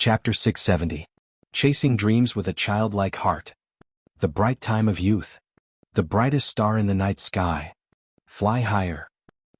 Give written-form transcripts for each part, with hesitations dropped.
Chapter 670. Chasing Dreams with a Childlike Heart. The bright time of youth. The brightest star in the night sky. Fly higher.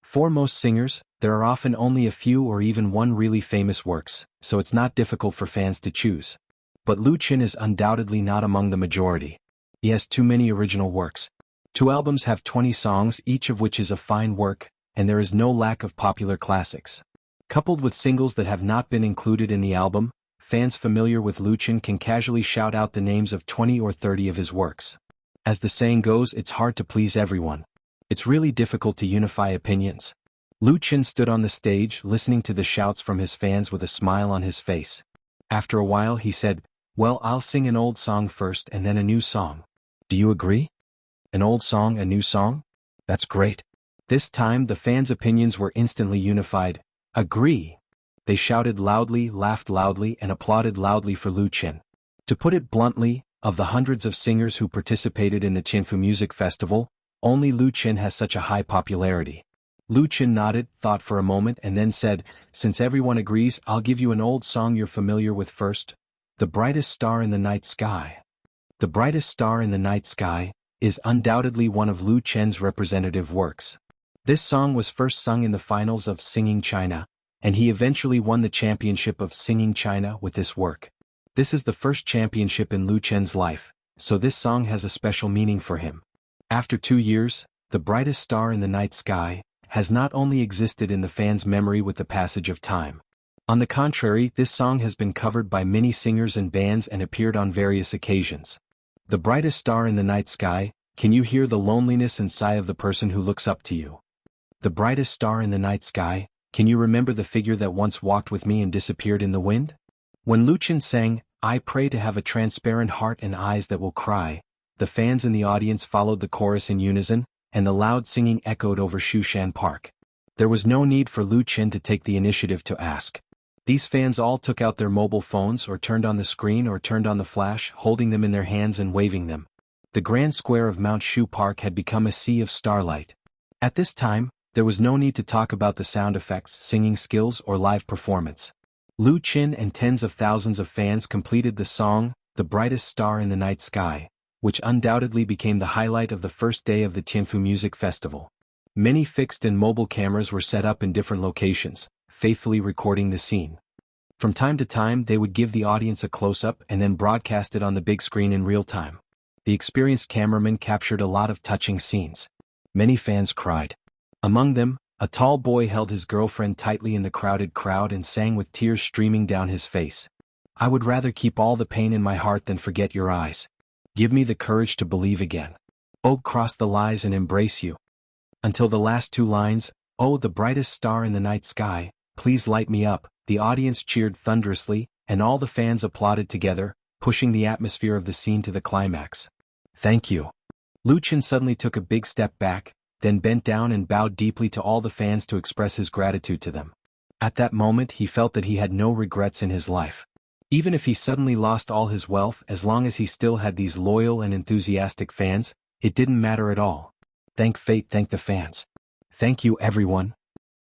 For most singers, there are often only a few or even one really famous works, so it's not difficult for fans to choose. But Lu Qin is undoubtedly not among the majority. He has too many original works. 2 albums have 20 songs, each of which is a fine work, and there is no lack of popular classics. Coupled with singles that have not been included in the album, fans familiar with Lu Qin can casually shout out the names of 20 or 30 of his works. As the saying goes, it's hard to please everyone. It's really difficult to unify opinions. Lu Qin stood on the stage listening to the shouts from his fans with a smile on his face. After a while he said, "Well, I'll sing an old song first and then a new song. Do you agree? An old song, a new song? That's great." This time the fans' opinions were instantly unified. Agree. They shouted loudly, laughed loudly, and applauded loudly for Lu Qin. To put it bluntly, of the hundreds of singers who participated in the Tianfu Music Festival, only Lu Qin has such a high popularity. Lu Qin nodded, thought for a moment, and then said, "Since everyone agrees, I'll give you an old song you're familiar with first. The Brightest Star in the Night Sky." The Brightest Star in the Night Sky is undoubtedly one of Lu Qin's representative works. This song was first sung in the finals of Singing China, and he eventually won the championship of Singing China with this work. This is the first championship in Lu Qin's life, so this song has a special meaning for him. After 2 years, The Brightest Star in the Night Sky has not only existed in the fans' memory with the passage of time. On the contrary, this song has been covered by many singers and bands and appeared on various occasions. The brightest star in the night sky, can you hear the loneliness and sigh of the person who looks up to you? The brightest star in the night sky, can you remember the figure that once walked with me and disappeared in the wind? When Lu Qin sang, "I pray to have a transparent heart and eyes that will cry," the fans in the audience followed the chorus in unison, and the loud singing echoed over Shushan Park. There was no need for Lu Qin to take the initiative to ask. These fans all took out their mobile phones or turned on the screen or turned on the flash, holding them in their hands and waving them. The grand square of Mount Shu Park had become a sea of starlight. At this time, there was no need to talk about the sound effects, singing skills, or live performance. Lu Qin and tens of thousands of fans completed the song, The Brightest Star in the Night Sky, which undoubtedly became the highlight of the first day of the Tianfu Music Festival. Many fixed and mobile cameras were set up in different locations, faithfully recording the scene. From time to time they would give the audience a close-up and then broadcast it on the big screen in real time. The experienced cameraman captured a lot of touching scenes. Many fans cried. Among them, a tall boy held his girlfriend tightly in the crowded crowd and sang with tears streaming down his face. "I would rather keep all the pain in my heart than forget your eyes. Give me the courage to believe again. Oh, cross the lies and embrace you." Until the last 2 lines, "Oh, the brightest star in the night sky, please light me up," the audience cheered thunderously, and all the fans applauded together, pushing the atmosphere of the scene to the climax. "Thank you." Lu Qin suddenly took a big step back, then bent down and bowed deeply to all the fans to express his gratitude to them. At that moment he felt that he had no regrets in his life. Even if he suddenly lost all his wealth, as long as he still had these loyal and enthusiastic fans, it didn't matter at all. Thank fate, thank the fans. Thank you everyone.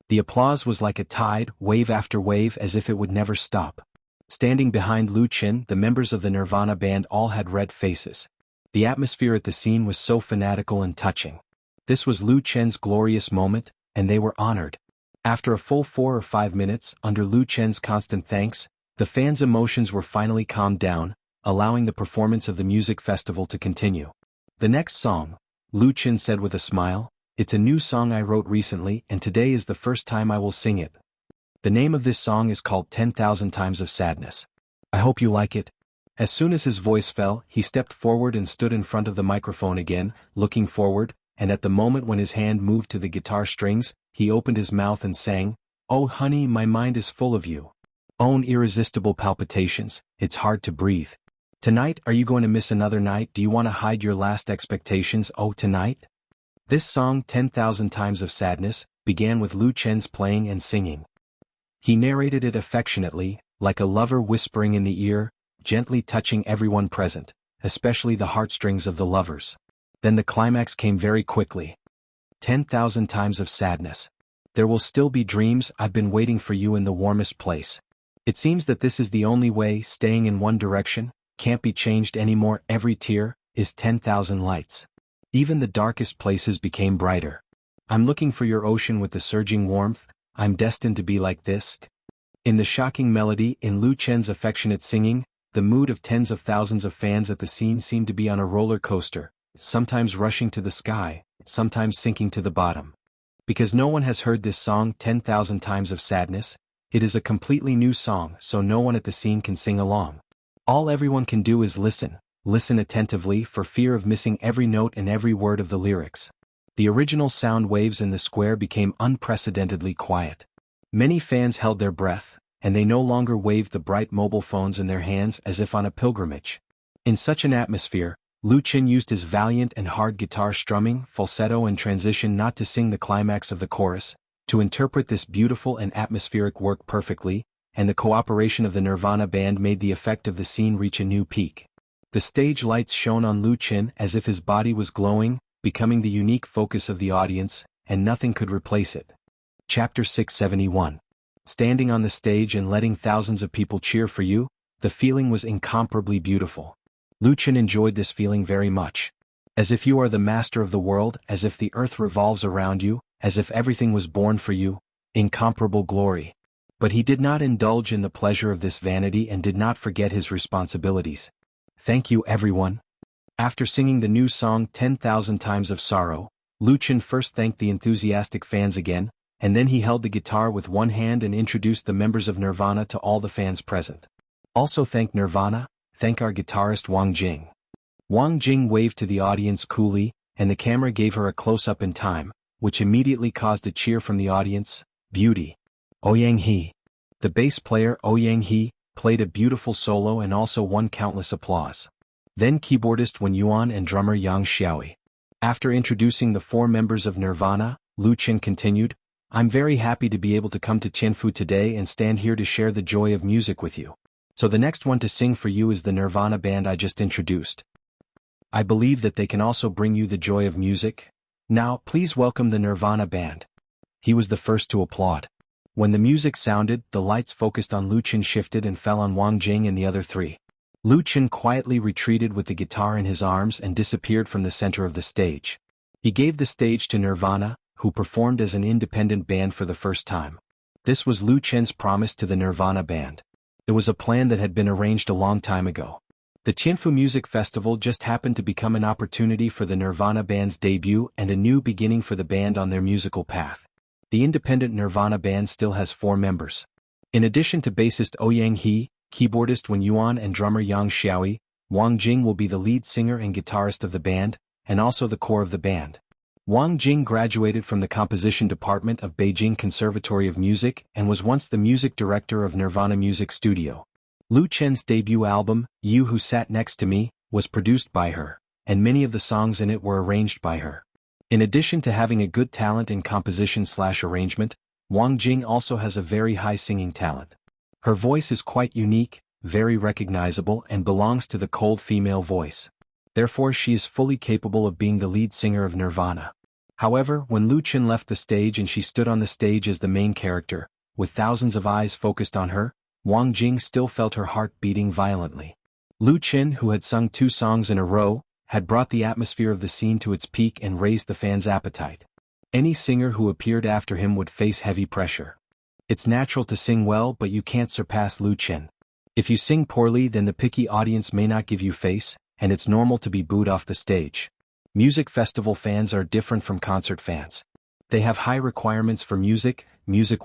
The applause was like a tide, wave after wave, as if it would never stop. Standing behind Lu Qin, the members of the Nirvana band all had red faces. The atmosphere at the scene was so fanatical and touching. This was Lu Qin's glorious moment, and they were honored. After a full 4 or 5 minutes, under Lu Qin's constant thanks, the fans' emotions were finally calmed down, allowing the performance of the music festival to continue. "The next song," Lu Qin said with a smile, "it's a new song I wrote recently, and today is the first time I will sing it. The name of this song is called 10,000 Times of Sadness. I hope you like it." As soon as his voice fell, he stepped forward and stood in front of the microphone again, looking forward, and at the moment when his hand moved to the guitar strings, he opened his mouth and sang, "Oh honey, my mind is full of you. Own irresistible palpitations, it's hard to breathe. Tonight, are you going to miss another night? Do you want to hide your last expectations? Oh tonight?" This song, 10,000 Times of Sadness, began with Lu Qin's playing and singing. He narrated it affectionately, like a lover whispering in the ear, gently touching everyone present, especially the heartstrings of the lovers. Then the climax came very quickly. 10,000 Times of Sadness. There will still be dreams, I've been waiting for you in the warmest place. It seems that this is the only way, staying in one direction, can't be changed anymore. Every tear is 10,000 lights. Even the darkest places became brighter. I'm looking for your ocean with the surging warmth, I'm destined to be like this. In the shocking melody, in Lu Chen's affectionate singing, the mood of tens of thousands of fans at the scene seemed to be on a roller coaster, sometimes rushing to the sky, sometimes sinking to the bottom. Because no one has heard this song 10,000 times of sadness, it is a completely new song, so no one at the scene can sing along. All everyone can do is listen attentively for fear of missing every note and every word of the lyrics. The original sound waves in the square became unprecedentedly quiet. Many fans held their breath, and they no longer waved the bright mobile phones in their hands as if on a pilgrimage. In such an atmosphere, Lu Chen used his valiant and hard guitar strumming, falsetto and transition not to sing the climax of the chorus, to interpret this beautiful and atmospheric work perfectly, and the cooperation of the Nirvana band made the effect of the scene reach a new peak. The stage lights shone on Lu Chen as if his body was glowing, becoming the unique focus of the audience, and nothing could replace it. Chapter 671. Standing on the stage and letting thousands of people cheer for you, the feeling was incomparably beautiful. Lu Chen enjoyed this feeling very much. As if you are the master of the world, as if the earth revolves around you, as if everything was born for you, incomparable glory. But he did not indulge in the pleasure of this vanity and did not forget his responsibilities. Thank you everyone. After singing the new song 10,000 times of sorrow, Lu Chen first thanked the enthusiastic fans again, and then he held the guitar with one hand and introduced the members of Nirvana to all the fans present. Also thank Nirvana, thank our guitarist Wang Jing. Wang Jing waved to the audience coolly, and the camera gave her a close-up in time, which immediately caused a cheer from the audience. Beauty. Ouyang He. The bass player Ouyang He played a beautiful solo and also won countless applause. Then keyboardist Wen Yuan and drummer Yang Xiaoi. After introducing the four members of Nirvana, Lu Chen continued, I'm very happy to be able to come to Tianfu today and stand here to share the joy of music with you. So the next one to sing for you is the Nirvana band I just introduced. I believe that they can also bring you the joy of music. Now, please welcome the Nirvana band. He was the first to applaud. When the music sounded, the lights focused on Lu Chen shifted and fell on Wang Jing and the other three. Lu Chen quietly retreated with the guitar in his arms and disappeared from the center of the stage. He gave the stage to Nirvana, who performed as an independent band for the first time. This was Lu Chen's promise to the Nirvana band. It was a plan that had been arranged a long time ago. The Tianfu Music Festival just happened to become an opportunity for the Nirvana band's debut and a new beginning for the band on their musical path. The independent Nirvana band still has 4 members. In addition to bassist Ouyang He, keyboardist Wen Yuan and drummer Yang Xiaoi, Wang Jing will be the lead singer and guitarist of the band, and also the core of the band. Wang Jing graduated from the composition department of Beijing Conservatory of Music and was once the music director of Nirvana Music Studio. Lu Chen's debut album, You Who Sat Next to Me, was produced by her, and many of the songs in it were arranged by her. In addition to having a good talent in composition/arrangement, Wang Jing also has a very high singing talent. Her voice is quite unique, very recognizable and belongs to the cold female voice. Therefore she is fully capable of being the lead singer of Nirvana. However, when Lu Chen left the stage and she stood on the stage as the main character, with thousands of eyes focused on her, Wang Jing still felt her heart beating violently. Lu Chen, who had sung 2 songs in a row, had brought the atmosphere of the scene to its peak and raised the fans' appetite. Any singer who appeared after him would face heavy pressure. It's natural to sing well, but you can't surpass Lu Chen. If you sing poorly, then the picky audience may not give you face, and it's normal to be booed off the stage. Music festival fans are different from concert fans. They have high requirements for music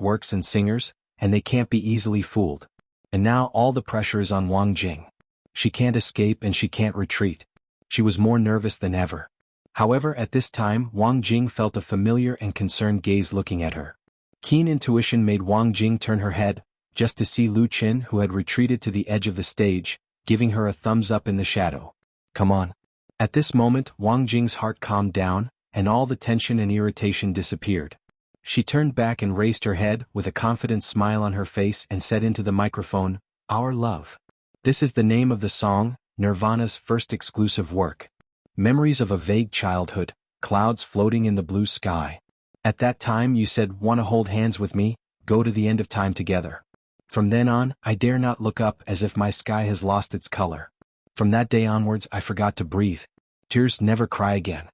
works and singers, and they can't be easily fooled. And now all the pressure is on Wang Jing. She can't escape and she can't retreat. She was more nervous than ever. However, at this time, Wang Jing felt a familiar and concerned gaze looking at her. Keen intuition made Wang Jing turn her head, just to see Lu Chen, who had retreated to the edge of the stage, giving her a thumbs up in the shadow. Come on. At this moment, Wang Jing's heart calmed down, and all the tension and irritation disappeared. She turned back and raised her head with a confident smile on her face and said into the microphone, Our Love. This is the name of the song, Nirvana's first exclusive work. Memories of a vague childhood, clouds floating in the blue sky. At that time you said, wanna hold hands with me, go to the end of time together. From then on, I dare not look up as if my sky has lost its color. From that day onwards I forgot to breathe. Tears never cry again.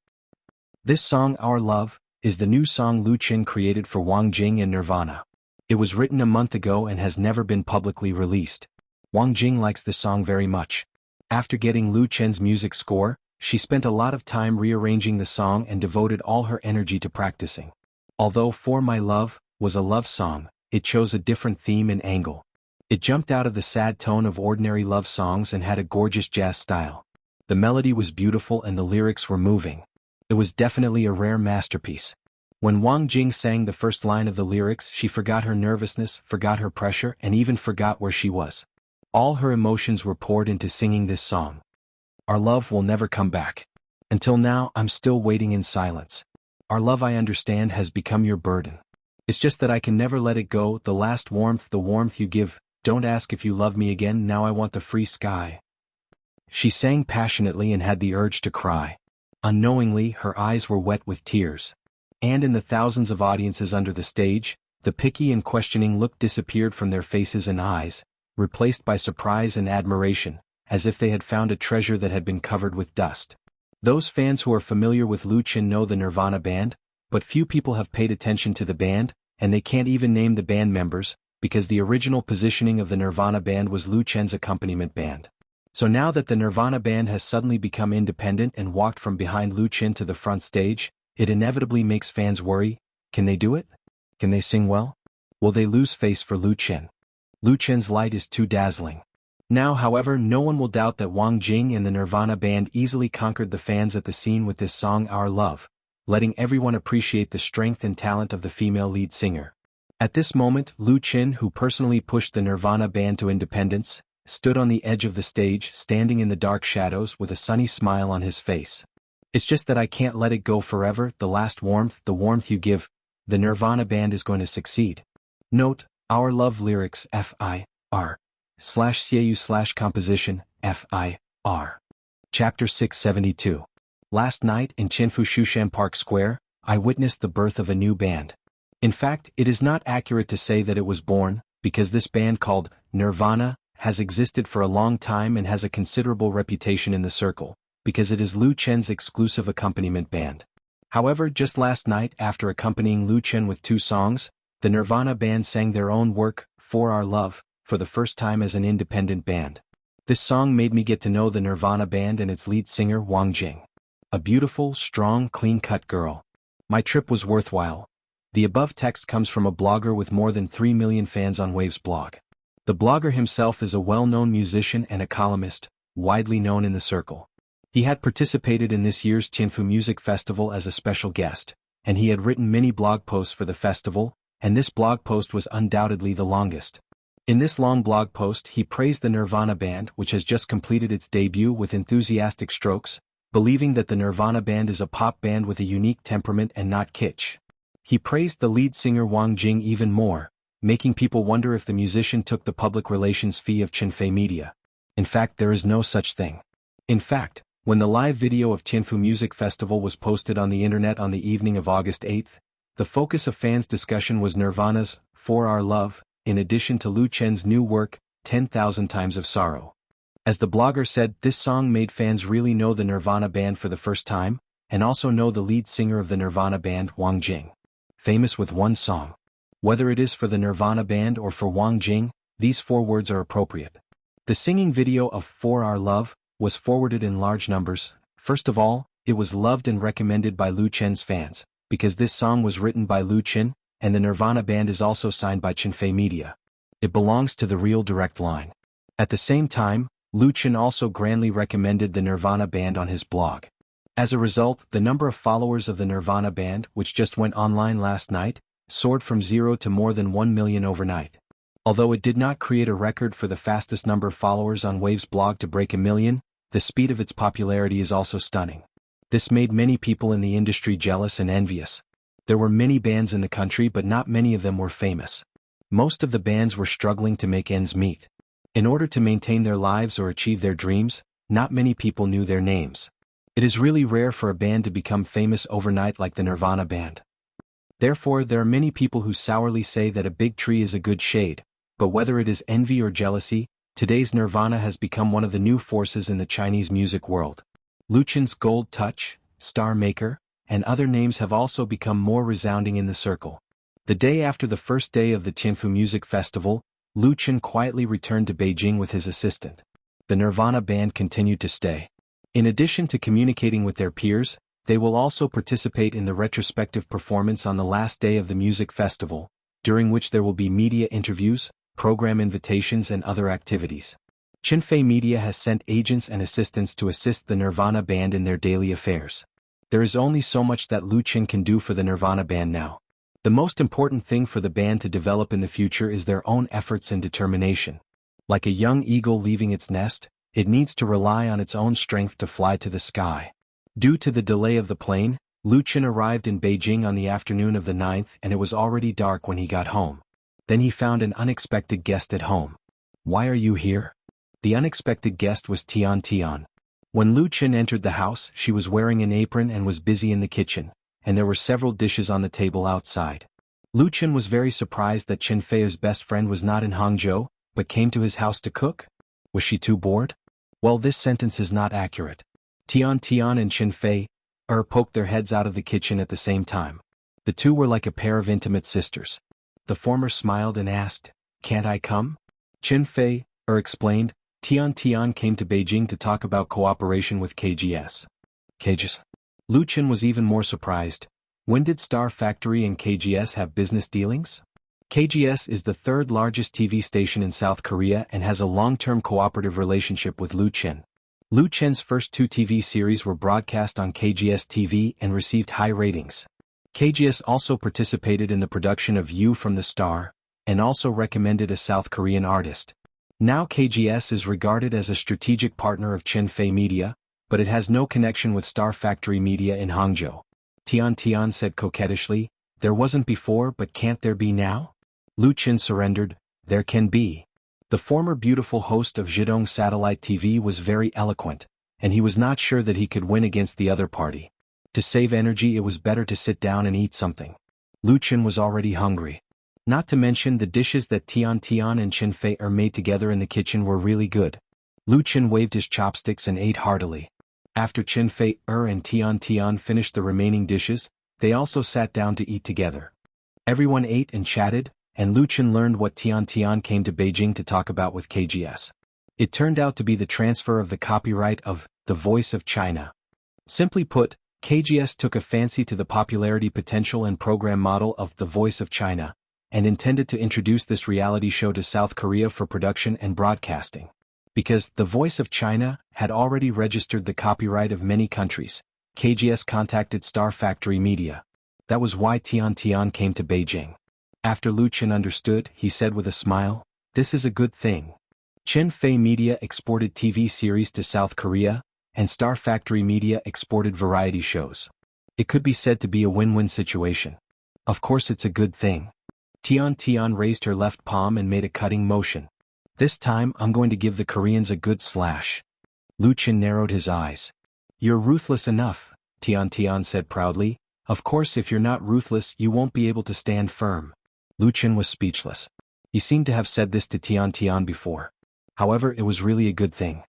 This song, Our Love, is the new song Lu Qin created for Wang Jing and Nirvana. It was written a month ago and has never been publicly released. Wang Jing likes the song very much. After getting Lu Qin's music score, she spent a lot of time rearranging the song and devoted all her energy to practicing. Although For My Love was a love song, it chose a different theme and angle. It jumped out of the sad tone of ordinary love songs and had a gorgeous jazz style. The melody was beautiful and the lyrics were moving. It was definitely a rare masterpiece. When Wang Jing sang the first line of the lyrics, she forgot her nervousness, forgot her pressure, and even forgot where she was. All her emotions were poured into singing this song. Our love will never come back. Until now, I'm still waiting in silence. Our love, I understand, has become your burden. It's just that I can never let it go, the last warmth, the warmth you give. Don't ask if you love me again, now I want the free sky. She sang passionately and had the urge to cry. Unknowingly, her eyes were wet with tears. And in the thousands of audiences under the stage, the picky and questioning look disappeared from their faces and eyes, replaced by surprise and admiration, as if they had found a treasure that had been covered with dust. Those fans who are familiar with Lu Qin know the Nirvana band, but few people have paid attention to the band, and they can't even name the band members, because the original positioning of the Nirvana band was Lu Qin's accompaniment band. So now that the Nirvana band has suddenly become independent and walked from behind Lu Qin to the front stage, it inevitably makes fans worry. Can they do it? Can they sing well? Will they lose face for Lu Qin? Lu Qin's light is too dazzling. Now, however, no one will doubt that Wang Jing and the Nirvana band easily conquered the fans at the scene with this song Our Love, letting everyone appreciate the strength and talent of the female lead singer. At this moment, Lu Qin, who personally pushed the Nirvana band to independence, stood on the edge of the stage, standing in the dark shadows with a sunny smile on his face. It's just that I can't let it go forever, the last warmth, the warmth you give. The Nirvana band is going to succeed. Note, Our Love lyrics FIR/CAU/composition FIR. Chapter 672. Last night in Chinfu Shushan Park Square, I witnessed the birth of a new band. In fact, it is not accurate to say that it was born, because this band called Nirvana has existed for a long time and has a considerable reputation in the circle, because it is Lu Qin's exclusive accompaniment band. However, just last night, after accompanying Lu Qin with 2 songs, the Nirvana band sang their own work, For Our Love, for the first time as an independent band. This song made me get to know the Nirvana band and its lead singer Wang Jing. A beautiful, strong, clean-cut girl. My trip was worthwhile. The above text comes from a blogger with more than 3 million fans on Wave's blog. The blogger himself is a well-known musician and a columnist, widely known in the circle. He had participated in this year's Chinfu Music Festival as a special guest, and he had written many blog posts for the festival, and this blog post was undoubtedly the longest. In this long blog post, he praised the Nirvana band, which has just completed its debut, with enthusiastic strokes, believing that the Nirvana band is a pop band with a unique temperament and not kitsch. He praised the lead singer Wang Jing even more, making people wonder if the musician took the public relations fee of Chinfei Media. In fact, there is no such thing. In fact, when the live video of Chinfu Music Festival was posted on the internet on the evening of August 8th, the focus of fans' discussion was Nirvana's For Our Love, in addition to Lu Qin's new work, 10,000 Times of Sorrow. As the blogger said, this song made fans really know the Nirvana band for the first time, and also know the lead singer of the Nirvana band, Wang Jing. Famous with one song. Whether it is for the Nirvana band or for Wang Jing, these 4 words are appropriate. The singing video of For Our Love was forwarded in large numbers. First of all, it was loved and recommended by Lu Qin's fans, because this song was written by Lu Qin, and the Nirvana band is also signed by Chinfei Media. It belongs to the Real Direct line. At the same time, Lu Qin also grandly recommended the Nirvana band on his blog. As a result, the number of followers of the Nirvana band, which just went online last night, soared from 0 to more than 1 million overnight. Although it did not create a record for the fastest number of followers on Wave's blog to break 1 million, the speed of its popularity is also stunning. This made many people in the industry jealous and envious. There were many bands in the country, but not many of them were famous. Most of the bands were struggling to make ends meet. In order to maintain their lives or achieve their dreams, not many people knew their names. It is really rare for a band to become famous overnight like the Nirvana band. Therefore, there are many people who sourly say that a big tree is a good shade, But whether it is envy or jealousy, today's Nirvana has become one of the new forces in the Chinese music world. Lu Chen's Gold Touch, Star Maker, and other names have also become more resounding in the circle. The day after the first day of the Tianfu Music Festival, Lu Chen quietly returned to Beijing with his assistant. The Nirvana band continued to stay. In addition to communicating with their peers, they will also participate in the retrospective performance on the last day of the music festival, during which there will be media interviews, program invitations and other activities. Chinfei Media has sent agents and assistants to assist the Nirvana band in their daily affairs. There is only so much that Lu Chen can do for the Nirvana band now. The most important thing for the band to develop in the future is their own efforts and determination. Like a young eagle leaving its nest, it needs to rely on its own strength to fly to the sky. Due to the delay of the plane, Lu Chen arrived in Beijing on the afternoon of the 9th and it was already dark when he got home. Then he found an unexpected guest at home. "Why are you here?" The unexpected guest was Tian Tian. When Lu Chen entered the house, she was wearing an apron and was busy in the kitchen, and there were several dishes on the table outside. Lu Chen was very surprised that Chen Fei's best friend was not in Hangzhou, but came to his house to cook. Was she too bored? Well, this sentence is not accurate. Tian Tian and Chen Fei poked their heads out of the kitchen at the same time. The two were like a pair of intimate sisters. The former smiled and asked, "Can't I come?" Chen Fei explained, Tian Tian came to Beijing to talk about cooperation with KGS. KGS? Lu Chen was even more surprised. When did Star Factory and KGS have business dealings? KGS is the third largest TV station in South Korea and has a long-term cooperative relationship with Lu Chen. Lu Chen's first two TV series were broadcast on KGS TV and received high ratings. KGS also participated in the production of You from the Star, and also recommended a South Korean artist. Now KGS is regarded as a strategic partner of Chinfei Media, but it has no connection with Star Factory Media in Hangzhou. Tian Tian said coquettishly, "There wasn't before, but can't there be now?" Lu Chen surrendered, "There can be." The former beautiful host of Zhidong Satellite TV was very eloquent, and he was not sure that he could win against the other party. To save energy, it was better to sit down and eat something. Lu Chen was already hungry. Not to mention the dishes that Tian Tian and Chen Fei made together in the kitchen were really good. Lu Chen waved his chopsticks and ate heartily. After Chen Fei and Tian Tian finished the remaining dishes, they also sat down to eat together. Everyone ate and chatted, and Lu Chen learned what Tian Tian came to Beijing to talk about with KGS. It turned out to be the transfer of the copyright of The Voice of China. Simply put, KGS took a fancy to the popularity potential and program model of The Voice of China, and intended to introduce this reality show to South Korea for production and broadcasting. Because The Voice of China had already registered the copyright of many countries, KGS contacted Star Factory Media. That was why Tian Tian came to Beijing. After Lu Chen understood, he said with a smile, "This is a good thing." Chinfei Media exported TV series to South Korea, and Star Factory Media exported variety shows. It could be said to be a win-win situation. Of course it's a good thing. Tian Tian raised her left palm and made a cutting motion. "This time I'm going to give the Koreans a good slash." Lu Chen narrowed his eyes. "You're ruthless enough," Tian Tian said proudly. "Of course if you're not ruthless you won't be able to stand firm." Lu Chen was speechless. He seemed to have said this to Tian Tian before. However, it was really a good thing.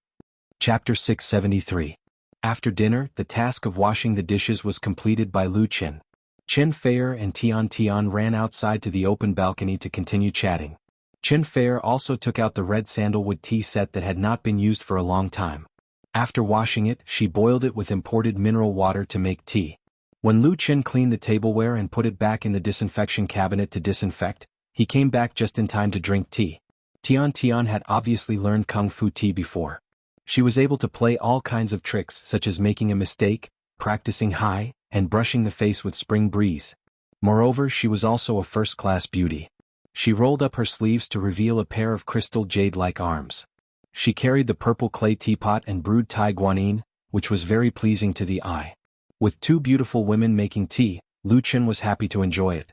Chapter 673. After dinner, the task of washing the dishes was completed by Lu Chen. Chen Fei and Tian Tian ran outside to the open balcony to continue chatting. Chen Fei also took out the red sandalwood tea set that had not been used for a long time. After washing it, she boiled it with imported mineral water to make tea. When Lu Chen cleaned the tableware and put it back in the disinfection cabinet to disinfect, he came back just in time to drink tea. Tian Tian had obviously learned Kung Fu tea before. She was able to play all kinds of tricks such as making a mistake, practicing high, and brushing the face with spring breeze. Moreover, she was also a first-class beauty. She rolled up her sleeves to reveal a pair of crystal jade-like arms. She carried the purple clay teapot and brewed Thai guanyin, which was very pleasing to the eye. With two beautiful women making tea, Lu Chen was happy to enjoy it.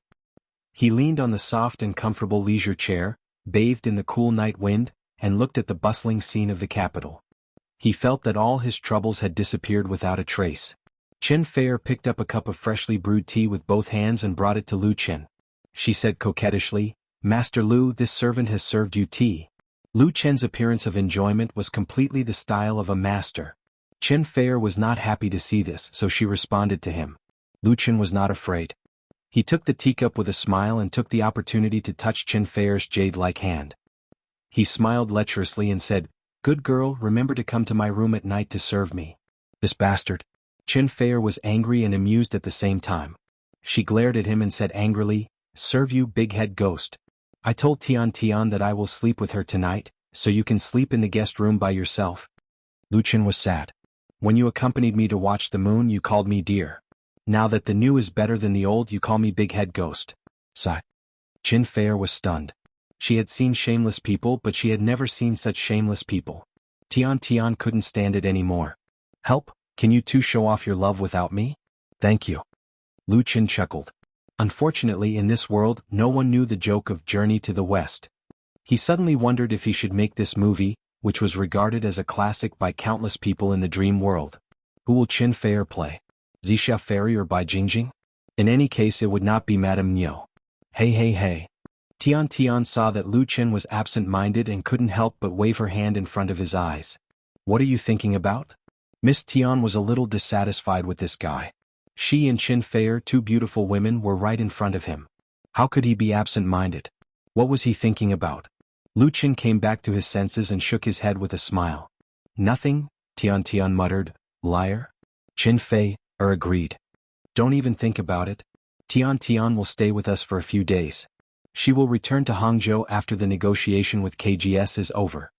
He leaned on the soft and comfortable leisure chair, bathed in the cool night wind, and looked at the bustling scene of the capital. He felt that all his troubles had disappeared without a trace. Chen Fei picked up a cup of freshly brewed tea with both hands and brought it to Lu Chen. She said coquettishly, Master Lu, this servant has served you tea. Lu Chen's appearance of enjoyment was completely the style of a master. Chen Feier was not happy to see this, so she responded to him. Lu Chen was not afraid. He took the teacup with a smile and took the opportunity to touch Chen Feier's jade-like hand. He smiled lecherously and said, "Good girl, remember to come to my room at night to serve me." This bastard. Chen Feier was angry and amused at the same time. She glared at him and said angrily, "Serve you, big-head ghost. I told Tian Tian that I will sleep with her tonight, so you can sleep in the guest room by yourself." Lu Chen was sad. "When you accompanied me to watch the moon you called me dear. Now that the new is better than the old you call me big-head ghost." Sigh. Chen Feier was stunned. She had seen shameless people but she had never seen such shameless people. Tian Tian couldn't stand it anymore. "Help, can you two show off your love without me?" "Thank you." Lu Chen chuckled. Unfortunately in this world no one knew the joke of Journey to the West. He suddenly wondered if he should make this movie, which was regarded as a classic by countless people in the dream world. Who will Chen Feier play? Zixia Fairy or Bai Jingjing? In any case it would not be Madame Niu. Hey. Tian Tian saw that Lu Chen was absent-minded and couldn't help but wave her hand in front of his eyes. "What are you thinking about?" Miss Tian was a little dissatisfied with this guy. She and Chen Feier, two beautiful women, were right in front of him. How could he be absent-minded? What was he thinking about? Lu Chen came back to his senses and shook his head with a smile. "Nothing," Tian Tian muttered. "Liar." Chen Feier agreed. "Don't even think about it. Tian Tian will stay with us for a few days. She will return to Hangzhou after the negotiation with KGS is over."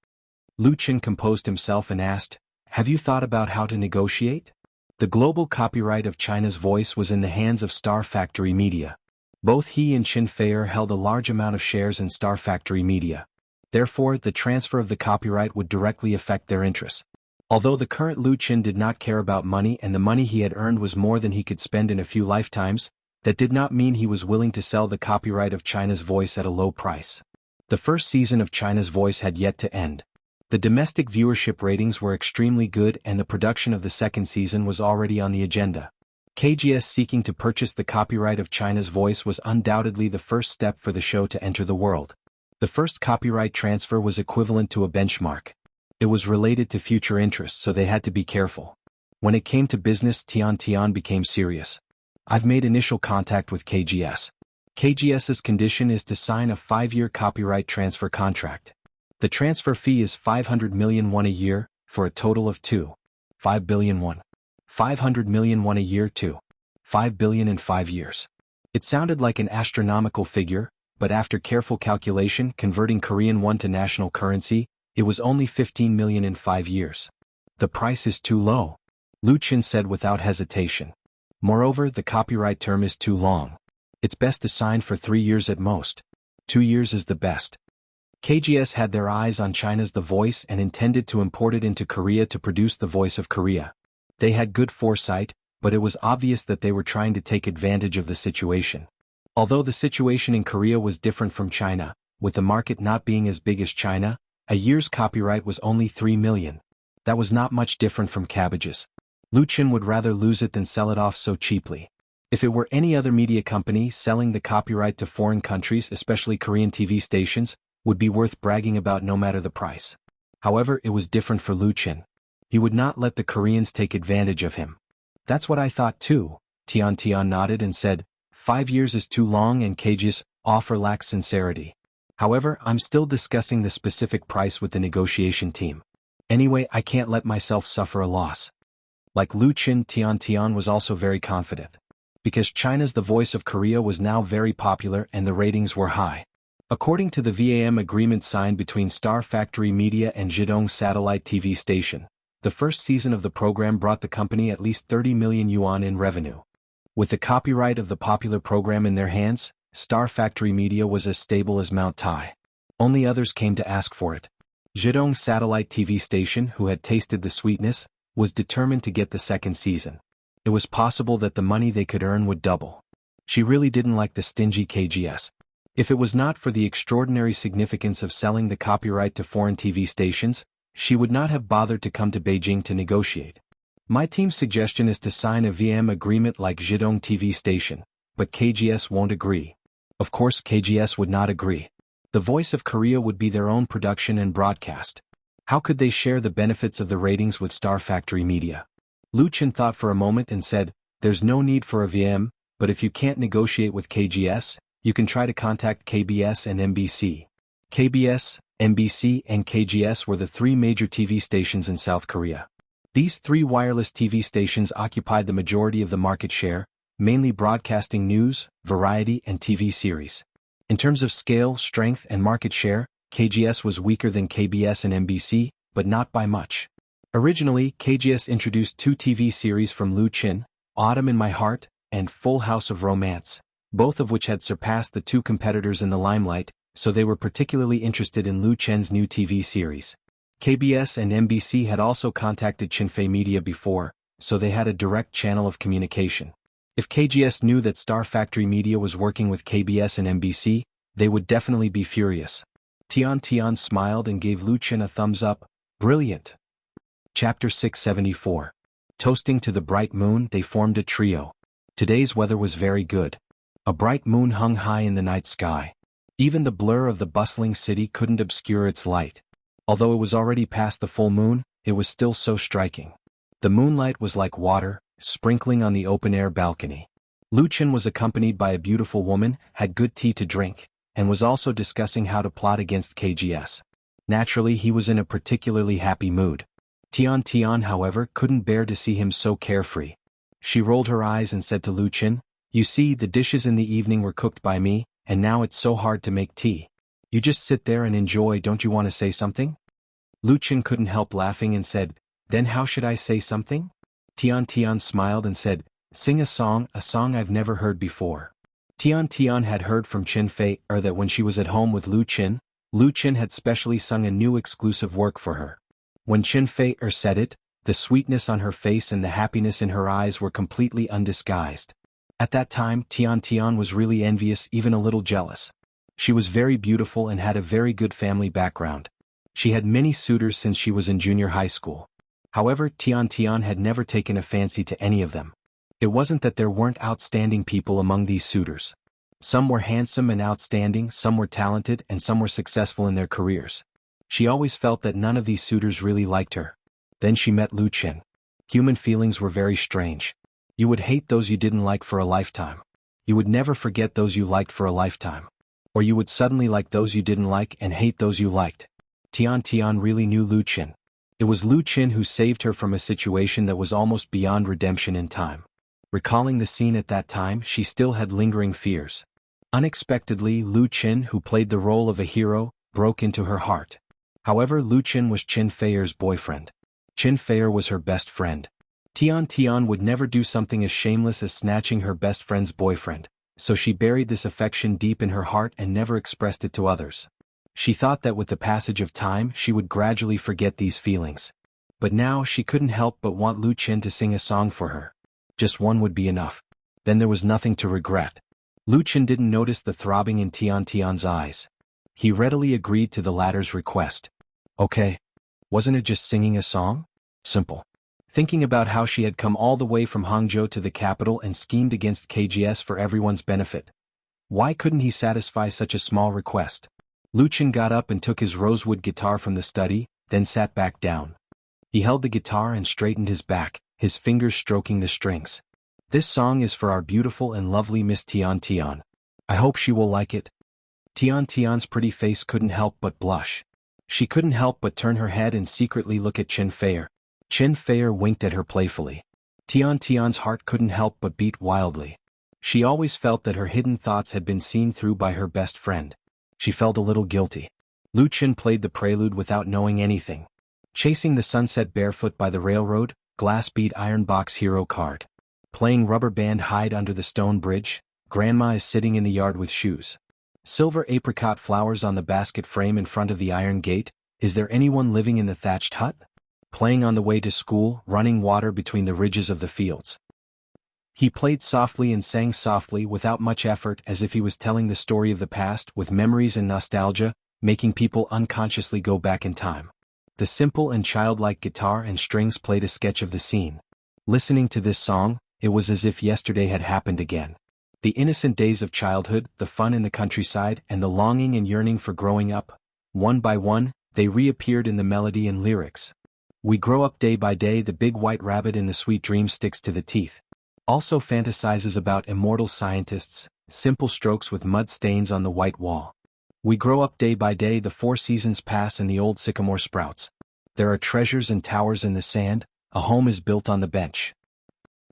Lu Chen composed himself and asked, "Have you thought about how to negotiate?" The global copyright of China's Voice was in the hands of Star Factory Media. Both he and Chen Feier held a large amount of shares in Star Factory Media. Therefore, the transfer of the copyright would directly affect their interests. Although the current Lu Chen did not care about money and the money he had earned was more than he could spend in a few lifetimes, that did not mean he was willing to sell the copyright of China's Voice at a low price. The first season of China's Voice had yet to end. The domestic viewership ratings were extremely good and the production of the second season was already on the agenda. KGS seeking to purchase the copyright of China's Voice was undoubtedly the first step for the show to enter the world. The first copyright transfer was equivalent to a benchmark. It was related to future interests, so they had to be careful. When it came to business, Tian Tian became serious. "I've made initial contact with KGS. KGS's condition is to sign a 5-year copyright transfer contract. The transfer fee is 500 million won a year, for a total of 2.5 billion won. 500 million won a year to 5 billion in 5 years. It sounded like an astronomical figure, but after careful calculation converting Korean won to national currency, it was only 15 million in 5 years. "The price is too low," Lu Chen said without hesitation. "Moreover, the copyright term is too long. It's best to sign for 3 years at most. 2 years is the best." KGS had their eyes on China's The Voice and intended to import it into Korea to produce The Voice of Korea. They had good foresight, but it was obvious that they were trying to take advantage of the situation. Although the situation in Korea was different from China, with the market not being as big as China, a year's copyright was only 3 million. That was not much different from cabbages. Lu Chen would rather lose it than sell it off so cheaply. If it were any other media company selling the copyright to foreign countries, especially Korean TV stations, would be worth bragging about no matter the price. However, it was different for Lu Chen. He would not let the Koreans take advantage of him. "That's what I thought too," Tian Tian nodded and said, 5 years is too long and KG's offer lacks sincerity. However, I'm still discussing the specific price with the negotiation team. Anyway, I can't let myself suffer a loss." Like Lu Chen, Tian Tian was also very confident. Because China's The Voice of Korea was now very popular and the ratings were high. According to the VAM agreement signed between Star Factory Media and Zhidong Satellite TV Station, the first season of the program brought the company at least 30 million yuan in revenue. With the copyright of the popular program in their hands, Star Factory Media was as stable as Mount Tai. Only others came to ask for it. Zhidong Satellite TV Station, who had tasted the sweetness, was determined to get the second season. It was possible that the money they could earn would double. She really didn't like the stingy KGS. If it was not for the extraordinary significance of selling the copyright to foreign TV stations, she would not have bothered to come to Beijing to negotiate. "My team's suggestion is to sign a VM agreement like Zhidong TV Station, but KGS won't agree." Of course KGS would not agree. The Voice of Korea would be their own production and broadcast. How could they share the benefits of the ratings with Star Factory Media? Loo Chin thought for a moment and said, "There's no need for a VM, but if you can't negotiate with KGS, you can try to contact KBS and MBC." KBS, MBC and KGS were the three major TV stations in South Korea. These three wireless TV stations occupied the majority of the market share, mainly broadcasting news, variety and TV series. In terms of scale, strength and market share, KGS was weaker than KBS and MBC, but not by much. Originally, KGS introduced two TV series from Loo Chin, Autumn in My Heart and Full House of Romance, both of which had surpassed the two competitors in the limelight, so they were particularly interested in Loo Chin's new TV series. KBS and MBC had also contacted Chinfei Media before, so they had a direct channel of communication. If KGS knew that Star Factory Media was working with KBS and MBC, they would definitely be furious. Tian smiled and gave Loo Chin a thumbs up. Brilliant. Chapter 674. Toasting to the bright moon, they formed a trio. Today's weather was very good. A bright moon hung high in the night sky. Even the blur of the bustling city couldn't obscure its light. Although it was already past the full moon, it was still so striking. The moonlight was like water, sprinkling on the open-air balcony. Loo Chin was accompanied by a beautiful woman, had good tea to drink, and was also discussing how to plot against KGS. Naturally, he was in a particularly happy mood. Tian, however, couldn't bear to see him so carefree. She rolled her eyes and said to Loo Chin, "You see, the dishes in the evening were cooked by me, and now it's so hard to make tea. You just sit there and enjoy, don't you want to say something?" Loo Chin couldn't help laughing and said, "Then how should I say something?" Tian smiled and said, "Sing a song I've never heard before." Tian had heard from Chinfei that when she was at home with Loo Chin had specially sung a new exclusive work for her. When Chinfei said it, the sweetness on her face and the happiness in her eyes were completely undisguised. At that time, Tian was really envious, even a little jealous. She was very beautiful and had a very good family background. She had many suitors since she was in junior high school. However, Tian had never taken a fancy to any of them. It wasn't that there weren't outstanding people among these suitors. Some were handsome and outstanding, some were talented, and some were successful in their careers. She always felt that none of these suitors really liked her. Then she met Loo Chin. Human feelings were very strange. You would hate those you didn't like for a lifetime. You would never forget those you liked for a lifetime. Or you would suddenly like those you didn't like and hate those you liked. Tian really knew Loo Chin. It was Loo Chin who saved her from a situation that was almost beyond redemption in time. Recalling the scene at that time, she still had lingering fears. Unexpectedly, Loo Chin, who played the role of a hero, broke into her heart. However, Loo Chin was Chinfei's boyfriend. Chinfei was her best friend. Tian would never do something as shameless as snatching her best friend's boyfriend, so she buried this affection deep in her heart and never expressed it to others. She thought that with the passage of time she would gradually forget these feelings. But now she couldn't help but want Loo Chin to sing a song for her. Just one would be enough. Then there was nothing to regret. Loo Chin didn't notice the throbbing in Tian's eyes. He readily agreed to the latter's request. Okay. Wasn't it just singing a song? Simple. Thinking about how she had come all the way from Hangzhou to the capital and schemed against KGS for everyone's benefit. Why couldn't he satisfy such a small request? Loo Chin got up and took his rosewood guitar from the study, then sat back down. He held the guitar and straightened his back, his fingers stroking the strings. This song is for our beautiful and lovely Miss Tian. I hope she will like it. Tian's pretty face couldn't help but blush. She couldn't help but turn her head and secretly look at Chinfei. Chinfei winked at her playfully. Tian's heart couldn't help but beat wildly. She always felt that her hidden thoughts had been seen through by her best friend. She felt a little guilty. Loo Chin played the prelude without knowing anything. Chasing the sunset barefoot by the railroad, glass bead iron box hero card. Playing rubber band hide under the stone bridge, grandma is sitting in the yard with shoes. Silver apricot flowers on the basket frame in front of the iron gate, is there anyone living in the thatched hut? Playing on the way to school, running water between the ridges of the fields. He played softly and sang softly without much effort, as if he was telling the story of the past with memories and nostalgia, making people unconsciously go back in time. The simple and childlike guitar and strings played a sketch of the scene. Listening to this song, it was as if yesterday had happened again. The innocent days of childhood, the fun in the countryside, and the longing and yearning for growing up, one by one, they reappeared in the melody and lyrics. We grow up day by day, the big white rabbit in the sweet dream sticks to the teeth. Also fantasizes about immortal scientists, simple strokes with mud stains on the white wall. We grow up day by day, the 4 seasons pass and the old sycamore sprouts. There are treasures and towers in the sand, a home is built on the bench.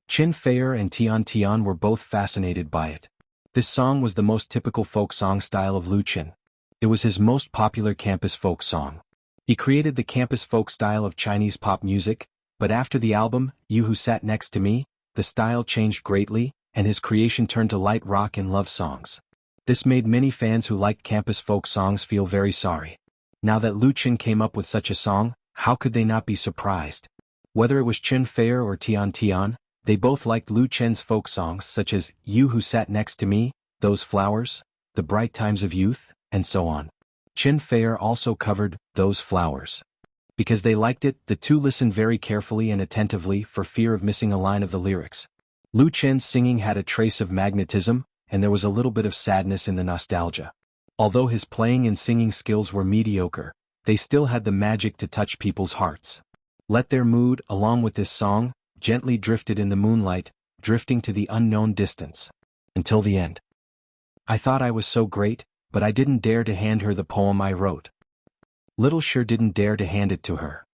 Chin Feier and Tian Tian were both fascinated by it. This song was the most typical folk song style of Lu Qin. It was his most popular campus folk song. He created the campus folk style of Chinese pop music, but after the album, You Who Sat Next to Me, the style changed greatly, and his creation turned to light rock and love songs. This made many fans who liked campus folk songs feel very sorry. Now that Lu Qin came up with such a song, how could they not be surprised? Whether it was Chin Feier or Tian Tian, they both liked Lu Qin's folk songs such as You Who Sat Next to Me, Those Flowers, The Bright Times of Youth, and so on. Chin Feier also covered Those Flowers. Because they liked it, the two listened very carefully and attentively for fear of missing a line of the lyrics. Lu Qin's singing had a trace of magnetism, and there was a little bit of sadness in the nostalgia. Although his playing and singing skills were mediocre, they still had the magic to touch people's hearts. Let their mood, along with this song, gently drifted in the moonlight, drifting to the unknown distance. Until the end. I thought I was so great, but I didn't dare to hand her the poem I wrote. Little sure didn't dare to hand it to her.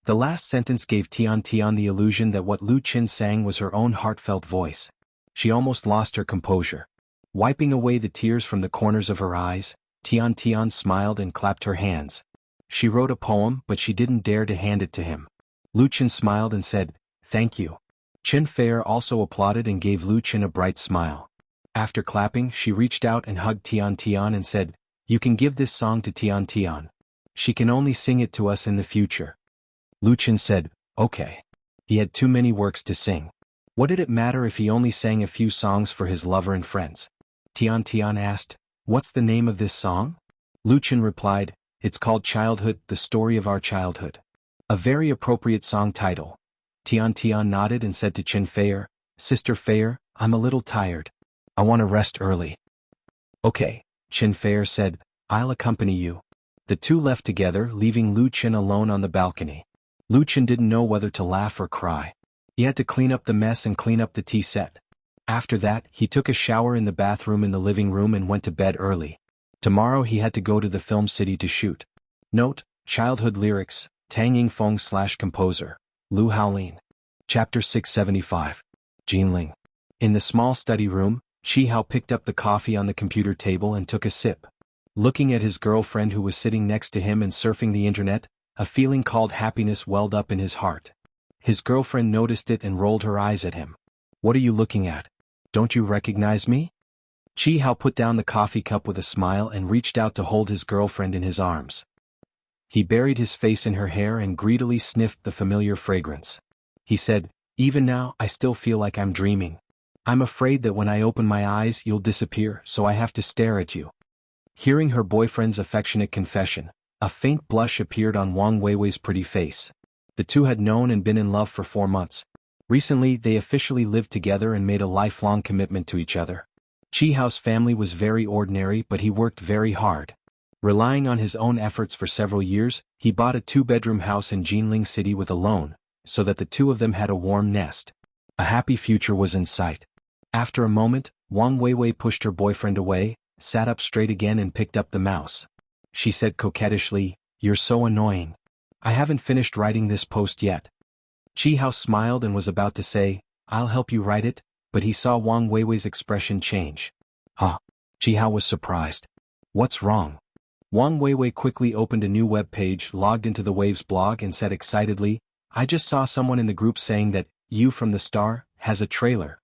The last sentence gave Tian Tian the illusion that what Lu Qin sang was her own heartfelt voice. She almost lost her composure. Wiping away the tears from the corners of her eyes, Tian Tian smiled and clapped her hands. She wrote a poem, but she didn't dare to hand it to him. Lu Qin smiled and said, "Thank you." Chin Feier also applauded and gave Lu Qin a bright smile. After clapping, she reached out and hugged Tian Tian and said, "You can give this song to Tian Tian. She can only sing it to us in the future." Lu Qin said, "Okay." He had too many works to sing. What did it matter if he only sang a few songs for his lover and friends? Tian Tian asked, "What's the name of this song?" Lu Qin replied, "It's called Childhood, the Story of Our Childhood." A very appropriate song title. Tian Tian nodded and said to Chin Feier, "Sister Feier, I'm a little tired. I want to rest early." "Okay," Chin Feier said, "I'll accompany you." The two left together, leaving Lu Qin alone on the balcony. Lu Qin didn't know whether to laugh or cry. He had to clean up the mess and clean up the tea set. After that, he took a shower in the bathroom in the living room and went to bed early. Tomorrow he had to go to the film city to shoot. Note, childhood lyrics, Tang Yingfeng / composer, Lu Haolin. Chapter 675. Jinling. In the small study room, Chi Hao picked up the coffee on the computer table and took a sip. Looking at his girlfriend who was sitting next to him and surfing the internet, a feeling called happiness welled up in his heart. His girlfriend noticed it and rolled her eyes at him. "What are you looking at? Don't you recognize me?" Chi Hao put down the coffee cup with a smile and reached out to hold his girlfriend in his arms. He buried his face in her hair and greedily sniffed the familiar fragrance. He said, "Even now, I still feel like I'm dreaming. I'm afraid that when I open my eyes you'll disappear, so I have to stare at you." Hearing her boyfriend's affectionate confession, a faint blush appeared on Wang Weiwei's pretty face. The two had known and been in love for 4 months. Recently they officially lived together and made a lifelong commitment to each other. Chi Hao's family was very ordinary, but he worked very hard. Relying on his own efforts for several years, he bought a 2-bedroom house in Jinling City with a loan, so that the two of them had a warm nest. A happy future was in sight. After a moment, Wang Weiwei pushed her boyfriend away, sat up straight again and picked up the mouse. She said coquettishly, "You're so annoying. I haven't finished writing this post yet." Chi Hao smiled and was about to say, "I'll help you write it," but he saw Wang Weiwei's expression change. Huh. Chi Hao was surprised. "What's wrong?" Wang Weiwei quickly opened a new web page, logged into the Waves blog and said excitedly, "I just saw someone in the group saying that You from the Star has a trailer."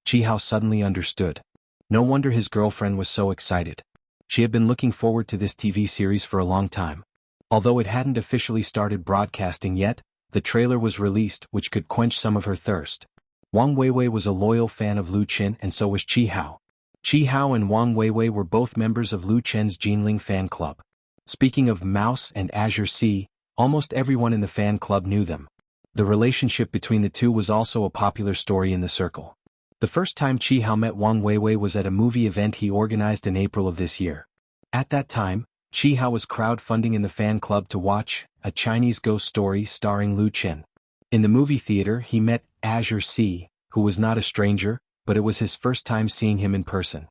Chi Hao suddenly understood. No wonder his girlfriend was so excited. She had been looking forward to this TV series for a long time. Although it hadn't officially started broadcasting yet, the trailer was released, which could quench some of her thirst. Wang Weiwei was a loyal fan of Lu Qin and so was Chi Hao. Chi Hao and Wang Weiwei were both members of Lu Qin's Jinling fan club. Speaking of Mouse and Azure Sea, almost everyone in the fan club knew them. The relationship between the two was also a popular story in the circle. The first time Chi Hao met Wang Weiwei was at a movie event he organized in April of this year. At that time, Chi Hao was crowdfunding in the fan club to watch A Chinese Ghost Story starring Lu Chen. In the movie theater he met Azure C, who was not a stranger, but it was his first time seeing him in person.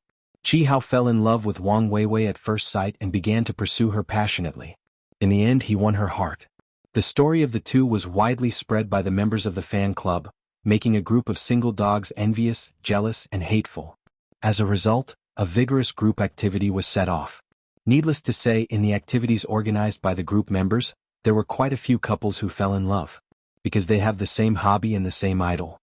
Chi Hao fell in love with Wang Weiwei at first sight and began to pursue her passionately. In the end he won her heart. The story of the two was widely spread by the members of the fan club, making a group of single dogs envious, jealous, and hateful. As a result, a vigorous group activity was set off. Needless to say, in the activities organized by the group members, there were quite a few couples who fell in love. Because they have the same hobby and the same idol.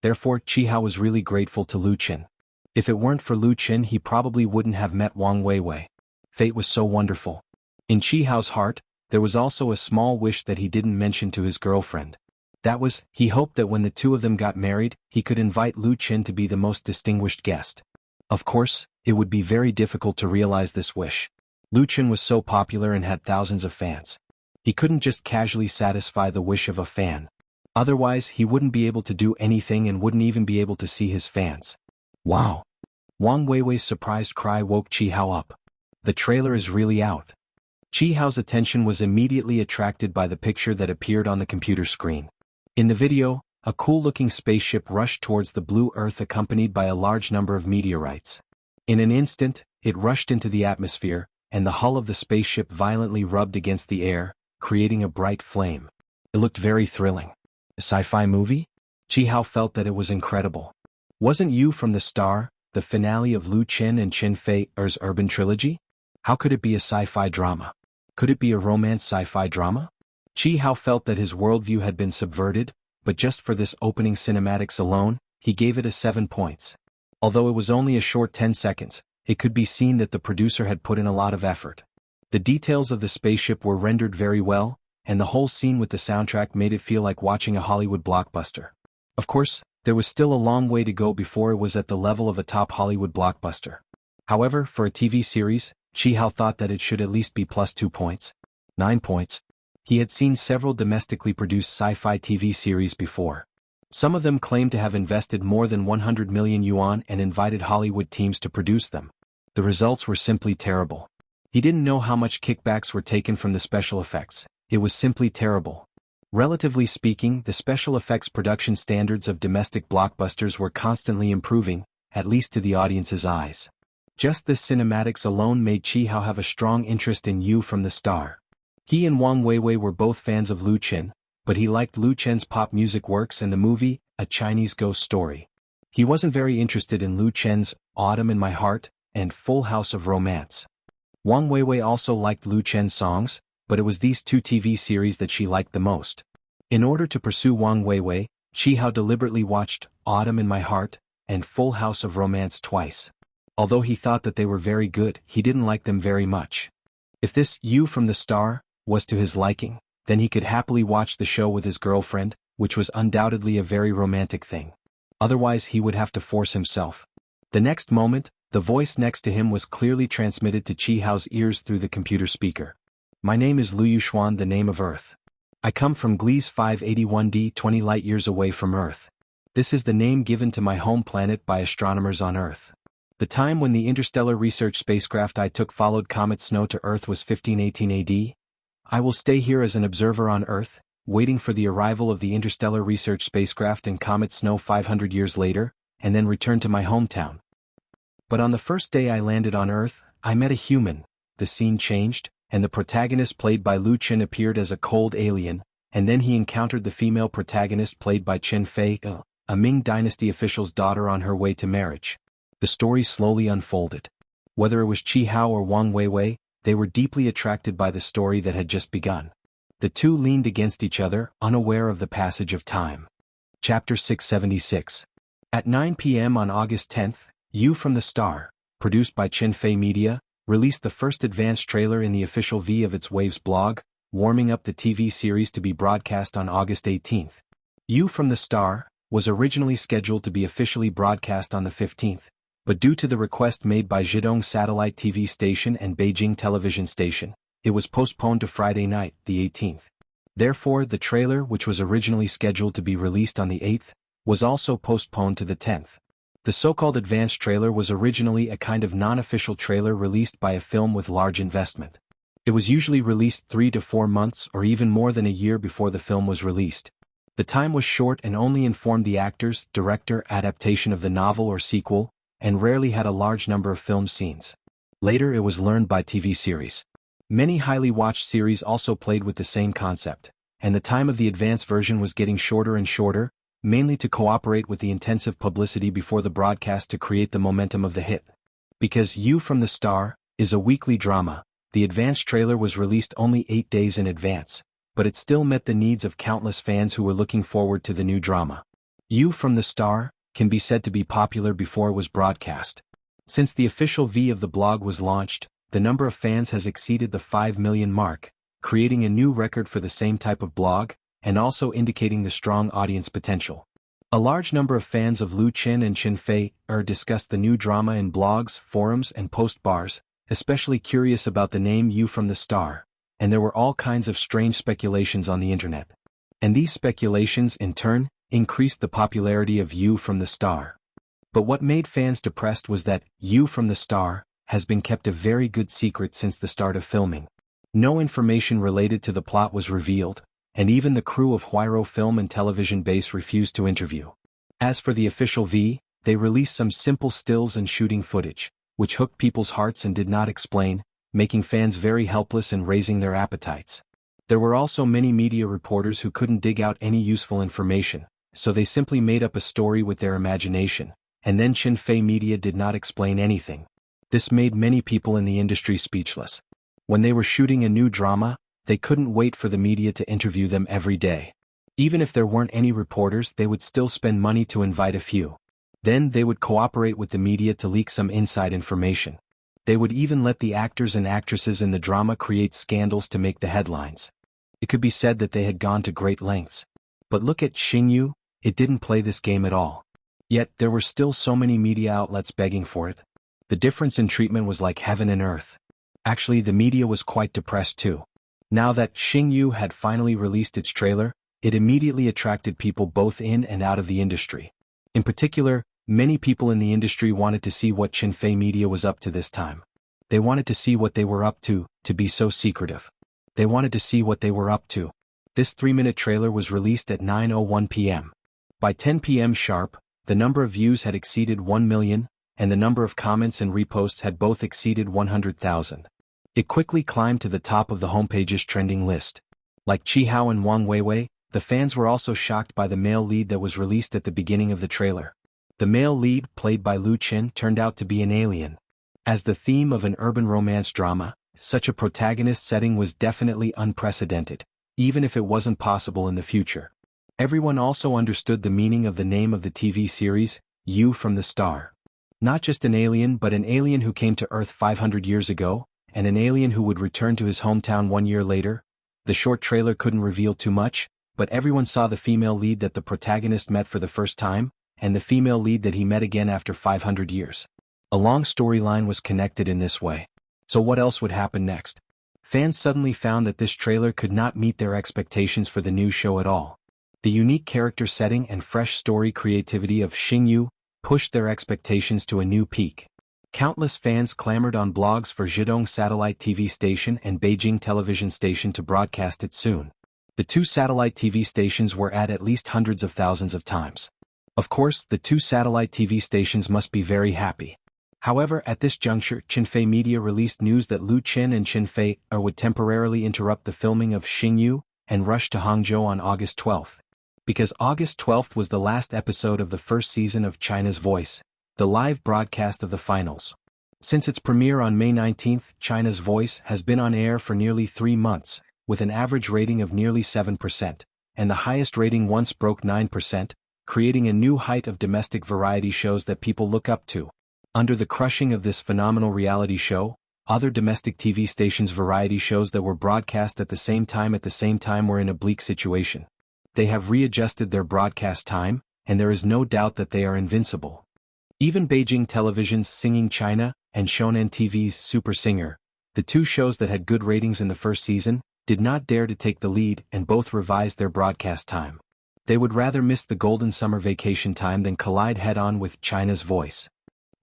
Therefore, Chi Hao was really grateful to Lu Chen. If it weren't for Lu Chen he probably wouldn't have met Wang Weiwei. Fate was so wonderful. In Chi Hao's heart, there was also a small wish that he didn't mention to his girlfriend. That was, he hoped that when the two of them got married, he could invite Lu Chen to be the most distinguished guest. Of course, it would be very difficult to realize this wish. Lu Chen was so popular and had thousands of fans. He couldn't just casually satisfy the wish of a fan. Otherwise he wouldn't be able to do anything and wouldn't even be able to see his fans. Wow! Wang Weiwei's surprised cry woke Chi Hao up. The trailer is really out. Chi Hao's attention was immediately attracted by the picture that appeared on the computer screen. In the video, a cool-looking spaceship rushed towards the blue Earth accompanied by a large number of meteorites. In an instant, it rushed into the atmosphere, and the hull of the spaceship violently rubbed against the air, creating a bright flame. It looked very thrilling. A sci-fi movie? Chi Hao felt that it was incredible. Wasn't You from the Star the finale of Lu Chen and Chen Fei's urban trilogy? How could it be a sci-fi drama? Could it be a romance sci-fi drama? Chi Hao felt that his worldview had been subverted, but just for this opening cinematics alone, he gave it a 7 points. Although it was only a short 10 seconds, it could be seen that the producer had put in a lot of effort. The details of the spaceship were rendered very well, and the whole scene with the soundtrack made it feel like watching a Hollywood blockbuster. Of course, there was still a long way to go before it was at the level of a top Hollywood blockbuster. However, for a TV series, Chi Hao thought that it should at least be plus 2 points. 9 points. He had seen several domestically produced sci-fi TV series before. Some of them claimed to have invested more than 100 million yuan and invited Hollywood teams to produce them. The results were simply terrible. He didn't know how much kickbacks were taken from the special effects. It was simply terrible. Relatively speaking, the special effects production standards of domestic blockbusters were constantly improving, at least to the audience's eyes. Just this cinematics alone made Chi Hao have a strong interest in You from the Star. He and Wang Weiwei were both fans of Lu Chen, but he liked Lu Chen's pop music works and the movie, A Chinese Ghost Story. He wasn't very interested in Lu Chen's Autumn in My Heart and Full House of Romance. Wang Weiwei also liked Lu Chen's songs, but it was these two TV series that she liked the most. In order to pursue Wang Weiwei, Chi Hao deliberately watched Autumn in My Heart and Full House of Romance twice. Although he thought that they were very good, he didn't like them very much. If this You from the Star was to his liking, then he could happily watch the show with his girlfriend, which was undoubtedly a very romantic thing. Otherwise he would have to force himself. The next moment, the voice next to him was clearly transmitted to Chi Hao's ears through the computer speaker. My name is Lu Yuxuan, the name of Earth. I come from Gliese 581d 20 light-years away from Earth. This is the name given to my home planet by astronomers on Earth. The time when the interstellar research spacecraft I took followed Comet Snow to Earth was 1518 AD. I will stay here as an observer on Earth, waiting for the arrival of the interstellar research spacecraft and Comet Snow 500 years later, and then return to my hometown. But on the first day I landed on Earth, I met a human. The scene changed, and the protagonist played by Lu Chen appeared as a cold alien, and then he encountered the female protagonist played by Chen Fei, a Ming Dynasty official's daughter on her way to marriage. The story slowly unfolded. Whether it was Chi Hao or Wang Weiwei, they were deeply attracted by the story that had just begun. The two leaned against each other, unaware of the passage of time. Chapter 676. At 9 p.m. on August 10th, You from the Star, produced by Chen Fei Media, released the first advanced trailer in the official V of its Waves blog, warming up the TV series to be broadcast on August 18th. You from the Star was originally scheduled to be officially broadcast on the 15th, but due to the request made by Zhejiang Satellite TV Station and Beijing Television Station, it was postponed to Friday night, the 18th. Therefore, the trailer, which was originally scheduled to be released on the 8th, was also postponed to the 10th. The so-called advanced trailer was originally a kind of non-official trailer released by a film with large investment. It was usually released 3 to 4 months or even more than a year before the film was released. The time was short and only informed the actors, director, adaptation of the novel or sequel, and rarely had a large number of film scenes. Later it was learned by TV series. Many highly watched series also played with the same concept, and the time of the advanced version was getting shorter and shorter, mainly to cooperate with the intensive publicity before the broadcast to create the momentum of the hit. Because You from the Star is a weekly drama, the advanced trailer was released only 8 days in advance, but it still met the needs of countless fans who were looking forward to the new drama. You from the Star can be said to be popular before it was broadcast. Since the official V of the blog was launched, the number of fans has exceeded the 5 million mark, creating a new record for the same type of blog, and also indicating the strong audience potential. A large number of fans of Lu Qin and Qin Fei discussed the new drama in blogs, forums and post bars, especially curious about the name You from the Star, and there were all kinds of strange speculations on the internet. And these speculations, in turn, increased the popularity of You from the Star. But what made fans depressed was that You from the Star has been kept a very good secret since the start of filming. No information related to the plot was revealed, and even the crew of Huairou Film and Television Base refused to interview. As for the official V, they released some simple stills and shooting footage, which hooked people's hearts and did not explain, making fans very helpless and raising their appetites. There were also many media reporters who couldn't dig out any useful information, so they simply made up a story with their imagination, and then Qin Fei Media did not explain anything. This made many people in the industry speechless. When they were shooting a new drama, they couldn't wait for the media to interview them every day. Even if there weren't any reporters, they would still spend money to invite a few. Then they would cooperate with the media to leak some inside information. They would even let the actors and actresses in the drama create scandals to make the headlines. It could be said that they had gone to great lengths. But look at Xingyu, it didn't play this game at all. Yet there were still so many media outlets begging for it. The difference in treatment was like heaven and earth. Actually, the media was quite depressed too. Now that Xingyu had finally released its trailer, it immediately attracted people both in and out of the industry. In particular, many people in the industry wanted to see what Qin Fei Media was up to this time. They wanted to see what they were up to be so secretive. They wanted to see what they were up to. This 3-minute trailer was released at 9:01 p.m. By 10 p.m. sharp, the number of views had exceeded 1 million, and the number of comments and reposts had both exceeded 100,000. It quickly climbed to the top of the homepage's trending list. Like Chi Hao and Wang Weiwei, the fans were also shocked by the male lead that was released at the beginning of the trailer. The male lead, played by Lu Qin, turned out to be an alien. As the theme of an urban romance drama, such a protagonist setting was definitely unprecedented, even if it wasn't possible in the future. Everyone also understood the meaning of the name of the TV series, You from the Star. Not just an alien, but an alien who came to Earth 500 years ago, and an alien who would return to his hometown 1 year later. The short trailer couldn't reveal too much, but everyone saw the female lead that the protagonist met for the first time, and the female lead that he met again after 500 years. A long storyline was connected in this way. So what else would happen next? Fans suddenly found that this trailer could not meet their expectations for the new show at all. The unique character setting and fresh story creativity of Xingyu pushed their expectations to a new peak. Countless fans clamored on blogs for Zhidong Satellite TV Station and Beijing Television Station to broadcast it soon. The two satellite TV stations were at least hundreds of thousands of times. Of course, the two satellite TV stations must be very happy. However, at this juncture, Qin Fei Media released news that Lu Qin and Qin Fei would temporarily interrupt the filming of Xingyu and rush to Hangzhou on August 12th. Because August 12th was the last episode of the first season of China's Voice, the live broadcast of the finals. Since its premiere on May 19th, China's Voice has been on air for nearly 3 months, with an average rating of nearly 7%, and the highest rating once broke 9%, creating a new height of domestic variety shows that people look up to. Under the crushing of this phenomenal reality show, other domestic TV stations' variety shows that were broadcast at the same time were in a bleak situation. They have readjusted their broadcast time, and there is no doubt that they are invincible. Even Beijing Television's Singing China and Shonen TV's Super Singer, the two shows that had good ratings in the first season, did not dare to take the lead and both revised their broadcast time. They would rather miss the golden summer vacation time than collide head-on with China's Voice.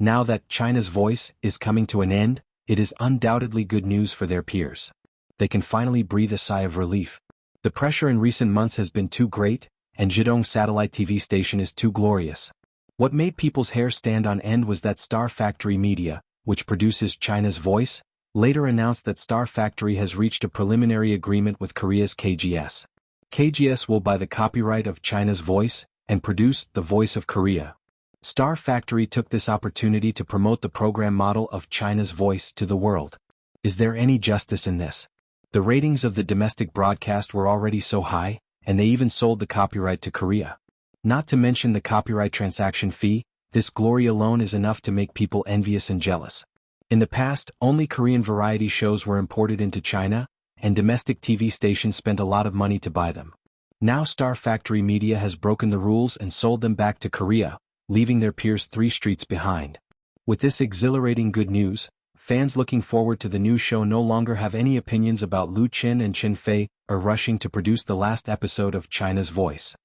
Now that China's Voice is coming to an end, it is undoubtedly good news for their peers. They can finally breathe a sigh of relief. The pressure in recent months has been too great, and Zhejiang Satellite TV station is too glorious. What made people's hair stand on end was that Star Factory Media, which produces China's Voice, later announced that Star Factory has reached a preliminary agreement with Korea's KGS. KGS will buy the copyright of China's Voice and produce The Voice of Korea. Star Factory took this opportunity to promote the program model of China's Voice to the world. Is there any justice in this? The ratings of the domestic broadcast were already so high, and they even sold the copyright to Korea. Not to mention the copyright transaction fee, this glory alone is enough to make people envious and jealous. In the past, only Korean variety shows were imported into China, and domestic TV stations spent a lot of money to buy them. Now Star Factory Media has broken the rules and sold them back to Korea, leaving their peers 3 streets behind. With this exhilarating good news, fans looking forward to the new show no longer have any opinions about Lu Qin and Qin Fei or rushing to produce the last episode of China's Voice.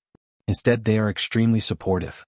Instead, they are extremely supportive.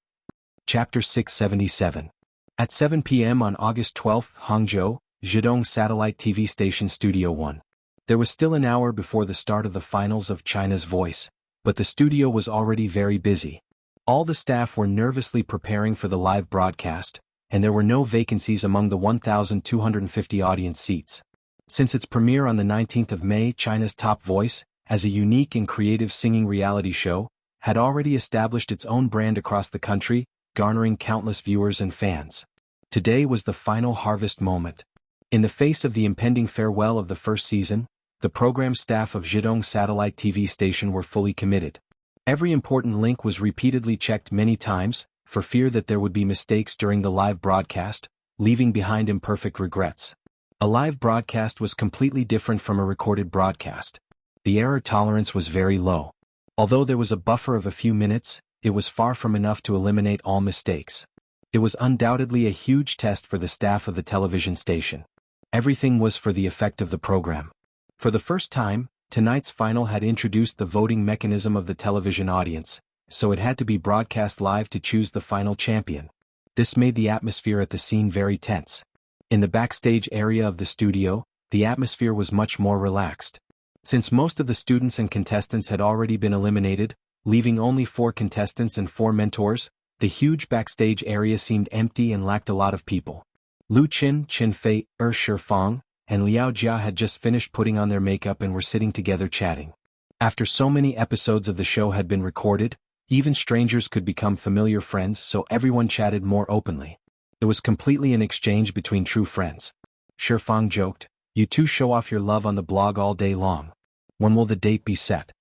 Chapter 677. At 7 p.m. on August 12, Hangzhou, Zhejiang Satellite TV Station Studio 1. There was still an hour before the start of the finals of China's Voice, but the studio was already very busy. All the staff were nervously preparing for the live broadcast, and there were no vacancies among the 1,250 audience seats. Since its premiere on the 19th of May, China's Top Voice, as a unique and creative singing reality show, had already established its own brand across the country, garnering countless viewers and fans. Today was the final harvest moment. In the face of the impending farewell of the first season, the program staff of Zhejiang Satellite TV station were fully committed. Every important link was repeatedly checked many times, for fear that there would be mistakes during the live broadcast, leaving behind imperfect regrets. A live broadcast was completely different from a recorded broadcast. The error tolerance was very low. Although there was a buffer of a few minutes, it was far from enough to eliminate all mistakes. It was undoubtedly a huge test for the staff of the television station. Everything was for the effect of the program. For the first time, tonight's final had introduced the voting mechanism of the television audience, so it had to be broadcast live to choose the final champion. This made the atmosphere at the scene very tense. In the backstage area of the studio, the atmosphere was much more relaxed. Since most of the students and contestants had already been eliminated, leaving only 4 contestants and 4 mentors, the huge backstage area seemed empty and lacked a lot of people. Lu Qin, Qin Fei, Shifang, and Liao Jia had just finished putting on their makeup and were sitting together chatting. After so many episodes of the show had been recorded, even strangers could become familiar friends, so everyone chatted more openly. It was completely an exchange between true friends. Shifang joked, "You two show off your love on the blog all day long. When will the date be set?"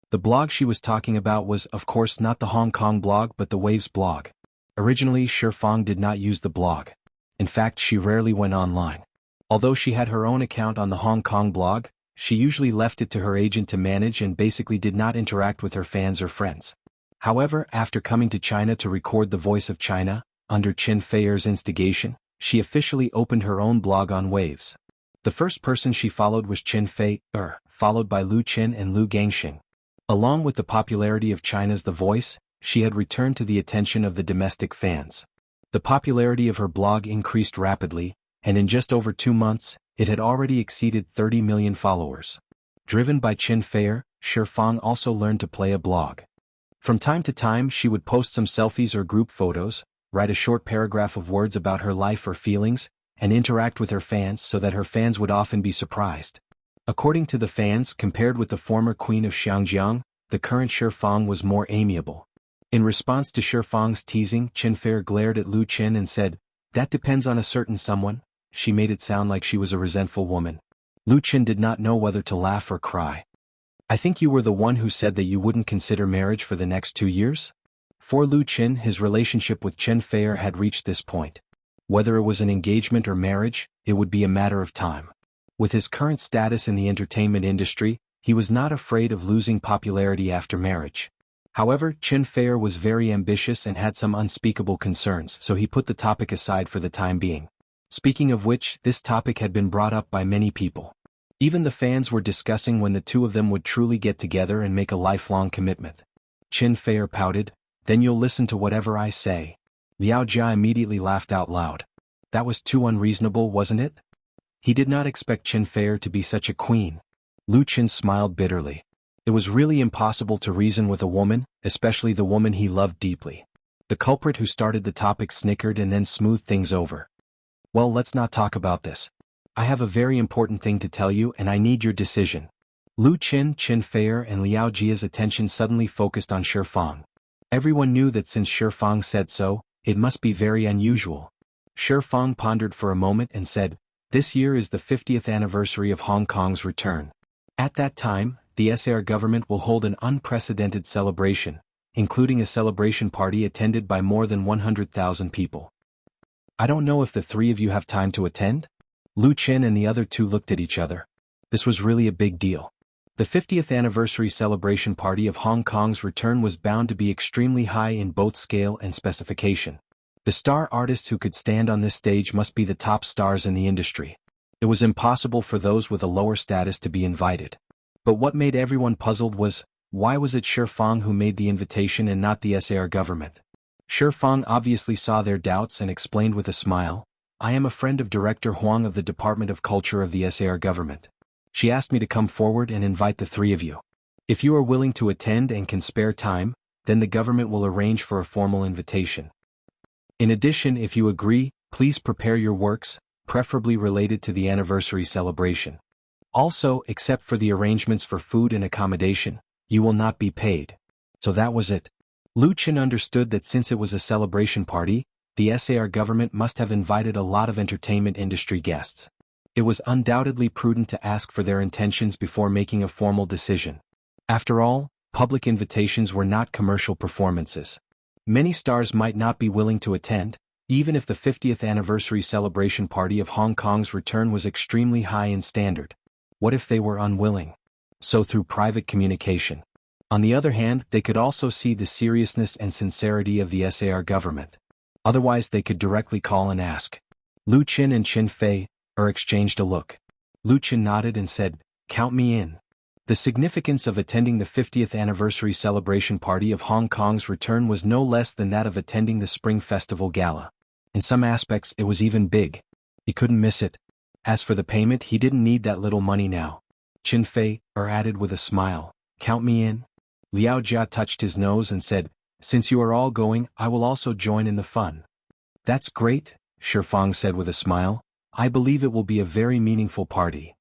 The blog she was talking about was, of course, not the Hong Kong blog but the Waves blog. Originally, Shifang did not use the blog. In fact, she rarely went online. Although she had her own account on the Hong Kong blog, she usually left it to her agent to manage and basically did not interact with her fans or friends. However, after coming to China to record The Voice of China, under Qin Fei's instigation, she officially opened her own blog on Waves. The first person she followed was Qin Fei, followed by Lu Qin and Lu Gangxing. Along with the popularity of China's The Voice, she had returned to the attention of the domestic fans. The popularity of her blog increased rapidly, and in just over 2 months, it had already exceeded 30 million followers. Driven by Qin Fei, Shifang also learned to play a blog. From time to time she would post some selfies or group photos, write a short paragraph of words about her life or feelings, and interact with her fans so that her fans would often be surprised. According to the fans, compared with the former queen of Xiangjiang, the current Shifang was more amiable. In response to Shifang's teasing, Qin Fei glared at Lu Qin and said, "That depends on a certain someone." She made it sound like she was a resentful woman. Lu Qin did not know whether to laugh or cry. "I think you were the one who said that you wouldn't consider marriage for the next 2 years?" For Lu Qin, his relationship with Qin Fei had reached this point. Whether it was an engagement or marriage, it would be a matter of time. With his current status in the entertainment industry, he was not afraid of losing popularity after marriage. However, Qin Fei was very ambitious and had some unspeakable concerns, so he put the topic aside for the time being. Speaking of which, this topic had been brought up by many people. Even the fans were discussing when the two of them would truly get together and make a lifelong commitment. Qin Fei pouted, then you'll listen to whatever I say. Liao Jia immediately laughed out loud. That was too unreasonable, wasn't it? He did not expect Qin Fei to be such a queen. Lu Qin smiled bitterly. It was really impossible to reason with a woman, especially the woman he loved deeply. The culprit who started the topic snickered and then smoothed things over. Well, let's not talk about this. I have a very important thing to tell you and I need your decision. Lu Qin, Qin Fei and Liao Jia's attention suddenly focused on Shifang. Everyone knew that since Shifang said so, it must be very unusual. Shifang pondered for a moment and said, "This year is the 50th anniversary of Hong Kong's return. At that time, the SAR government will hold an unprecedented celebration, including a celebration party attended by more than 100,000 people. I don't know if the three of you have time to attend?" Lu Qin and the other two looked at each other. This was really a big deal. The 50th anniversary celebration party of Hong Kong's return was bound to be extremely high in both scale and specification. The star artists who could stand on this stage must be the top stars in the industry. It was impossible for those with a lower status to be invited. But what made everyone puzzled was, why was it Shifang who made the invitation and not the SAR government? Shifang obviously saw their doubts and explained with a smile, "I am a friend of Director Huang of the Department of Culture of the SAR government. She asked me to come forward and invite the three of you. If you are willing to attend and can spare time, then the government will arrange for a formal invitation. In addition, if you agree, please prepare your works, preferably related to the anniversary celebration. Also, except for the arrangements for food and accommodation, you will not be paid." So that was it. Lu Qin understood that since it was a celebration party, the SAR government must have invited a lot of entertainment industry guests. It was undoubtedly prudent to ask for their intentions before making a formal decision. After all, public invitations were not commercial performances. Many stars might not be willing to attend, even if the 50th anniversary celebration party of Hong Kong's return was extremely high in standard. What if they were unwilling? So through private communication. On the other hand, they could also see the seriousness and sincerity of the SAR government. Otherwise they could directly call and ask. Lu Qin and Qin Fei exchanged a look. Lu Qin nodded and said, "Count me in." The significance of attending the 50th anniversary celebration party of Hong Kong's return was no less than that of attending the Spring Festival Gala. In some aspects it was even big. He couldn't miss it. As for the payment, he didn't need that little money now. Qin Fei added with a smile, "Count me in." Liao Jia touched his nose and said, "Since you are all going, I will also join in the fun." "That's great," Shifang said with a smile. "I believe it will be a very meaningful party."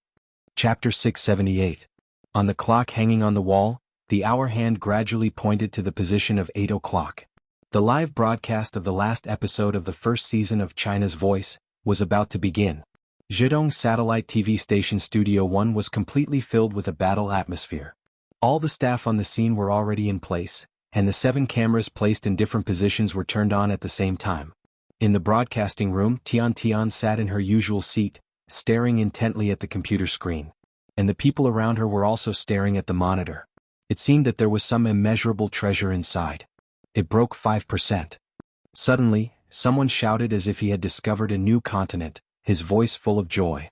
Chapter 678. On the clock hanging on the wall, the hour hand gradually pointed to the position of 8 o'clock. The live broadcast of the last episode of the first season of China's Voice was about to begin. Zhejiang Satellite TV Station Studio 1 was completely filled with a battle atmosphere. All the staff on the scene were already in place, and the 7 cameras placed in different positions were turned on at the same time. In the broadcasting room, Tian sat in her usual seat, staring intently at the computer screen. And the people around her were also staring at the monitor. It seemed that there was some immeasurable treasure inside. It broke 5%. Suddenly, someone shouted as if he had discovered a new continent, his voice full of joy.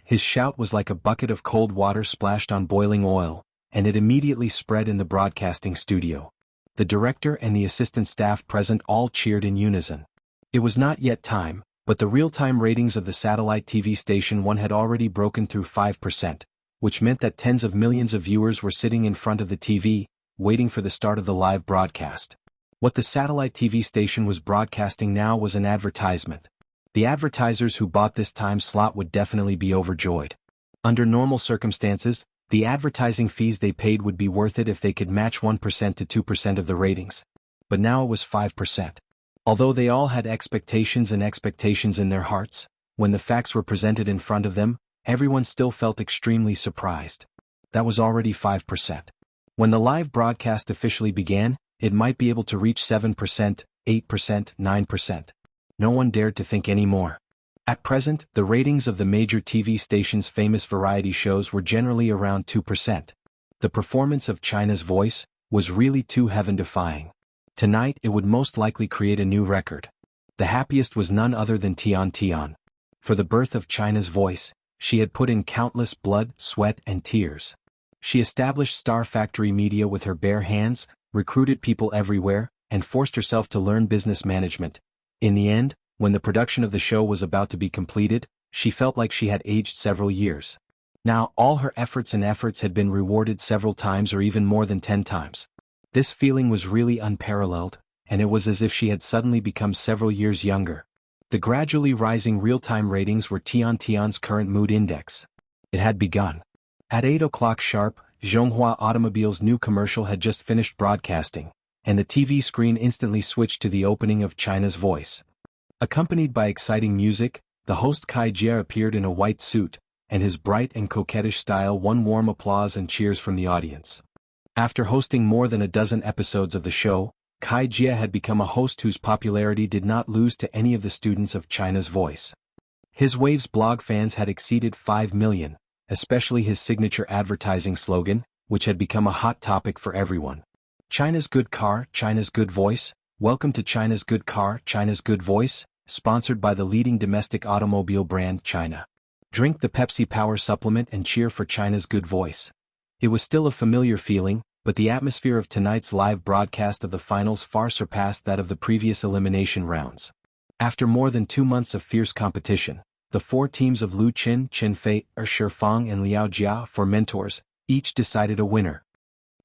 His shout was like a bucket of cold water splashed on boiling oil, and it immediately spread in the broadcasting studio. The director and the assistant staff present all cheered in unison. It was not yet time, but the real-time ratings of the satellite TV station 1 had already broken through 5%, which meant that tens of millions of viewers were sitting in front of the TV, waiting for the start of the live broadcast. What the satellite TV station was broadcasting now was an advertisement. The advertisers who bought this time slot would definitely be overjoyed. Under normal circumstances, the advertising fees they paid would be worth it if they could match 1% to 2% of the ratings. But now it was 5%. Although they all had expectations in their hearts, when the facts were presented in front of them, everyone still felt extremely surprised. That was already 5%. When the live broadcast officially began, it might be able to reach 7%, 8%, 9%. No one dared to think any more. At present, the ratings of the major TV stations' famous variety shows were generally around 2%. The performance of China's Voice was really too heaven-defying. Tonight it would most likely create a new record. The happiest was none other than Tian. For the birth of China's Voice, she had put in countless blood, sweat and tears. She established Star Factory Media with her bare hands, recruited people everywhere, and forced herself to learn business management. In the end, when the production of the show was about to be completed, she felt like she had aged several years. Now, all her efforts had been rewarded several times or even more than 10 times. This feeling was really unparalleled, and it was as if she had suddenly become several years younger. The gradually rising real-time ratings were Tian's current mood index. It had begun. At 8 o'clock sharp, Zhonghua Automobile's new commercial had just finished broadcasting, and the TV screen instantly switched to the opening of China's Voice. Accompanied by exciting music, the host Kai Jie appeared in a white suit, and his bright and coquettish style won warm applause and cheers from the audience. After hosting more than a dozen episodes of the show, Kai Jie had become a host whose popularity did not lose to any of the students of China's Voice. His Waves blog fans had exceeded 5 million, especially his signature advertising slogan, which had become a hot topic for everyone. China's good car, China's good voice, welcome to China's good car, China's good voice, sponsored by the leading domestic automobile brand China. Drink the Pepsi Power supplement and cheer for China's good voice. It was still a familiar feeling, but the atmosphere of tonight's live broadcast of the finals far surpassed that of the previous elimination rounds. After more than 2 months of fierce competition, the 4 teams of Lu Qin, Chen Fei, Shifang and Liao Jia for mentors, each decided a winner.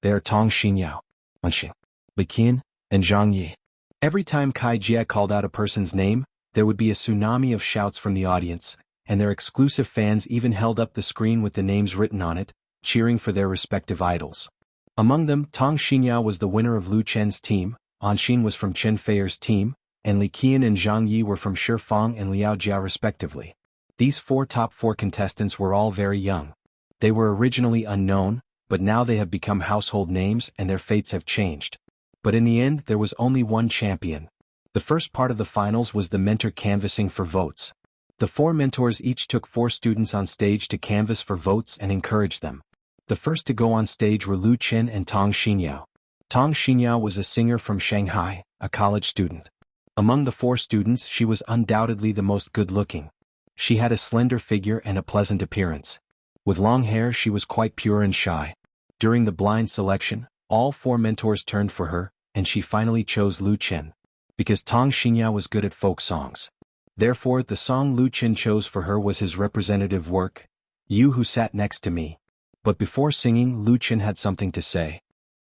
They are Tong Xinyao, Anxin, Li Qian, and Zhang Yi. Every time Kai Jie called out a person's name, there would be a tsunami of shouts from the audience, and their exclusive fans even held up the screen with the names written on it, cheering for their respective idols. Among them, Tong Xinyao was the winner of Lu Chen's team, Anxin was from Chen Fei's team, and Li Qian and Zhang Yi were from Shifang and Liao Jia respectively. These top 4 contestants were all very young. They were originally unknown, but now they have become household names and their fates have changed. But in the end there was only one champion. The first part of the finals was the mentor canvassing for votes. The 4 mentors each took 4 students on stage to canvass for votes and encourage them. The first to go on stage were Lu Qin and Tong Xinyao. Tong Xinyao was a singer from Shanghai, a college student. Among the 4 students she was undoubtedly the most good-looking. She had a slender figure and a pleasant appearance. With long hair she was quite pure and shy. During the blind selection, all 4 mentors turned for her, and she finally chose Lu Qin. Because Tong Xinyao was good at folk songs. Therefore the song Lu Qin chose for her was his representative work, You Who Sat Next to Me. But before singing, Lu Qin had something to say.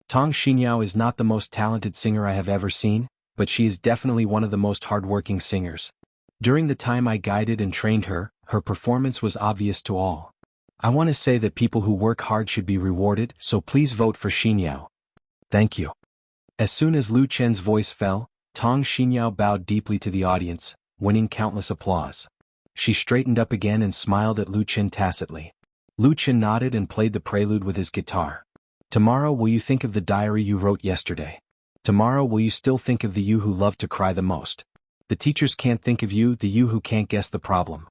Tong Xinyao is not the most talented singer I have ever seen, but she is definitely one of the most hardworking singers. During the time I guided and trained her, her performance was obvious to all. I want to say that people who work hard should be rewarded, so please vote for Xinyao. Thank you. As soon as Lu Chen's voice fell, Tong Xinyao bowed deeply to the audience, winning countless applause. She straightened up again and smiled at Lu Qin tacitly. Lu Qin nodded and played the prelude with his guitar. Tomorrow will you think of the diary you wrote yesterday? Tomorrow will you still think of the you who loved to cry the most? The teachers can't think of you, the you who can't guess the problem.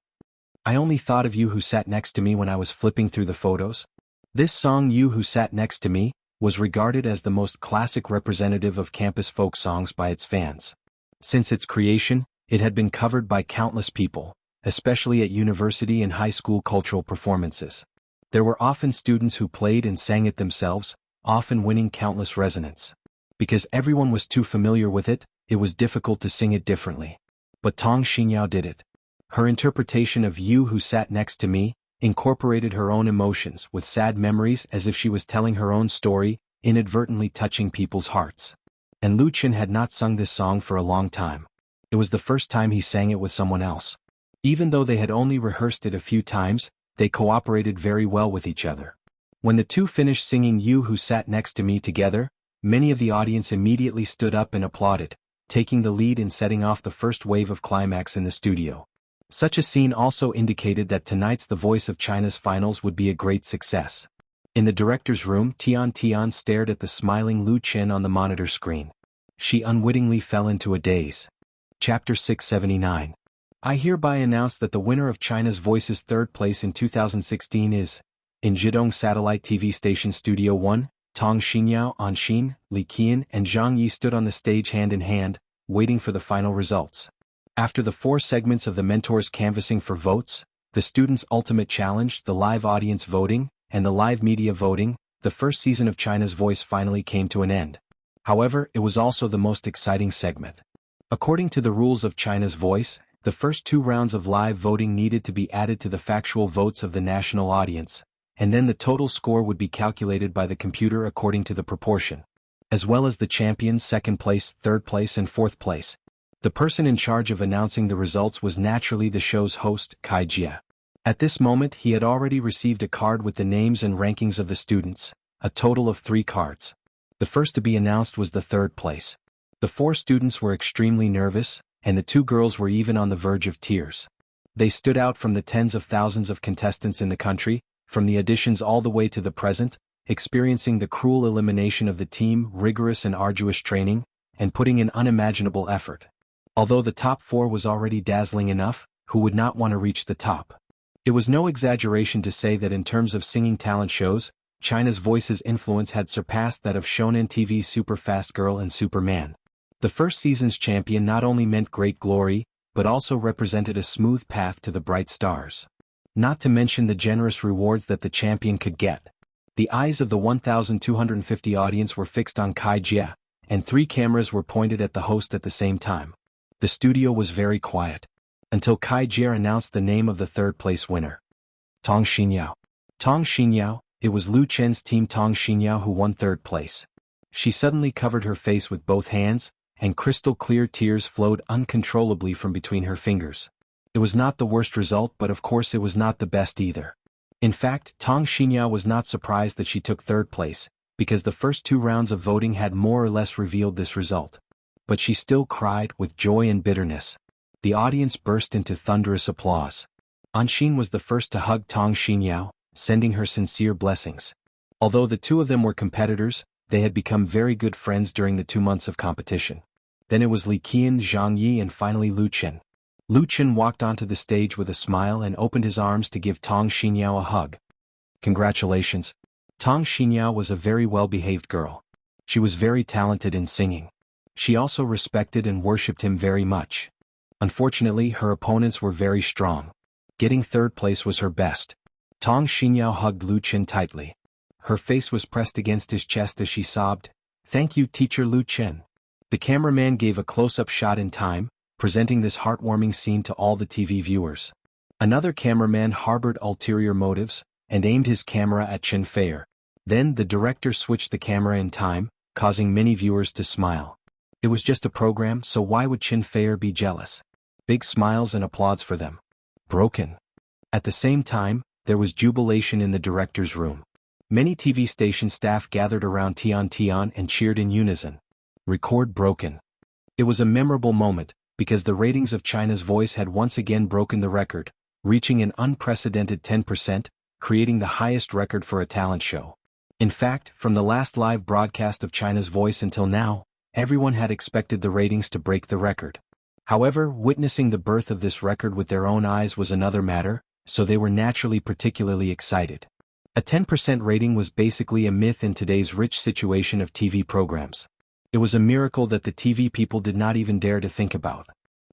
I only thought of you who sat next to me when I was flipping through the photos. This song You Who Sat Next to Me was regarded as the most classic representative of campus folk songs by its fans. Since its creation, it had been covered by countless people, especially at university and high school cultural performances. There were often students who played and sang it themselves, often winning countless resonance. Because everyone was too familiar with it, it was difficult to sing it differently. But Tong Xinyao did it. Her interpretation of You Who Sat Next to Me incorporated her own emotions with sad memories as if she was telling her own story, inadvertently touching people's hearts. And Lu Qin had not sung this song for a long time. It was the first time he sang it with someone else. Even though they had only rehearsed it a few times, they cooperated very well with each other. When the two finished singing You Who Sat Next to Me together, many of the audience immediately stood up and applauded, taking the lead in setting off the first wave of climax in the studio. Such a scene also indicated that tonight's The Voice of China's finals would be a great success. In the director's room, Tian stared at the smiling Lu Qin on the monitor screen. She unwittingly fell into a daze. Chapter 679. I hereby announce that the winner of China's Voice's third place in 2016 is, in Zhidong Satellite TV Station Studio 1, Tong Xinyao, Anxin, Li Qian and Zhang Yi stood on the stage hand in hand, waiting for the final results. After the 4 segments of the mentors canvassing for votes, the students' ultimate challenge, the live audience voting, and the live media voting, the first season of China's Voice finally came to an end. However, it was also the most exciting segment. According to the rules of China's Voice, the first 2 rounds of live voting needed to be added to the factual votes of the national audience, and then the total score would be calculated by the computer according to the proportion, as well as the champions, second place, third place and fourth place. The person in charge of announcing the results was naturally the show's host, Kai Jia. At this moment he had already received a card with the names and rankings of the students, a total of 3 cards. The first to be announced was the third place. The 4 students were extremely nervous, and the 2 girls were even on the verge of tears. They stood out from the tens of thousands of contestants in the country, from the auditions all the way to the present, experiencing the cruel elimination of the team, rigorous and arduous training, and putting in unimaginable effort. Although the top 4 was already dazzling enough, who would not want to reach the top? It was no exaggeration to say that in terms of singing talent shows, China's Voice's influence had surpassed that of Shonen TV's Super Fast Girl and Superman. The first season's champion not only meant great glory, but also represented a smooth path to the bright stars. Not to mention the generous rewards that the champion could get. The eyes of the 1,250 audience were fixed on Kai Jia, and 3 cameras were pointed at the host at the same time. The studio was very quiet, until Kai Jia announced the name of the third-place winner. Tong Xinyao. Tong Xinyao, it was Lu Chen's team Tong Xinyao who won third place. She suddenly covered her face with both hands, and crystal-clear tears flowed uncontrollably from between her fingers. It was not the worst result, but of course it was not the best either. In fact, Tong Xinyao was not surprised that she took third place, because the first 2 rounds of voting had more or less revealed this result. But she still cried with joy and bitterness. The audience burst into thunderous applause. Anshin was the first to hug Tong Xinyao, sending her sincere blessings. Although the 2 of them were competitors, they had become very good friends during the 2 months of competition. Then it was Li Qian, Zhang Yi and finally Lu Chen. Lu Chen walked onto the stage with a smile and opened his arms to give Tong Xinyao a hug. Congratulations. Tong Xinyao was a very well-behaved girl. She was very talented in singing. She also respected and worshipped him very much. Unfortunately, her opponents were very strong. Getting third place was her best. Tong Xinyao hugged Lu Chen tightly. Her face was pressed against his chest as she sobbed, "Thank you, teacher Lu Chen." The cameraman gave a close-up shot in time, presenting this heartwarming scene to all the TV viewers. Another cameraman harbored ulterior motives, and aimed his camera at Chen Feier. Then the director switched the camera in time, causing many viewers to smile. It was just a program, so why would Chen Feier be jealous? Big smiles and applause for them. Broken. At the same time, there was jubilation in the director's room. Many TV station staff gathered around Tian and cheered in unison. Record broken. It was a memorable moment, because the ratings of China's Voice had once again broken the record, reaching an unprecedented 10%, creating the highest record for a talent show. In fact, from the last live broadcast of China's Voice until now, everyone had expected the ratings to break the record. However, witnessing the birth of this record with their own eyes was another matter, so they were naturally particularly excited. A 10% rating was basically a myth in today's rich situation of TV programs. It was a miracle that the TV people did not even dare to think about.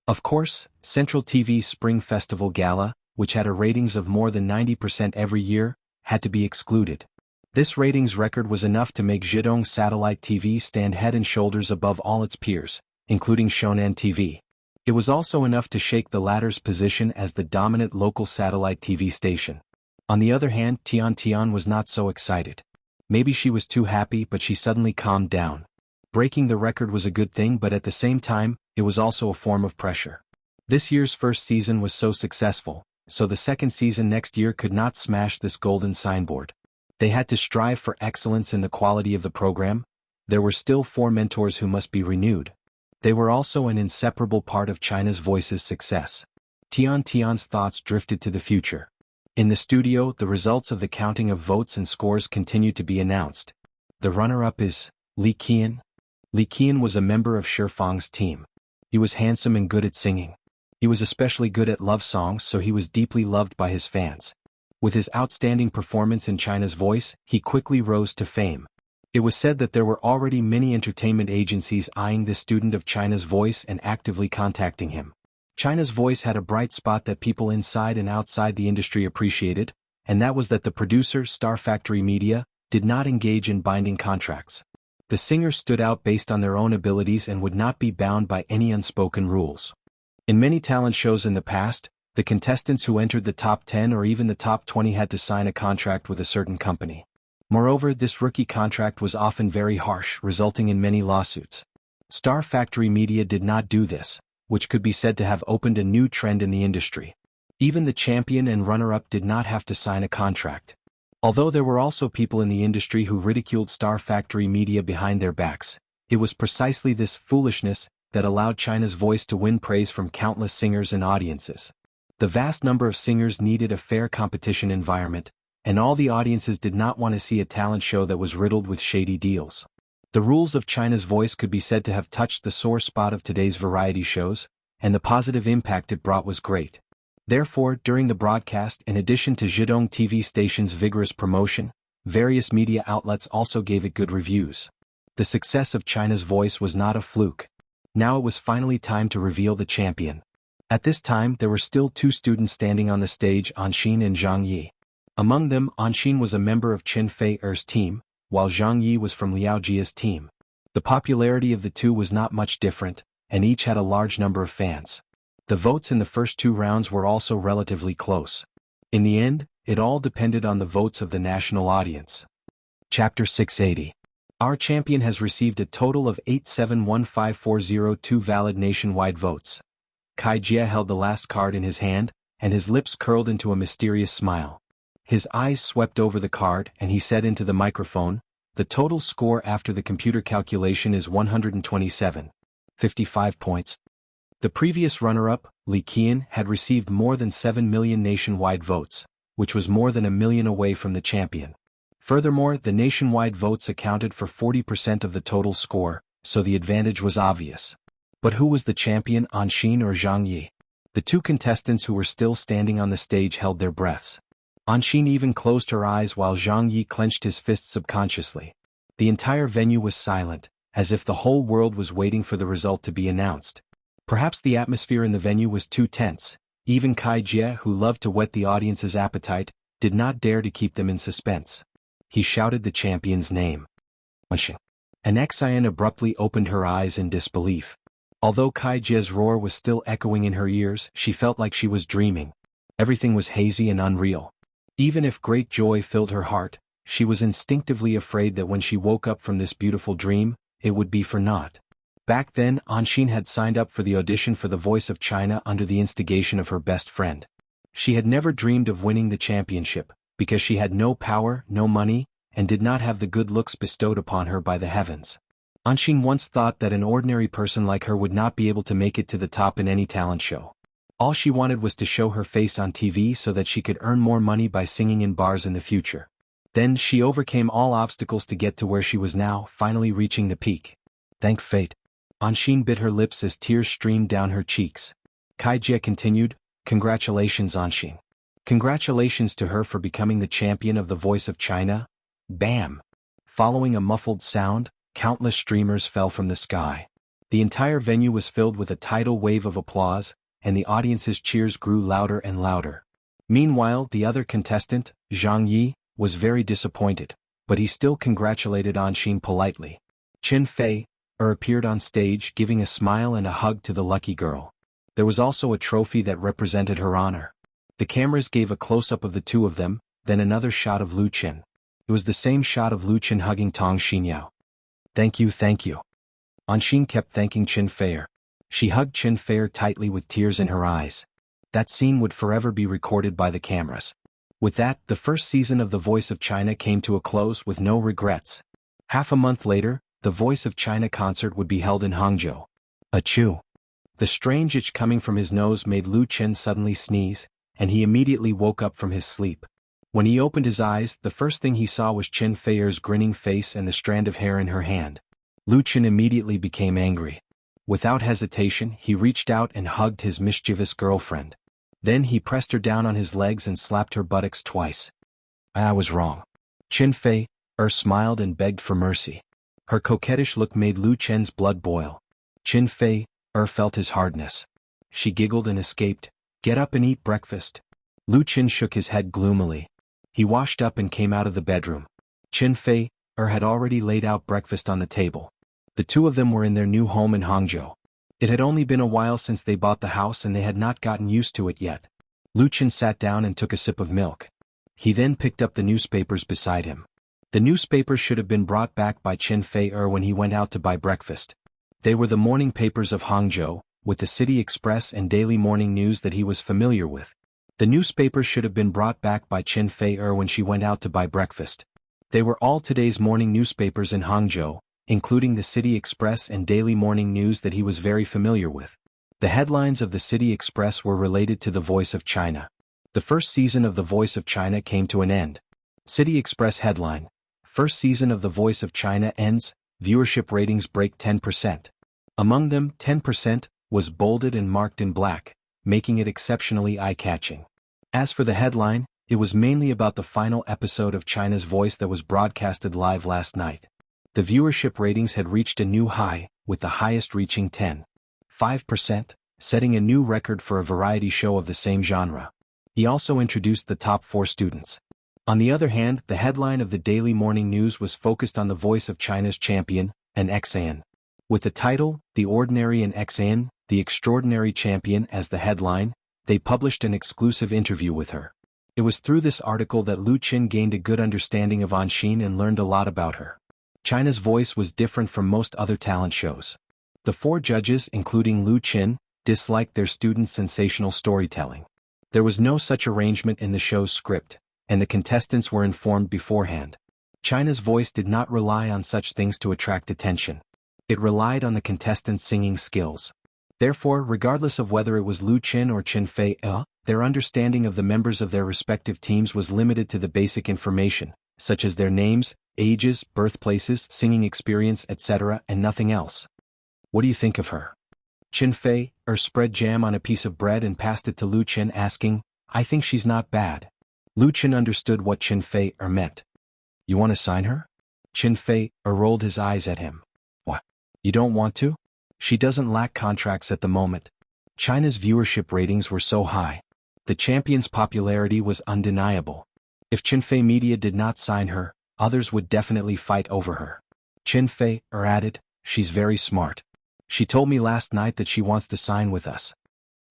Of course, Central TV's Spring Festival Gala, which had a ratings of more than 90% every year, had to be excluded. This ratings record was enough to make Zhidong Satellite TV stand head and shoulders above all its peers, including Shonan TV. It was also enough to shake the latter's position as the dominant local satellite TV station. On the other hand, Tian was not so excited. Maybe she was too happy, but she suddenly calmed down. Breaking the record was a good thing, but at the same time, it was also a form of pressure. This year's first season was so successful, so the second season next year could not smash this golden signboard. They had to strive for excellence in the quality of the program. There were still 4 mentors who must be renewed. They were also an inseparable part of China's Voice's success. Tian's thoughts drifted to the future. In the studio, the results of the counting of votes and scores continued to be announced. The runner-up is Li Qian. Li Qian was a member of Shifang's team. He was handsome and good at singing. He was especially good at love songs, so he was deeply loved by his fans. With his outstanding performance in China's Voice, he quickly rose to fame. It was said that there were already many entertainment agencies eyeing this student of China's Voice and actively contacting him. China's Voice had a bright spot that people inside and outside the industry appreciated, and that was that the producer, Star Factory Media, did not engage in binding contracts. The singers stood out based on their own abilities and would not be bound by any unspoken rules. In many talent shows in the past, the contestants who entered the top 10 or even the top 20 had to sign a contract with a certain company. Moreover, this rookie contract was often very harsh, resulting in many lawsuits. Star Factory Media did not do this, which could be said to have opened a new trend in the industry. Even the champion and runner-up did not have to sign a contract. Although there were also people in the industry who ridiculed Star Factory Media behind their backs, it was precisely this foolishness that allowed China's Voice to win praise from countless singers and audiences. The vast number of singers needed a fair competition environment, and all the audiences did not want to see a talent show that was riddled with shady deals. The rules of China's Voice could be said to have touched the sore spot of today's variety shows, and the positive impact it brought was great. Therefore, during the broadcast, in addition to Zhidong TV station's vigorous promotion, various media outlets also gave it good reviews. The success of China's Voice was not a fluke. Now it was finally time to reveal the champion. At this time, there were still two students standing on the stage, Anxin and Zhang Yi. Among them, Anxin was a member of Chen Fei-er's team, while Zhang Yi was from Liao Jia's team. The popularity of the two was not much different, and each had a large number of fans. The votes in the first two rounds were also relatively close. In the end, it all depended on the votes of the national audience. Chapter 680. Our champion has received a total of 8715402 valid nationwide votes. Kai Jie held the last card in his hand, and his lips curled into a mysterious smile. His eyes swept over the card and he said into the microphone, "The total score after the computer calculation is 127. 55 points. The previous runner-up, Li Qian, had received more than 7 million nationwide votes, which was more than a million away from the champion. Furthermore, the nationwide votes accounted for 40% of the total score, so the advantage was obvious. But who was the champion, Anxin or Zhang Yi? The two contestants who were still standing on the stage held their breaths. Anxin even closed her eyes while Zhang Yi clenched his fists subconsciously. The entire venue was silent, as if the whole world was waiting for the result to be announced. Perhaps the atmosphere in the venue was too tense. Even Kai Jie, who loved to whet the audience's appetite, did not dare to keep them in suspense. He shouted the champion's name. Anxin. Xian abruptly opened her eyes in disbelief. Although Kai Jie's roar was still echoing in her ears, she felt like she was dreaming. Everything was hazy and unreal. Even if great joy filled her heart, she was instinctively afraid that when she woke up from this beautiful dream, it would be for naught. Back then, Anxin had signed up for the audition for the Voice of China under the instigation of her best friend. She had never dreamed of winning the championship, because she had no power, no money, and did not have the good looks bestowed upon her by the heavens. Anxin once thought that an ordinary person like her would not be able to make it to the top in any talent show. All she wanted was to show her face on TV so that she could earn more money by singing in bars in the future. Then she overcame all obstacles to get to where she was now, finally reaching the peak. Thank fate. Anxin bit her lips as tears streamed down her cheeks. Kai Jie continued, "Congratulations, Anxin. Congratulations to her for becoming the champion of the Voice of China." Bam! Following a muffled sound, countless streamers fell from the sky. The entire venue was filled with a tidal wave of applause, and the audience's cheers grew louder and louder. Meanwhile, the other contestant, Zhang Yi, was very disappointed, but he still congratulated Anxin politely. Chen Fei-er appeared on stage giving a smile and a hug to the lucky girl. There was also a trophy that represented her honor. The cameras gave a close-up of the two of them, then another shot of Lu Chen. It was the same shot of Lu Chen hugging Tong Xinyao. Thank you, thank you. Anxin kept thanking Chen Fei-er. She hugged Chen Fei-er tightly with tears in her eyes. That scene would forever be recorded by the cameras. With that, the first season of The Voice of China came to a close with no regrets. Half a month later, the Voice of China concert would be held in Hangzhou. Achoo! The strange itch coming from his nose made Lu Chen suddenly sneeze, and he immediately woke up from his sleep. When he opened his eyes, the first thing he saw was Chen Fei-er's grinning face and the strand of hair in her hand. Lu Chen immediately became angry. Without hesitation, he reached out and hugged his mischievous girlfriend. Then he pressed her down on his legs and slapped her buttocks twice. I was wrong. Chen Fei-er smiled and begged for mercy. Her coquettish look made Lu Chen's blood boil. Chen Fei-er felt his hardness. She giggled and escaped. Get up and eat breakfast. Lu Chen shook his head gloomily. He washed up and came out of the bedroom. Chen Fei-er had already laid out breakfast on the table. The two of them were in their new home in Hangzhou. It had only been a while since they bought the house and they had not gotten used to it yet. Lu Chen sat down and took a sip of milk. He then picked up the newspapers beside him. The newspapers should have been brought back by Chen Fei when he went out to buy breakfast. They were the morning papers of Hangzhou, with the City Express and daily morning news that he was familiar with. The newspapers should have been brought back by Chen Fei when she went out to buy breakfast. They were all today's morning newspapers in Hangzhou, including the City Express and daily morning news that he was very familiar with. The headlines of the City Express were related to The Voice of China. The first season of The Voice of China came to an end. City Express headline: First season of The Voice of China ends, viewership ratings break 10%. Among them, 10% was bolded and marked in black, making it exceptionally eye-catching. As for the headline, it was mainly about the final episode of China's Voice that was broadcasted live last night. The viewership ratings had reached a new high, with the highest reaching 10.5%, setting a new record for a variety show of the same genre. He also introduced the top 4 students. On the other hand, the headline of the daily morning news was focused on the voice of China's champion, Enchanting. With the title, The Ordinary Enchanting, The Extraordinary Champion as the headline, they published an exclusive interview with her. It was through this article that Lu Chen gained a good understanding of Anxin and learned a lot about her. China's Voice was different from most other talent shows. The 4 judges, including Lu Chen, disliked their students' sensational storytelling. There was no such arrangement in the show's script, and the contestants were informed beforehand. China's Voice did not rely on such things to attract attention. It relied on the contestants' singing skills. Therefore, regardless of whether it was Lu Chen or Chen Fei, their understanding of the members of their respective teams was limited to the basic information, such as their names, ages, birthplaces, singing experience, etc., and nothing else. What do you think of her? Chen Fei spread jam on a piece of bread and passed it to Lu Chen, asking, I think she's not bad. Lu Chen understood what Chen Fei meant. You want to sign her? Chen Fei rolled his eyes at him. What? You don't want to? She doesn't lack contracts at the moment. China's viewership ratings were so high. The champion's popularity was undeniable. If Chen Fei Media did not sign her, others would definitely fight over her. Chen Fei added, she's very smart. She told me last night that she wants to sign with us.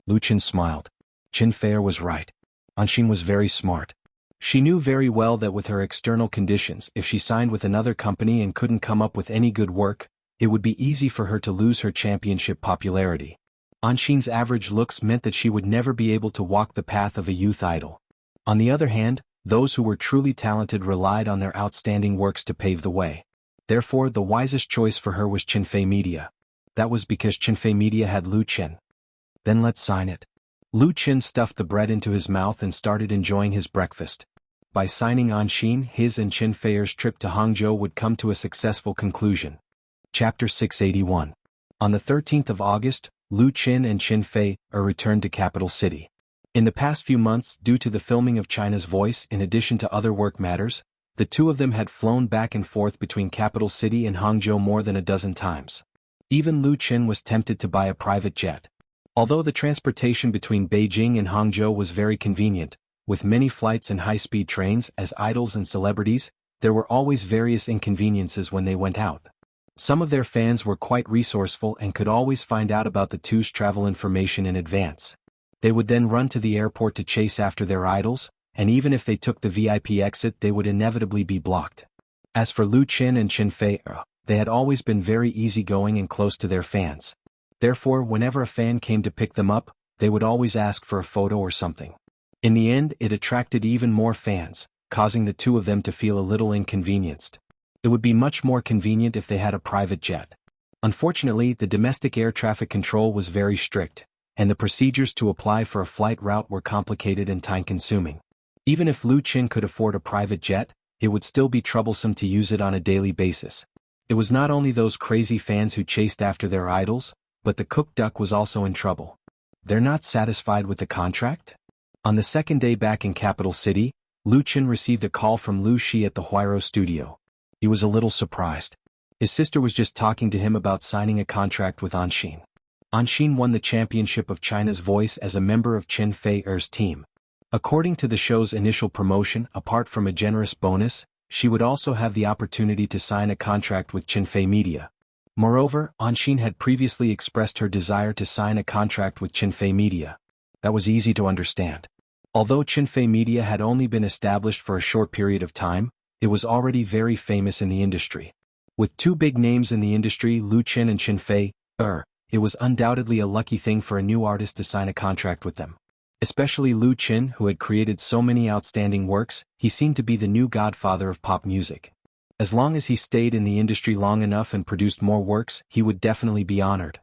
Lu Chen smiled. Chen Fei was right. Anxin was very smart. She knew very well that with her external conditions, if she signed with another company and couldn't come up with any good work, it would be easy for her to lose her championship popularity. Anxin's average looks meant that she would never be able to walk the path of a youth idol. On the other hand, those who were truly talented relied on their outstanding works to pave the way. Therefore, the wisest choice for her was Chen Fei Media. That was because Chen Fei Media had Lu Chen. Then let's sign it. Lu Chen stuffed the bread into his mouth and started enjoying his breakfast. By signing Anxin, his and Chen Fei's trip to Hangzhou would come to a successful conclusion. Chapter 681. On the 13th of August, Lu Chen and Chen Fei returned to capital city. In the past few months, due to the filming of China's Voice in addition to other work matters, the two of them had flown back and forth between capital city and Hangzhou more than a dozen times. Even Lu Chen was tempted to buy a private jet. Although the transportation between Beijing and Hangzhou was very convenient, with many flights and high-speed trains as idols and celebrities, there were always various inconveniences when they went out. Some of their fans were quite resourceful and could always find out about the two's travel information in advance. They would then run to the airport to chase after their idols, and even if they took the VIP exit they would inevitably be blocked. As for Lu Chen and Chen Fei, they had always been very easygoing and close to their fans. Therefore, whenever a fan came to pick them up, they would always ask for a photo or something. In the end, it attracted even more fans, causing the two of them to feel a little inconvenienced. It would be much more convenient if they had a private jet. Unfortunately, the domestic air traffic control was very strict, and the procedures to apply for a flight route were complicated and time-consuming. Even if Lu Chen could afford a private jet, it would still be troublesome to use it on a daily basis. It was not only those crazy fans who chased after their idols, but the cook duck was also in trouble. They're not satisfied with the contract? On the second day back in capital city, Lu Chen received a call from Lu Shi at the Huairou studio. He was a little surprised. His sister was just talking to him about signing a contract with Anxin. Anxin won the championship of China's Voice as a member of Chen Fei's team. According to the show's initial promotion, apart from a generous bonus, She would also have the opportunity to sign a contract with Qinfei Media. Moreover, Anshin had previously expressed her desire to sign a contract with Qinfei Media. That was easy to understand. Although Qinfei Media had only been established for a short period of time, it was already very famous in the industry. With two big names in the industry, Lu Qin and Qinfei, it was undoubtedly a lucky thing for a new artist to sign a contract with them. Especially Lu Qin, who had created so many outstanding works, he seemed to be the new godfather of pop music. As long as he stayed in the industry long enough and produced more works, he would definitely be honored.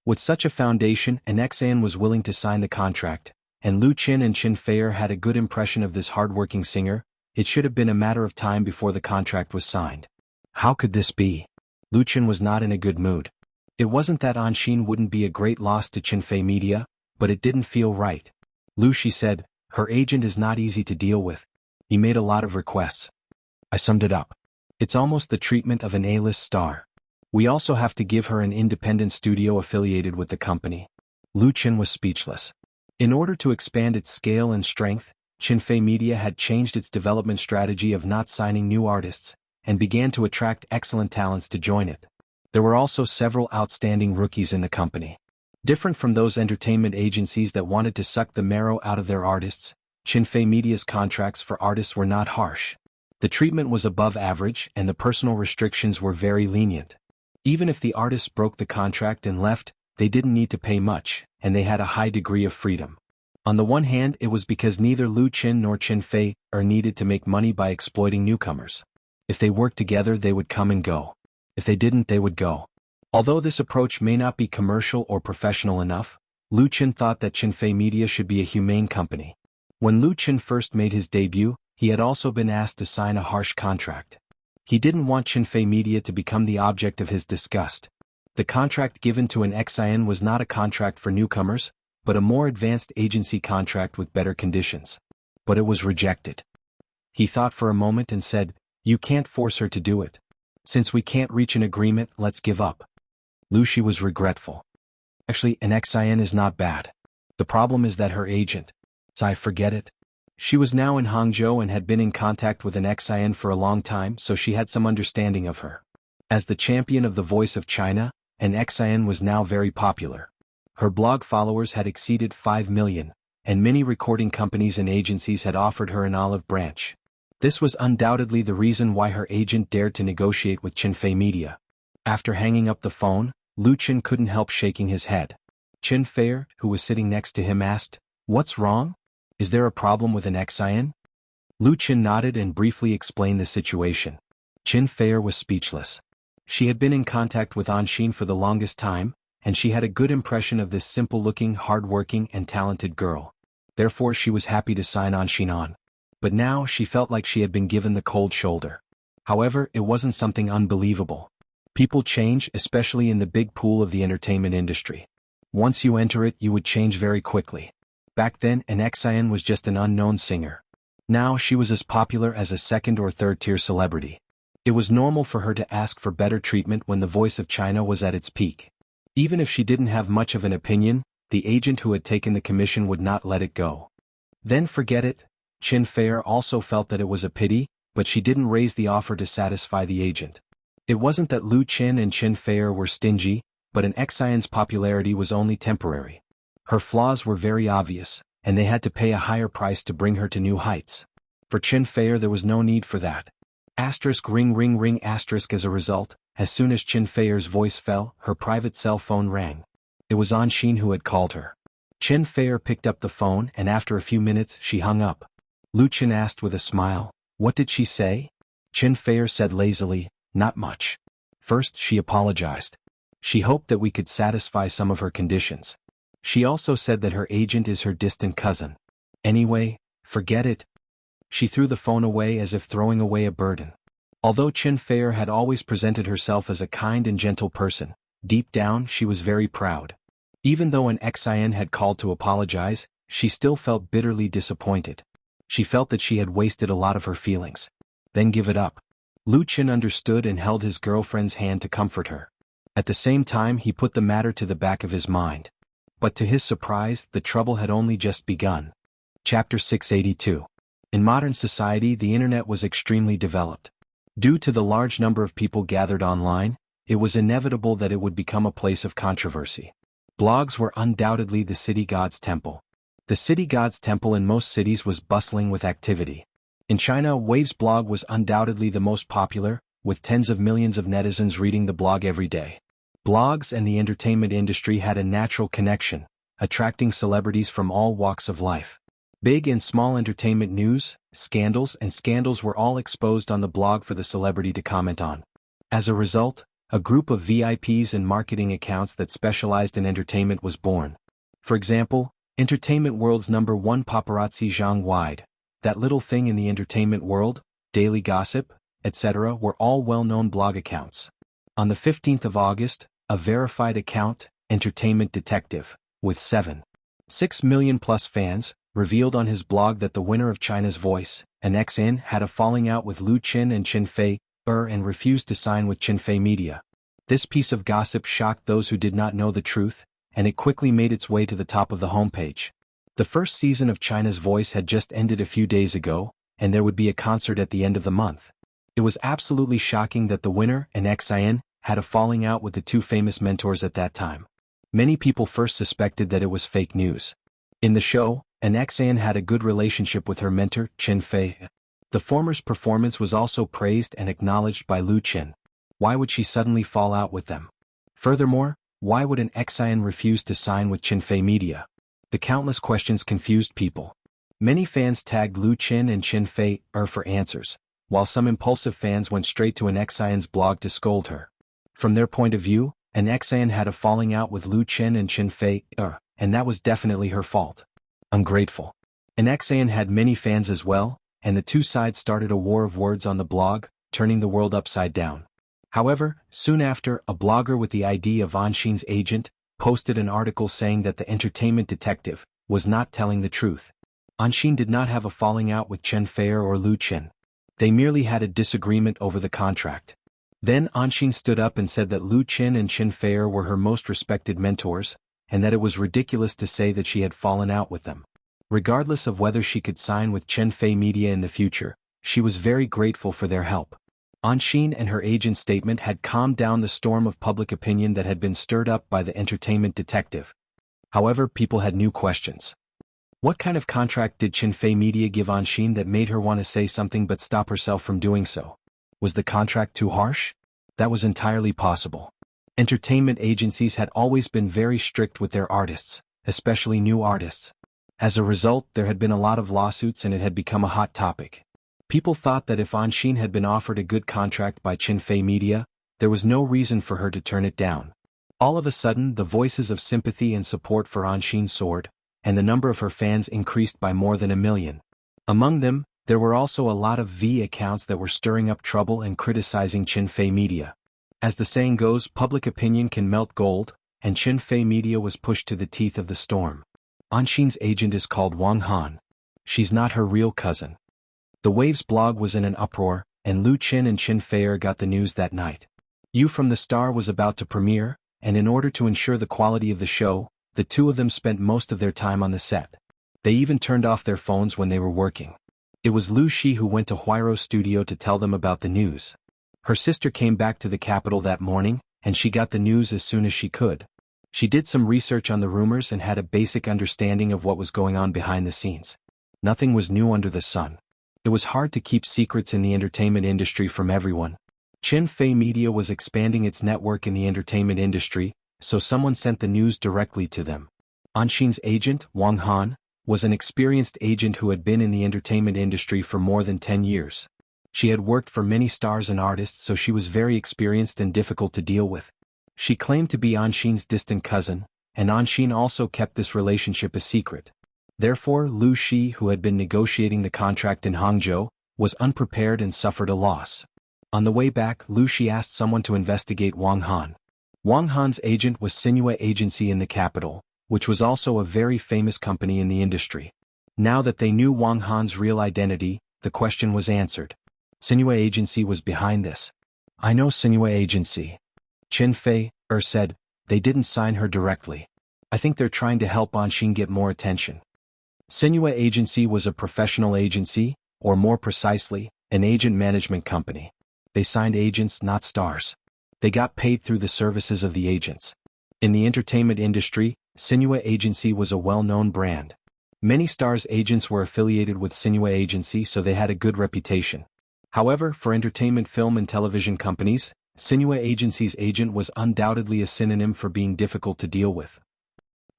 With such a foundation, an Exan was willing to sign the contract, and Lu Qin and Qinfei had a good impression of this hard-working singer. It should have been a matter of time before the contract was signed. How could this be? Lu Qin was not in a good mood. It wasn't that Anshin wouldn't be a great loss to Qinfei Media, but it didn't feel right. Lu, she said, her agent is not easy to deal with. He made a lot of requests. I summed it up. It's almost the treatment of an A-list star. We also have to give her an independent studio affiliated with the company. Lu Qin was speechless. In order to expand its scale and strength, Qinfei Media had changed its development strategy of not signing new artists, and began to attract excellent talents to join it. There were also several outstanding rookies in the company. Different from those entertainment agencies that wanted to suck the marrow out of their artists, Qinfei Media's contracts for artists were not harsh. The treatment was above average and the personal restrictions were very lenient. Even if the artists broke the contract and left, they didn't need to pay much, and they had a high degree of freedom. On the one hand, it was because neither Lu Qin nor Qinfei needed to make money by exploiting newcomers. If they worked together, they would come and go. If they didn't, they would go. Although this approach may not be commercial or professional enough, Lu Qin thought that Qinfei Media should be a humane company. When Lu Qin first made his debut, he had also been asked to sign a harsh contract. He didn't want Qinfei Media to become the object of his disgust. The contract given to an Xian was not a contract for newcomers, but a more advanced agency contract with better conditions. But it was rejected. He thought for a moment and said, "You can't force her to do it. Since we can't reach an agreement, let's give up." Lu Shi was regretful. Actually, an Xian is not bad. The problem is that her agent. I forget it. She was now in Hangzhou and had been in contact with an Xian for a long time, so she had some understanding of her. As the champion of the voice of China, an Xian was now very popular. Her blog followers had exceeded 5 million, and many recording companies and agencies had offered her an olive branch. This was undoubtedly the reason why her agent dared to negotiate with Qinfei Media. After hanging up the phone, Lu Qin couldn't help shaking his head. Qinfei, who was sitting next to him, asked, "What's wrong? Is there a problem with an Xian?" Lu Qin nodded and briefly explained the situation. Qinfei was speechless. She had been in contact with Anshin for the longest time, and she had a good impression of this simple-looking, hard-working, and talented girl. Therefore she was happy to sign Anshin on. But now she felt like she had been given the cold shoulder. However, it wasn't something unbelievable. People change, especially in the big pool of the entertainment industry. Once you enter it, you would change very quickly. Back then, an Xian was just an unknown singer. Now she was as popular as a second or third-tier celebrity. It was normal for her to ask for better treatment when the voice of China was at its peak. Even if she didn't have much of an opinion, the agent who had taken the commission would not let it go. Then forget it. Qinfei also felt that it was a pity, but she didn't raise the offer to satisfy the agent. It wasn't that Lu Qin and Qinfei were stingy, but an Xian's popularity was only temporary. Her flaws were very obvious, and they had to pay a higher price to bring her to new heights. For Qinfei there was no need for that. Asterisk ring ring ring asterisk. As a result, as soon as Qinfei's voice fell, her private cell phone rang. It was Anshin who had called her. Qinfei picked up the phone and after a few minutes she hung up. Lu Qin asked with a smile, "What did she say?" Qinfei said lazily, "Not much. First she apologized. She hoped that we could satisfy some of her conditions. She also said that her agent is her distant cousin. Anyway, forget it." She threw the phone away as if throwing away a burden. Although Qinfei had always presented herself as a kind and gentle person, deep down she was very proud. Even though an Xian had called to apologize, she still felt bitterly disappointed. She felt that she had wasted a lot of her feelings. Then give it up. Lu Qin understood and held his girlfriend's hand to comfort her. At the same time he put the matter to the back of his mind. But to his surprise, the trouble had only just begun. Chapter 682. In modern society, the internet was extremely developed. Due to the large number of people gathered online, it was inevitable that it would become a place of controversy. Blogs were undoubtedly the city god's temple. The city god's temple in most cities was bustling with activity. In China, Wave's blog was undoubtedly the most popular, with tens of millions of netizens reading the blog every day. Blogs and the entertainment industry had a natural connection, attracting celebrities from all walks of life. Big and small entertainment news, scandals were all exposed on the blog for the celebrity to comment on. As a result, a group of VIPs and marketing accounts that specialized in entertainment was born. For example, entertainment world's #1 paparazzi Zhang Wide, That Little Thing in the Entertainment World, Daily Gossip, etc. were all well-known blog accounts. On the 15th of August, a verified account, Entertainment Detective, with 7.6 million plus fans, revealed on his blog that the winner of China's Voice, Enrich, had a falling out with Lu Qin and Qin Fei, and refused to sign with Qin Fei Media. This piece of gossip shocked those who did not know the truth, and it quickly made its way to the top of the homepage. The first season of China's Voice had just ended a few days ago, and there would be a concert at the end of the month. It was absolutely shocking that the winner, Enrich, had a falling out with the two famous mentors at that time. Many people first suspected that it was fake news. In the show, Enrich had a good relationship with her mentor, Qin Fei. The former's performance was also praised and acknowledged by Lu Qin. Why would she suddenly fall out with them? Furthermore, why would Enrich refuse to sign with Qin Fei Media? The countless questions confused people. Many fans tagged Lu Qin and Qin Fei for answers, while some impulsive fans went straight to Enrich's blog to scold her. From their point of view, Enrich had a falling out with Lu Qin and Qin Fei, and that was definitely her fault. Ungrateful. Enrich had many fans as well, and the two sides started a war of words on the blog, turning the world upside down. However, soon after, a blogger with the ID of Anshin's agent posted an article saying that the entertainment detective was not telling the truth. Anshin did not have a falling out with Qin Fei or Lu Qin. They merely had a disagreement over the contract. Then Anshin stood up and said that Lu Qin and Qin Fei were her most respected mentors, and that it was ridiculous to say that she had fallen out with them. Regardless of whether she could sign with Qin Fei Media in the future, she was very grateful for their help. Anshin and her agent's statement had calmed down the storm of public opinion that had been stirred up by the entertainment detective. However, people had new questions. What kind of contract did Qin Fei Media give Anshin that made her want to say something but stop herself from doing so? Was the contract too harsh? That was entirely possible. Entertainment agencies had always been very strict with their artists, especially new artists. As a result, there had been a lot of lawsuits and it had become a hot topic. People thought that if Anshin had been offered a good contract by Qin Fei Media, there was no reason for her to turn it down. All of a sudden, the voices of sympathy and support for Anshin soared, and the number of her fans increased by more than 1 million. Among them, there were also a lot of V accounts that were stirring up trouble and criticizing Qin Fei Media. As the saying goes, public opinion can melt gold, and Qin Fei Media was pushed to the teeth of the storm. Anshin's agent is called Wang Han. She's not her real cousin. The Waves blog was in an uproar, and Lu Qin and Qin Fei got the news that night. You from the Star was about to premiere, and in order to ensure the quality of the show, the two of them spent most of their time on the set. They even turned off their phones when they were working. It was Lu Shi who went to Huairo's studio to tell them about the news. Her sister came back to the capital that morning, and she got the news as soon as she could. She did some research on the rumors and had a basic understanding of what was going on behind the scenes. Nothing was new under the sun. It was hard to keep secrets in the entertainment industry from everyone. Qin Fei Media was expanding its network in the entertainment industry, so someone sent the news directly to them. Anshin's agent, Wang Han, was an experienced agent who had been in the entertainment industry for more than 10 years. She had worked for many stars and artists, so she was very experienced and difficult to deal with. She claimed to be Anshin's distant cousin, and Anshin also kept this relationship a secret. Therefore, Lu Shi, who had been negotiating the contract in Hangzhou, was unprepared and suffered a loss. On the way back, Lu Shi asked someone to investigate Wang Han. Wang Han's agent was Sinua Agency in the capital, which was also a very famous company in the industry. Now that they knew Wang Han's real identity, the question was answered. Sinua Agency was behind this. I know Sinua Agency. Qin Fei said, they didn't sign her directly. I think they're trying to help Anshin get more attention. Sinua Agency was a professional agency, or more precisely, an agent management company. They signed agents, not stars. They got paid through the services of the agents. In the entertainment industry, Sinua Agency was a well-known brand. Many stars' agents were affiliated with Sinua Agency, so they had a good reputation. However, for entertainment film and television companies, Sinua Agency's agent was undoubtedly a synonym for being difficult to deal with.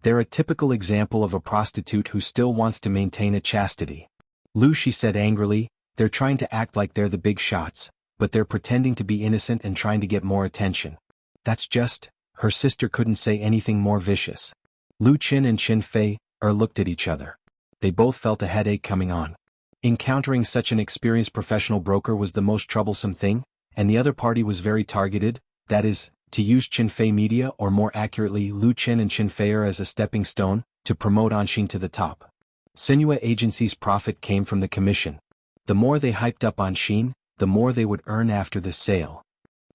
They're a typical example of a prostitute who still wants to maintain a chastity. Lu, she said angrily, they're trying to act like they're the big shots, but they're pretending to be innocent and trying to get more attention. That's just, her sister couldn't say anything more vicious. Lu Qin and Qin Fei looked at each other. They both felt a headache coming on. Encountering such an experienced professional broker was the most troublesome thing, and the other party was very targeted, that is, to use Qin Fei Media, or more accurately Lu Qin and Qin Fei, as a stepping stone, to promote Anshin to the top. Sinua Agency's profit came from the commission. The more they hyped up Anshin, the more they would earn after the sale.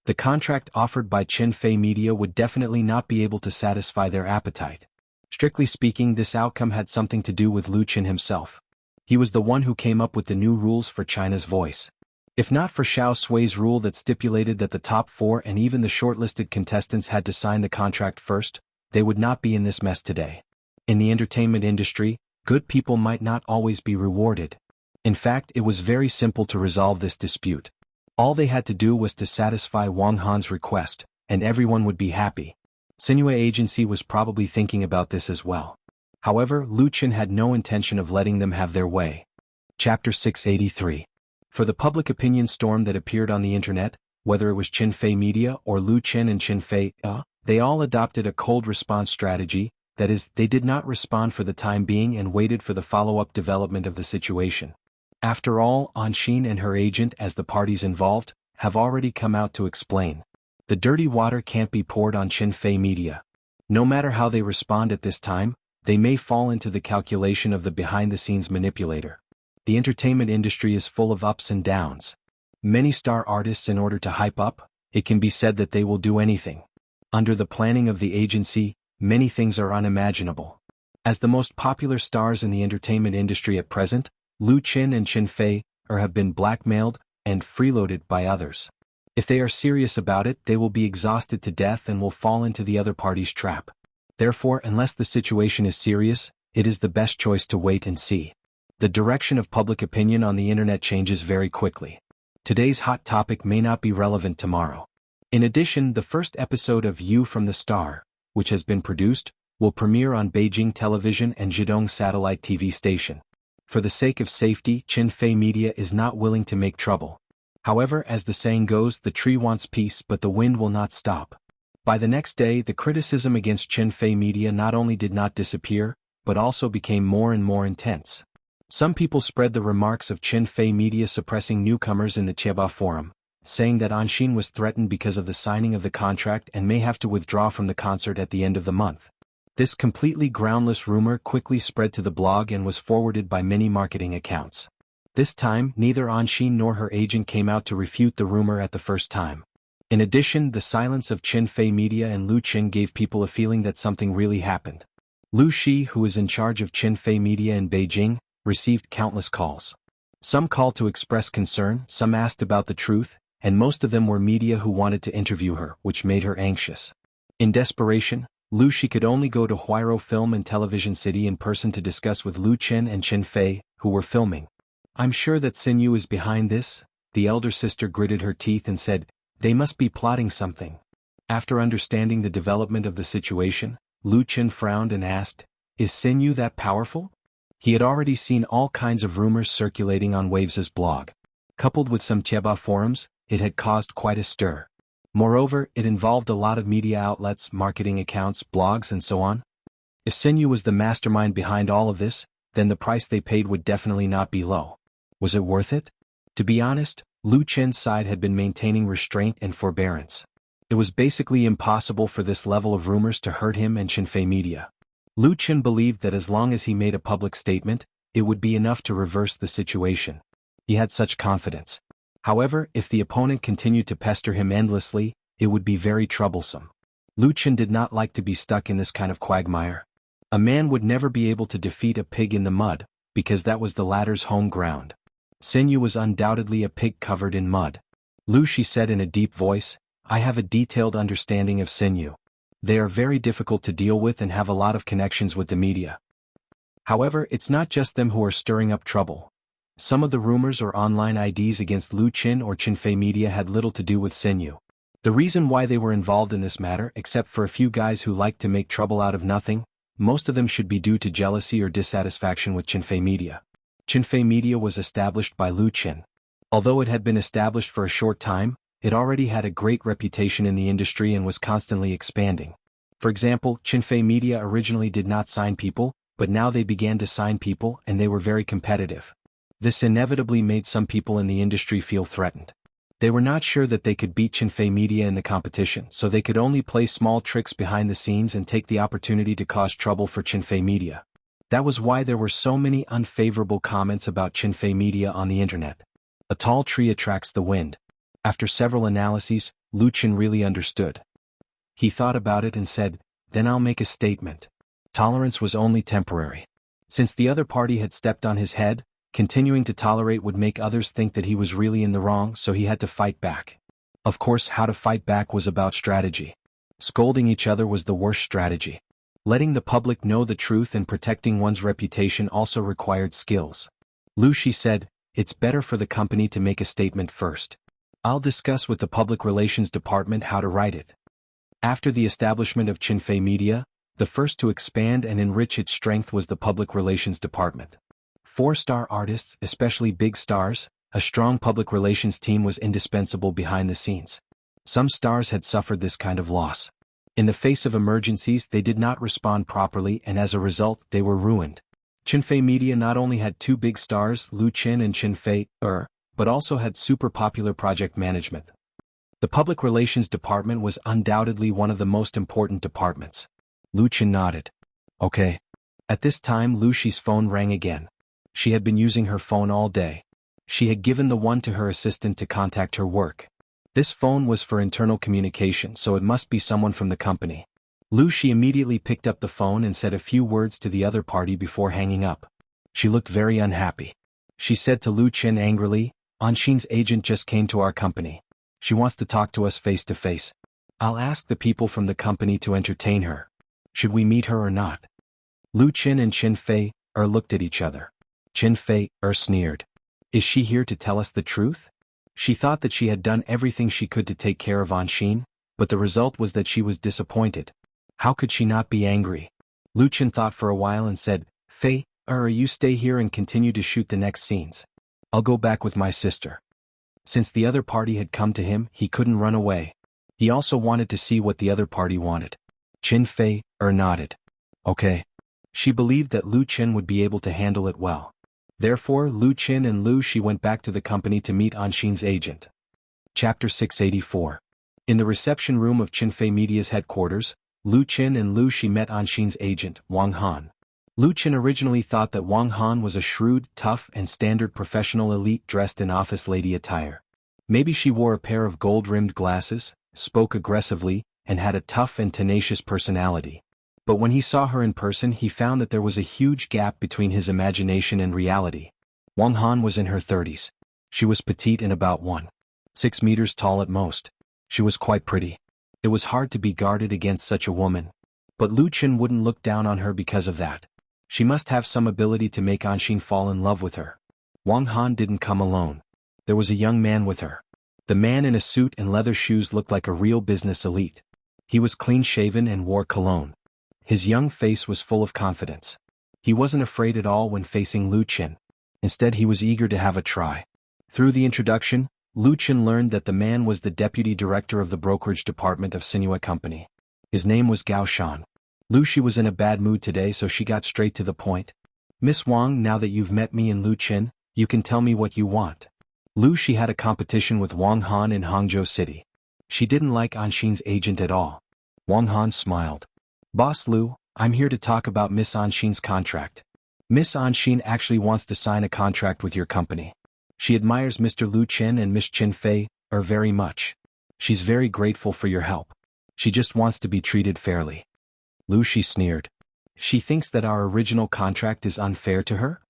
The contract offered by Qin Fei Media would definitely not be able to satisfy their appetite. Strictly speaking, this outcome had something to do with Lu Qin himself. He was the one who came up with the new rules for China's Voice. If not for Xiao Sui's rule that stipulated that the top 4 and even the shortlisted contestants had to sign the contract first, they would not be in this mess today. In the entertainment industry, good people might not always be rewarded. In fact, it was very simple to resolve this dispute. All they had to do was to satisfy Wang Han's request, and everyone would be happy. Sinua Agency was probably thinking about this as well. However, Lu Qin had no intention of letting them have their way. Chapter 683. For the public opinion storm that appeared on the internet, whether it was Qin Fei Media or Lu Qin and Qin Fei, they all adopted a cold response strategy, that is, they did not respond for the time being and waited for the follow-up development of the situation. After all, Anshin and her agent, as the parties involved, have already come out to explain. The dirty water can't be poured on Qin Fei Media. No matter how they respond at this time, they may fall into the calculation of the behind-the-scenes manipulator. The entertainment industry is full of ups and downs. Many star artists, in order to hype up, it can be said that they will do anything. Under the planning of the agency, many things are unimaginable. As the most popular stars in the entertainment industry at present, Lu Qin and Qin Fei have been blackmailed and freeloaded by others. If they are serious about it, they will be exhausted to death and will fall into the other party's trap. Therefore, unless the situation is serious, it is the best choice to wait and see. The direction of public opinion on the internet changes very quickly. Today's hot topic may not be relevant tomorrow. In addition, the first episode of You from the Star, which has been produced, will premiere on Beijing Television and Zhejiang Satellite TV station. For the sake of safety, Qin Fei Media is not willing to make trouble. However, as the saying goes, the tree wants peace but the wind will not stop. By the next day, the criticism against Qin Fei Media not only did not disappear, but also became more and more intense. Some people spread the remarks of Qin Fei Media suppressing newcomers in the Chieba forum, saying that Anshin was threatened because of the signing of the contract and may have to withdraw from the concert at the end of the month. This completely groundless rumor quickly spread to the blog and was forwarded by many marketing accounts. This time, neither Anshin nor her agent came out to refute the rumor at the first time. In addition, the silence of Qin Fei Media and Lu Qin gave people a feeling that something really happened. Lu Shi, who is in charge of Qin Fei Media in Beijing, received countless calls. Some called to express concern, some asked about the truth, and most of them were media who wanted to interview her, which made her anxious. In desperation, Lu Shi could only go to Huairou Film and Television City in person to discuss with Lu Qin and Qin Fei, who were filming. "I'm sure that Xin Yu is behind this," the elder sister gritted her teeth and said, "They must be plotting something." After understanding the development of the situation, Lu Qin frowned and asked, "Is Xin Yu that powerful?" He had already seen all kinds of rumors circulating on Waves's blog. Coupled with some Chieba forums, it had caused quite a stir. Moreover, it involved a lot of media outlets, marketing accounts, blogs, and so on. If Xin Yu was the mastermind behind all of this, then the price they paid would definitely not be low. Was it worth it? To be honest, Lu Qin's side had been maintaining restraint and forbearance. It was basically impossible for this level of rumors to hurt him and Qin Fei Media. Lu Qin believed that as long as he made a public statement, it would be enough to reverse the situation. He had such confidence. However, if the opponent continued to pester him endlessly, it would be very troublesome. Lu Qin did not like to be stuck in this kind of quagmire. A man would never be able to defeat a pig in the mud, because that was the latter's home ground. Sinyu was undoubtedly a pig covered in mud. Lu Shi said in a deep voice, I have a detailed understanding of Sinyu. They are very difficult to deal with and have a lot of connections with the media. However, it's not just them who are stirring up trouble. Some of the rumors or online IDs against Lu Qin or Qinfei Media had little to do with Sinyu. The reason why they were involved in this matter, except for a few guys who like to make trouble out of nothing, most of them should be due to jealousy or dissatisfaction with Qinfei Media. Qinfei Media was established by Lu Qin. Although it had been established for a short time, it already had a great reputation in the industry and was constantly expanding. For example, Qinfei Media originally did not sign people, but now they began to sign people and they were very competitive. This inevitably made some people in the industry feel threatened. They were not sure that they could beat Qinfei Media in the competition, so they could only play small tricks behind the scenes and take the opportunity to cause trouble for Qinfei Media. That was why there were so many unfavorable comments about Qinfei Media on the internet. A tall tree attracts the wind. After several analyses, Lu Qin really understood. He thought about it and said, then I'll make a statement. Tolerance was only temporary. Since the other party had stepped on his head, continuing to tolerate would make others think that he was really in the wrong, so he had to fight back. Of course, how to fight back was about strategy. Scolding each other was the worst strategy. Letting the public know the truth and protecting one's reputation also required skills. Lu Shi said, it's better for the company to make a statement first. I'll discuss with the public relations department how to write it. After the establishment of Qinfei Media, the first to expand and enrich its strength was the public relations department. 4-star artists, especially big stars, a strong public relations team was indispensable behind the scenes. Some stars had suffered this kind of loss. In the face of emergencies, they did not respond properly and as a result, they were ruined. Qinfei Media not only had 2 big stars, Lu Qin and Qinfei, but also had super popular project management. The public relations department was undoubtedly one of the most important departments. Lu Qin nodded. Okay. At this time Lu Shi's phone rang again. She had been using her phone all day. She had given the one to her assistant to contact her work. This phone was for internal communication, so it must be someone from the company. Lu Shi immediately picked up the phone and said a few words to the other party before hanging up. She looked very unhappy. She said to Lu Qin angrily, Anshin's agent just came to our company. She wants to talk to us face to face. I'll ask the people from the company to entertain her. Should we meet her or not? Lu Qin and Qinfei looked at each other. Qinfei sneered. Is she here to tell us the truth? She thought that she had done everything she could to take care of Anshin, but the result was that she was disappointed. How could she not be angry? Lu Qin thought for a while and said, Fei, you stay here and continue to shoot the next scenes. I'll go back with my sister. Since the other party had come to him, he couldn't run away. He also wanted to see what the other party wanted. Qinfei nodded. Okay. She believed that Lu Qin would be able to handle it well. Therefore, Lu Qin and Lu Shi went back to the company to meet Anshin's agent. Chapter 684. In the reception room of Qinfei Media's headquarters, Lu Qin and Lu Shi met Anshin's agent, Wang Han. Lu Qin originally thought that Wang Han was a shrewd, tough, and standard professional elite dressed in office lady attire. Maybe she wore a pair of gold-rimmed glasses, spoke aggressively, and had a tough and tenacious personality. But when he saw her in person, he found that there was a huge gap between his imagination and reality. Wang Han was in her 30s. She was petite and about 1.6 meters tall at most. She was quite pretty. It was hard to be guarded against such a woman. But Lu Qin wouldn't look down on her because of that. She must have some ability to make Anshin fall in love with her. Wang Han didn't come alone. There was a young man with her. The man in a suit and leather shoes looked like a real business elite. He was clean-shaven and wore cologne. His young face was full of confidence. He wasn't afraid at all when facing Lu Qin. Instead, he was eager to have a try. Through the introduction, Lu Qin learned that the man was the deputy director of the brokerage department of Sinua Company. His name was Gao Shan. Lu Shi was in a bad mood today, so she got straight to the point. Miss Wang, now that you've met me and Lu Qin, you can tell me what you want. Lu Shi had a competition with Wang Han in Hangzhou City. She didn't like Anshin's agent at all. Wang Han smiled. Boss Lu, I'm here to talk about Miss Anshin's contract. Miss Anshin actually wants to sign a contract with your company. She admires Mr. Lu Qin and Miss Qinfei very much. She's very grateful for your help. She just wants to be treated fairly. Lu Shi sneered. She thinks that our original contract is unfair to her?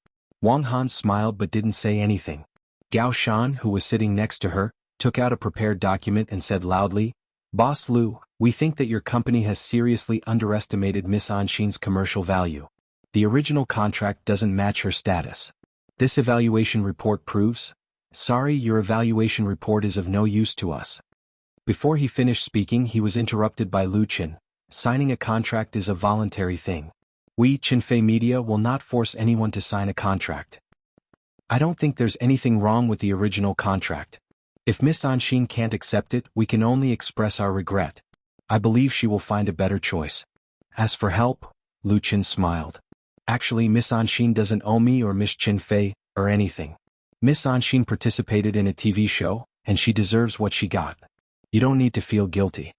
Wang Han smiled but didn't say anything. Gao Shan, who was sitting next to her, took out a prepared document and said loudly, "Boss Lu, we think that your company has seriously underestimated Miss Anshin's commercial value. The original contract doesn't match her status. This evaluation report proves." "Sorry, your evaluation report is of no use to us." Before he finished speaking, he was interrupted by Lu Qin. "Signing a contract is a voluntary thing. We, Qinfei Media, will not force anyone to sign a contract. I don't think there's anything wrong with the original contract. If Miss Anshin can't accept it, we can only express our regret. I believe she will find a better choice." "As for help," Lu Qin smiled. "Actually, Miss Anshin doesn't owe me or Miss Qinfei, or anything. Miss Anshin participated in a TV show, and she deserves what she got. You don't need to feel guilty."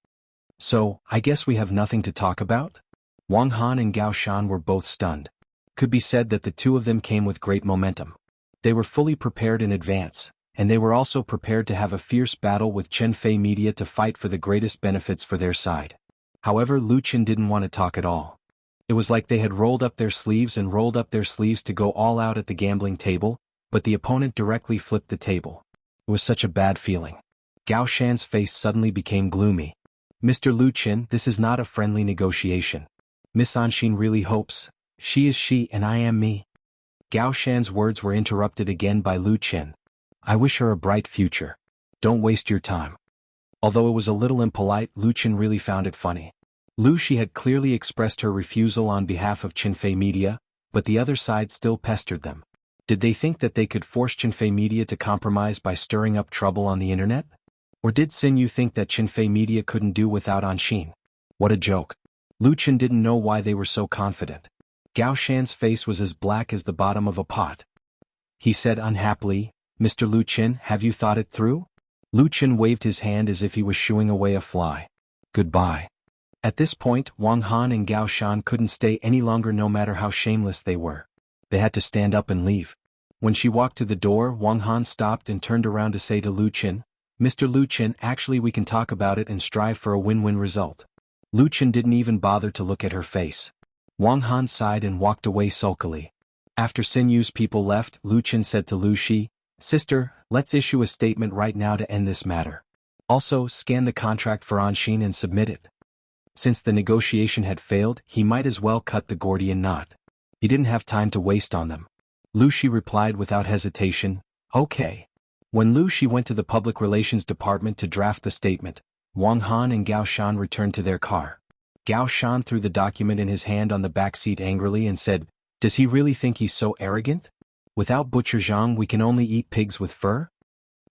"So, I guess we have nothing to talk about?" Wang Han and Gao Shan were both stunned. Could be said that the two of them came with great momentum. They were fully prepared in advance, and they were also prepared to have a fierce battle with Qinfei Media to fight for the greatest benefits for their side. However, Lu Qin didn't want to talk at all. It was like they had rolled up their sleeves and rolled up their sleeves to go all out at the gambling table, but the opponent directly flipped the table. It was such a bad feeling. Gao Shan's face suddenly became gloomy. "Mr. Lu Qin, this is not a friendly negotiation. Miss Anshin really hopes. She is she and I am me." Gao Shan's words were interrupted again by Lu Qin. "I wish her a bright future. Don't waste your time." Although it was a little impolite, Lu Qin really found it funny. Lu Shi had clearly expressed her refusal on behalf of Qinfei Media, but the other side still pestered them. Did they think that they could force Qinfei Media to compromise by stirring up trouble on the internet? Or did Xin Yu think that Qinfei Media couldn't do without Anshin? What a joke. Lu Qin didn't know why they were so confident. Gao Shan's face was as black as the bottom of a pot. He said unhappily, "Mr. Lu Qin, have you thought it through?" Lu Qin waved his hand as if he was shooing away a fly. "Goodbye." At this point, Wang Han and Gao Shan couldn't stay any longer no matter how shameless they were. They had to stand up and leave. When she walked to the door, Wang Han stopped and turned around to say to Lu Qin, "Mr. Lu Qin, actually we can talk about it and strive for a win-win result." Lu Qin didn't even bother to look at her face. Wang Han sighed and walked away sulkily. After Xin Yu's people left, Lu Qin said to Lu Shi, "Sister, let's issue a statement right now to end this matter. Also, scan the contract for Anshin and submit it." Since the negotiation had failed, he might as well cut the Gordian knot. He didn't have time to waste on them. Lu Shi replied without hesitation, "Okay." When Lu Shi went to the public relations department to draft the statement, Wang Han and Gao Shan returned to their car. Gao Shan threw the document in his hand on the back seat angrily and said, "Does he really think he's so arrogant? Without Butcher Zhang we can only eat pigs with fur?"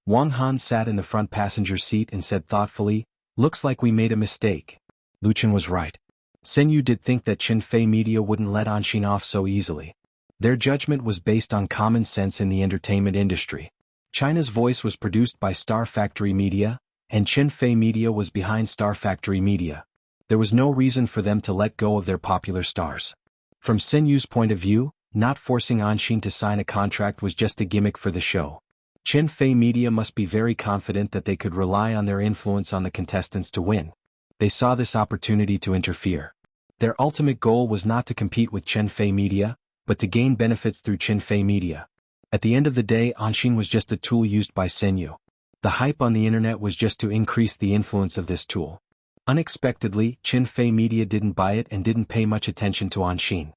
Wang Han sat in the front passenger seat and said thoughtfully, "Looks like we made a mistake." Lu Qin was right. Sen Yu did think that Qinfei Media wouldn't let Anshin off so easily. Their judgment was based on common sense in the entertainment industry. China's Voice was produced by Star Factory Media, and Qinfei Media was behind Star Factory Media. There was no reason for them to let go of their popular stars. From Sen Yu's point of view, not forcing Anshin to sign a contract was just a gimmick for the show. Qinfei Media must be very confident that they could rely on their influence on the contestants to win. They saw this opportunity to interfere. Their ultimate goal was not to compete with Qinfei Media, but to gain benefits through Qinfei Media. At the end of the day, Anshin was just a tool used by Sen Yu. The hype on the internet was just to increase the influence of this tool. Unexpectedly, Qinfei Media didn't buy it and didn't pay much attention to Anshin.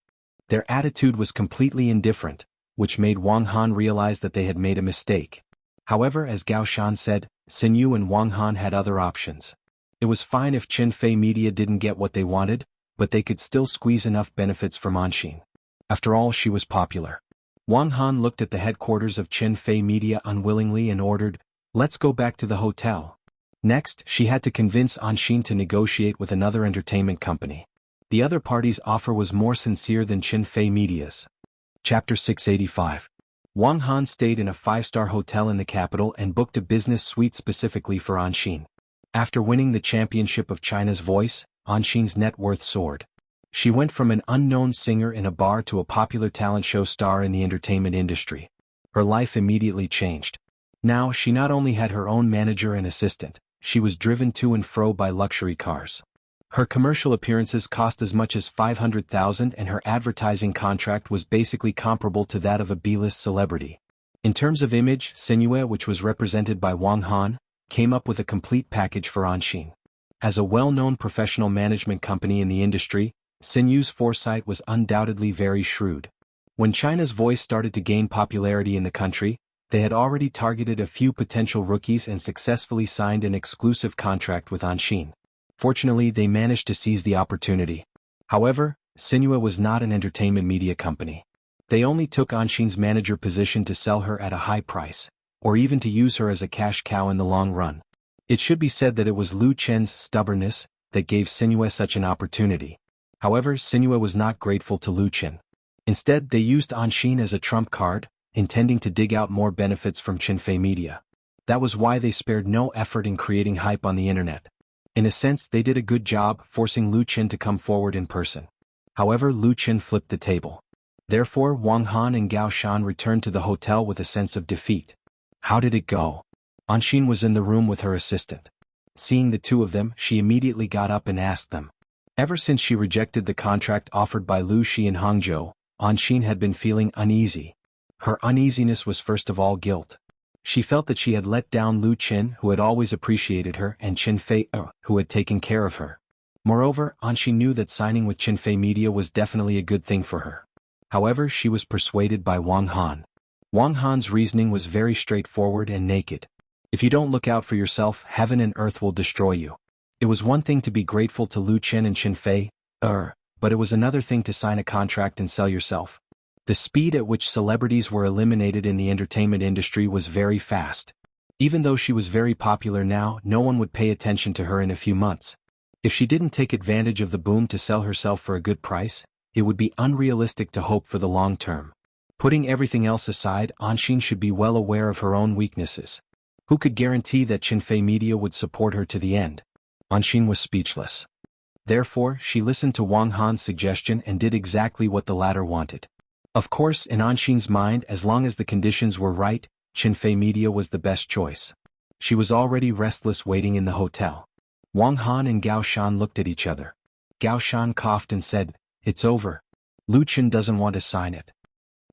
Their attitude was completely indifferent, which made Wang Han realize that they had made a mistake. However, as Gao Shan said, Sen Yu and Wang Han had other options. It was fine if Qinfei Media didn't get what they wanted, but they could still squeeze enough benefits from Anshin. After all, she was popular. Wang Han looked at the headquarters of Qinfei Media unwillingly and ordered, "Let's go back to the hotel." Next, she had to convince Anshin to negotiate with another entertainment company. The other party's offer was more sincere than Qinfei Media's. Chapter 685. Wang Han stayed in a 5-star hotel in the capital and booked a business suite specifically for Anshin. After winning the championship of China's Voice, Anshin's net worth soared. She went from an unknown singer in a bar to a popular talent show star in the entertainment industry. Her life immediately changed. Now she not only had her own manager and assistant, she was driven to and fro by luxury cars. Her commercial appearances cost as much as 500,000 and her advertising contract was basically comparable to that of a B-list celebrity. In terms of image, Sinue, which was represented by Wang Han, came up with a complete package for Anshin. As a well-known professional management company in the industry, Sinue's foresight was undoubtedly very shrewd. When China's voice started to gain popularity in the country, they had already targeted a few potential rookies and successfully signed an exclusive contract with Anshin. Fortunately, they managed to seize the opportunity. However, Sinue was not an entertainment media company. They only took Anshin's manager position to sell her at a high price, or even to use her as a cash cow in the long run. It should be said that it was Lu Chen's stubbornness that gave Sinue such an opportunity. However, Sinue was not grateful to Lu Chen. Instead, they used Anshin as a trump card, intending to dig out more benefits from Qinfei Media. That was why they spared no effort in creating hype on the internet. In a sense, they did a good job forcing Lu Chen to come forward in person. However, Lu Chen flipped the table. Therefore, Wang Han and Gao Shan returned to the hotel with a sense of defeat. How did it go? Anshin was in the room with her assistant. Seeing the two of them, she immediately got up and asked them. Ever since she rejected the contract offered by Lu Shi in Hangzhou, Anshin had been feeling uneasy. Her uneasiness was first of all guilt. She felt that she had let down Lu Chen, who had always appreciated her, and Qinfei, who had taken care of her. Moreover, Anshin knew that signing with Qinfei Media was definitely a good thing for her. However, she was persuaded by Wang Han. Wang Han's reasoning was very straightforward and naked. If you don't look out for yourself, heaven and earth will destroy you. It was one thing to be grateful to Lu Chen and Qinfei, but it was another thing to sign a contract and sell yourself. The speed at which celebrities were eliminated in the entertainment industry was very fast. Even though she was very popular now, no one would pay attention to her in a few months. If she didn't take advantage of the boom to sell herself for a good price, it would be unrealistic to hope for the long term. Putting everything else aside, Anshin should be well aware of her own weaknesses. Who could guarantee that Qinfei Media would support her to the end? Anshin was speechless. Therefore, she listened to Wang Han's suggestion and did exactly what the latter wanted. Of course, in Anshin's mind, as long as the conditions were right, Qinfei Media was the best choice. She was already restless waiting in the hotel. Wang Han and Gao Shan looked at each other. Gao Shan coughed and said, "It's over. Lu Chen doesn't want to sign it."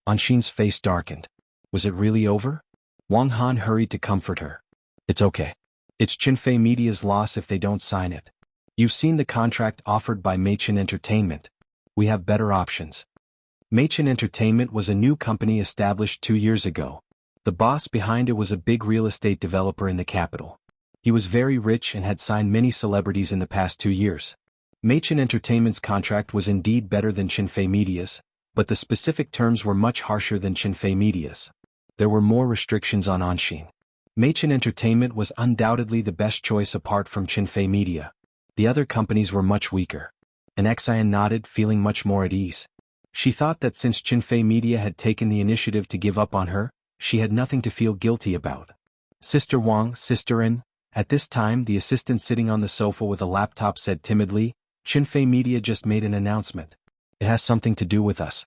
Anshin's face darkened. Was it really over? Wang Han hurried to comfort her. "It's okay. It's Qinfei Media's loss if they don't sign it. You've seen the contract offered by Meichin Entertainment. We have better options." Meichin Entertainment was a new company established 2 years ago. The boss behind it was a big real estate developer in the capital. He was very rich and had signed many celebrities in the past 2 years. Meichin Entertainment's contract was indeed better than Qinfei Media's, but the specific terms were much harsher than Qinfei Media's. There were more restrictions on Anshin. Meichin Entertainment was undoubtedly the best choice apart from Qinfei Media. The other companies were much weaker. And Xian nodded, feeling much more at ease. She thought that since Qinfei Media had taken the initiative to give up on her, she had nothing to feel guilty about. "Sister Wang, Sister In." At this time, the assistant sitting on the sofa with a laptop said timidly, "Qinfei Media just made an announcement. It has something to do with us."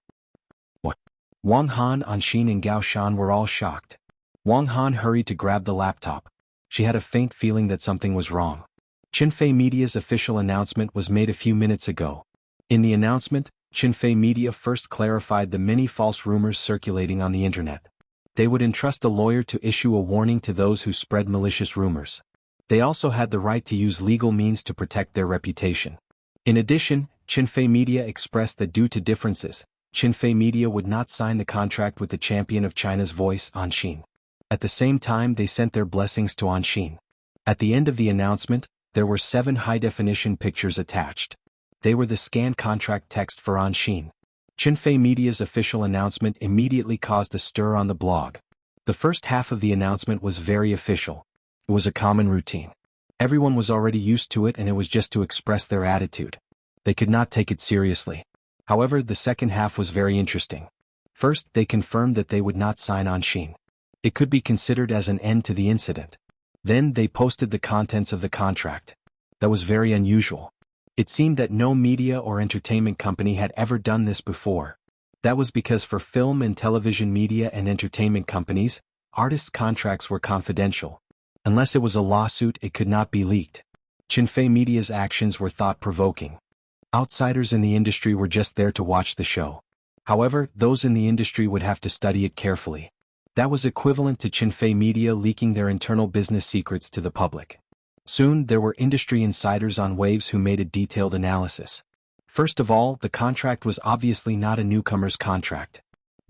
"What?" Wang Han, Anshin and Gao Shan were all shocked. Wang Han hurried to grab the laptop. She had a faint feeling that something was wrong. Qinfei Media's official announcement was made a few minutes ago. In the announcement, Qinfei Media first clarified the many false rumors circulating on the internet. They would entrust a lawyer to issue a warning to those who spread malicious rumors. They also had the right to use legal means to protect their reputation. In addition, Qinfei Media expressed that due to differences, Qinfei Media would not sign the contract with the champion of China's voice, Anshin. At the same time, they sent their blessings to Anshin. At the end of the announcement, there were 7 high-definition pictures attached. They were the scanned contract text for Anshin. Qinfei Media's official announcement immediately caused a stir on the blog. The first half of the announcement was very official. It was a common routine. Everyone was already used to it and it was just to express their attitude. They could not take it seriously. However, the second half was very interesting. First, they confirmed that they would not sign Anshin. It could be considered as an end to the incident. Then they posted the contents of the contract. That was very unusual. It seemed that no media or entertainment company had ever done this before. That was because for film and television media and entertainment companies, artists' contracts were confidential. Unless it was a lawsuit, it could not be leaked. Qinfei Media's actions were thought-provoking. Outsiders in the industry were just there to watch the show. However, those in the industry would have to study it carefully. That was equivalent to Qinfei Media leaking their internal business secrets to the public. Soon, there were industry insiders on Waves who made a detailed analysis. First of all, the contract was obviously not a newcomer's contract.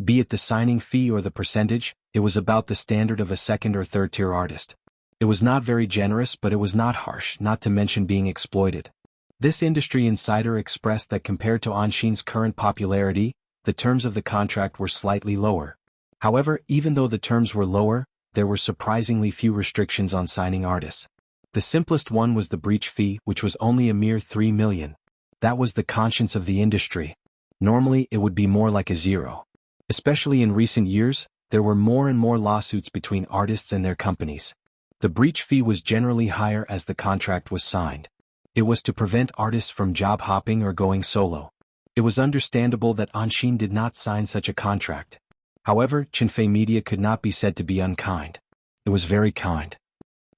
Be it the signing fee or the percentage, it was about the standard of a second or third-tier artist. It was not very generous, but it was not harsh, not to mention being exploited. This industry insider expressed that compared to Anshin's current popularity, the terms of the contract were slightly lower. However, even though the terms were lower, there were surprisingly few restrictions on signing artists. The simplest one was the breach fee, which was only a mere 3 million. That was the conscience of the industry. Normally, it would be more like a zero. Especially in recent years, there were more and more lawsuits between artists and their companies. The breach fee was generally higher as the contract was signed. It was to prevent artists from job hopping or going solo. It was understandable that Anshin did not sign such a contract. However, Qinfei Media could not be said to be unkind. It was very kind.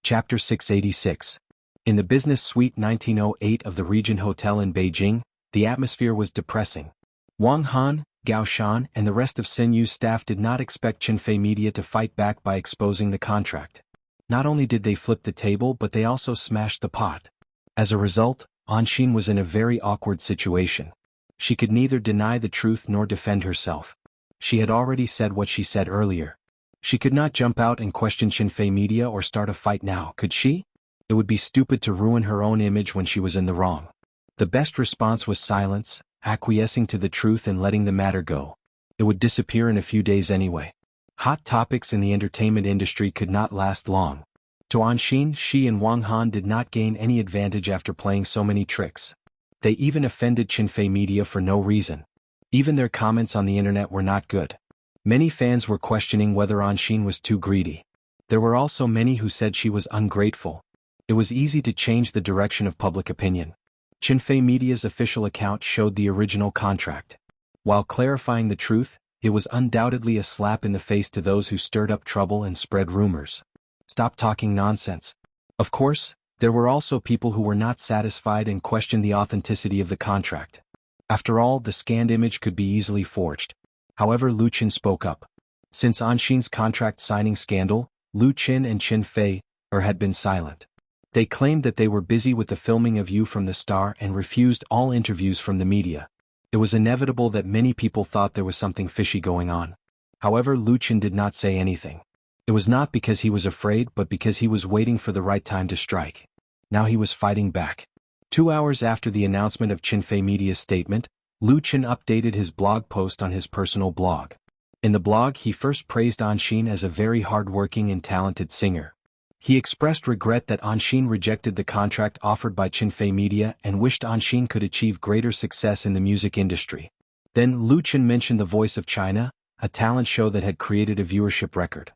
Chapter 686. In the business suite 1908 of the Regent Hotel in Beijing, the atmosphere was depressing. Wang Han, Gao Shan, and the rest of Sinyu's staff did not expect Qinfei Media to fight back by exposing the contract. Not only did they flip the table, but they also smashed the pot. As a result, Anshin was in a very awkward situation. She could neither deny the truth nor defend herself. She had already said what she said earlier. She could not jump out and question Qinfei Media or start a fight now, could she? It would be stupid to ruin her own image when she was in the wrong. The best response was silence, acquiescing to the truth and letting the matter go. It would disappear in a few days anyway. Hot topics in the entertainment industry could not last long. To Anshin, she and Wang Han did not gain any advantage after playing so many tricks. They even offended Qinfei Media for no reason. Even their comments on the internet were not good. Many fans were questioning whether Anshin was too greedy. There were also many who said she was ungrateful. It was easy to change the direction of public opinion. Qinfei Media's official account showed the original contract. While clarifying the truth, it was undoubtedly a slap in the face to those who stirred up trouble and spread rumors. Stop talking nonsense. Of course, there were also people who were not satisfied and questioned the authenticity of the contract. After all, the scanned image could be easily forged. However, Lu Qin spoke up. Since Anshin's contract signing scandal, Lu Qin and Qinfei had been silent. They claimed that they were busy with the filming of You from the Star and refused all interviews from the media. It was inevitable that many people thought there was something fishy going on. However, Lu Qin did not say anything. It was not because he was afraid, but because he was waiting for the right time to strike. Now he was fighting back. 2 hours after the announcement of Qinfei Media's statement, Lu Qin updated his blog post on his personal blog. In the blog, he first praised Anshin as a very hard-working and talented singer. He expressed regret that Anshin rejected the contract offered by Qinfei Media and wished Anshin could achieve greater success in the music industry. Then Lu Qin mentioned The Voice of China, a talent show that had created a viewership record.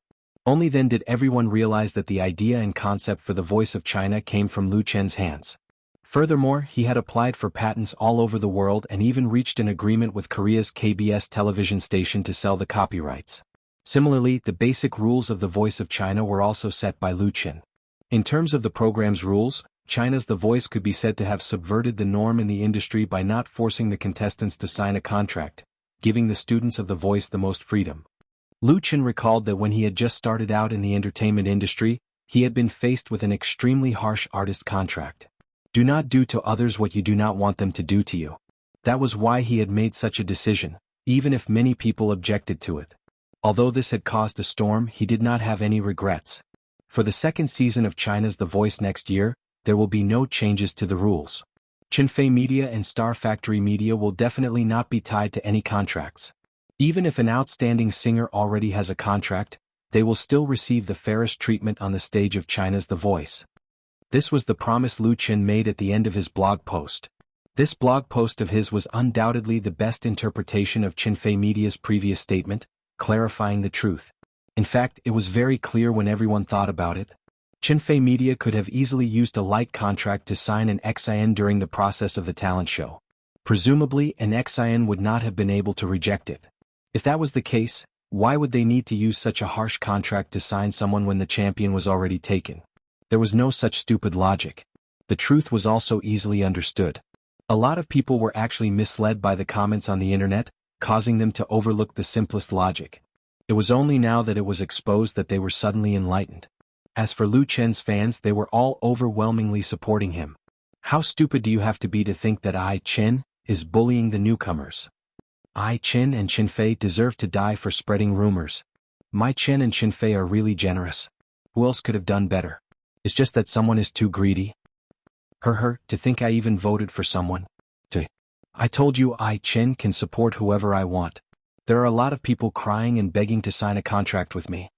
Only then did everyone realize that the idea and concept for The Voice of China came from Lu Qin's hands. Furthermore, he had applied for patents all over the world and even reached an agreement with Korea's KBS television station to sell the copyrights. Similarly, the basic rules of The Voice of China were also set by Lu Qin. In terms of the program's rules, China's The Voice could be said to have subverted the norm in the industry by not forcing the contestants to sign a contract, giving the students of The Voice the most freedom. Lu Qin recalled that when he had just started out in the entertainment industry, he had been faced with an extremely harsh artist contract. Do not do to others what you do not want them to do to you. That was why he had made such a decision, even if many people objected to it. Although this had caused a storm, he did not have any regrets. For the second season of China's The Voice next year, there will be no changes to the rules. Qinfei Media and Star Factory Media will definitely not be tied to any contracts. Even if an outstanding singer already has a contract, they will still receive the fairest treatment on the stage of China's The Voice. This was the promise Lu Qin made at the end of his blog post. This blog post of his was undoubtedly the best interpretation of Qinfei Media's previous statement, clarifying the truth. In fact, it was very clear when everyone thought about it. Qinfei Media could have easily used a light contract to sign an XIN during the process of the talent show. Presumably, an XIN would not have been able to reject it. If that was the case, why would they need to use such a harsh contract to sign someone when the champion was already taken? There was no such stupid logic. The truth was also easily understood. A lot of people were actually misled by the comments on the internet, causing them to overlook the simplest logic. It was only now that it was exposed that they were suddenly enlightened. As for Lu Chen's fans, they were all overwhelmingly supporting him. How stupid do you have to be to think that Ai Chen is bullying the newcomers? Ai Chen and Chen Fei deserve to die for spreading rumors. My Chen and Chen Fei are really generous. Who else could have done better? It's just that someone is too greedy. To think I even voted for someone. I told you Ai Chen can support whoever I want. There are a lot of people crying and begging to sign a contract with me.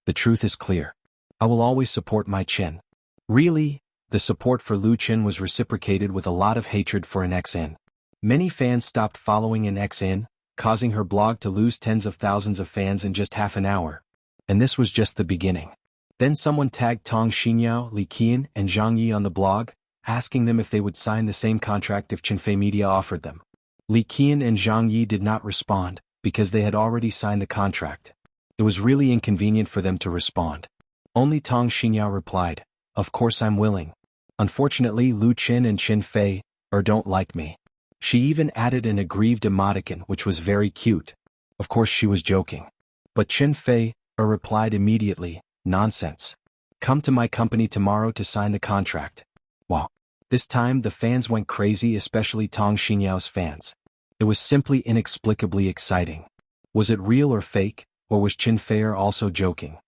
The truth is clear. I will always support my Chen. Really? The support for Lu Chen was reciprocated with a lot of hatred for an XN. Many fans stopped following an XN, causing her blog to lose tens of thousands of fans in just half an hour. And this was just the beginning. Then someone tagged Tong Xinyao, Li Qian, and Zhang Yi on the blog, asking them if they would sign the same contract if Chen Fei Media offered them. Li Qian and Zhang Yi did not respond, because they had already signed the contract. It was really inconvenient for them to respond. Only Tong Xinyao replied, "Of course I'm willing. Unfortunately Lu Chen and Chen Fei don't like me." She even added an aggrieved emoticon which was very cute. Of course she was joking. But Chen Fei replied immediately, "Nonsense. Come to my company tomorrow to sign the contract." Wow. This time the fans went crazy, especially Tong Xinyao's fans. It was simply inexplicably exciting. Was it real or fake, or was Chen Fei also joking?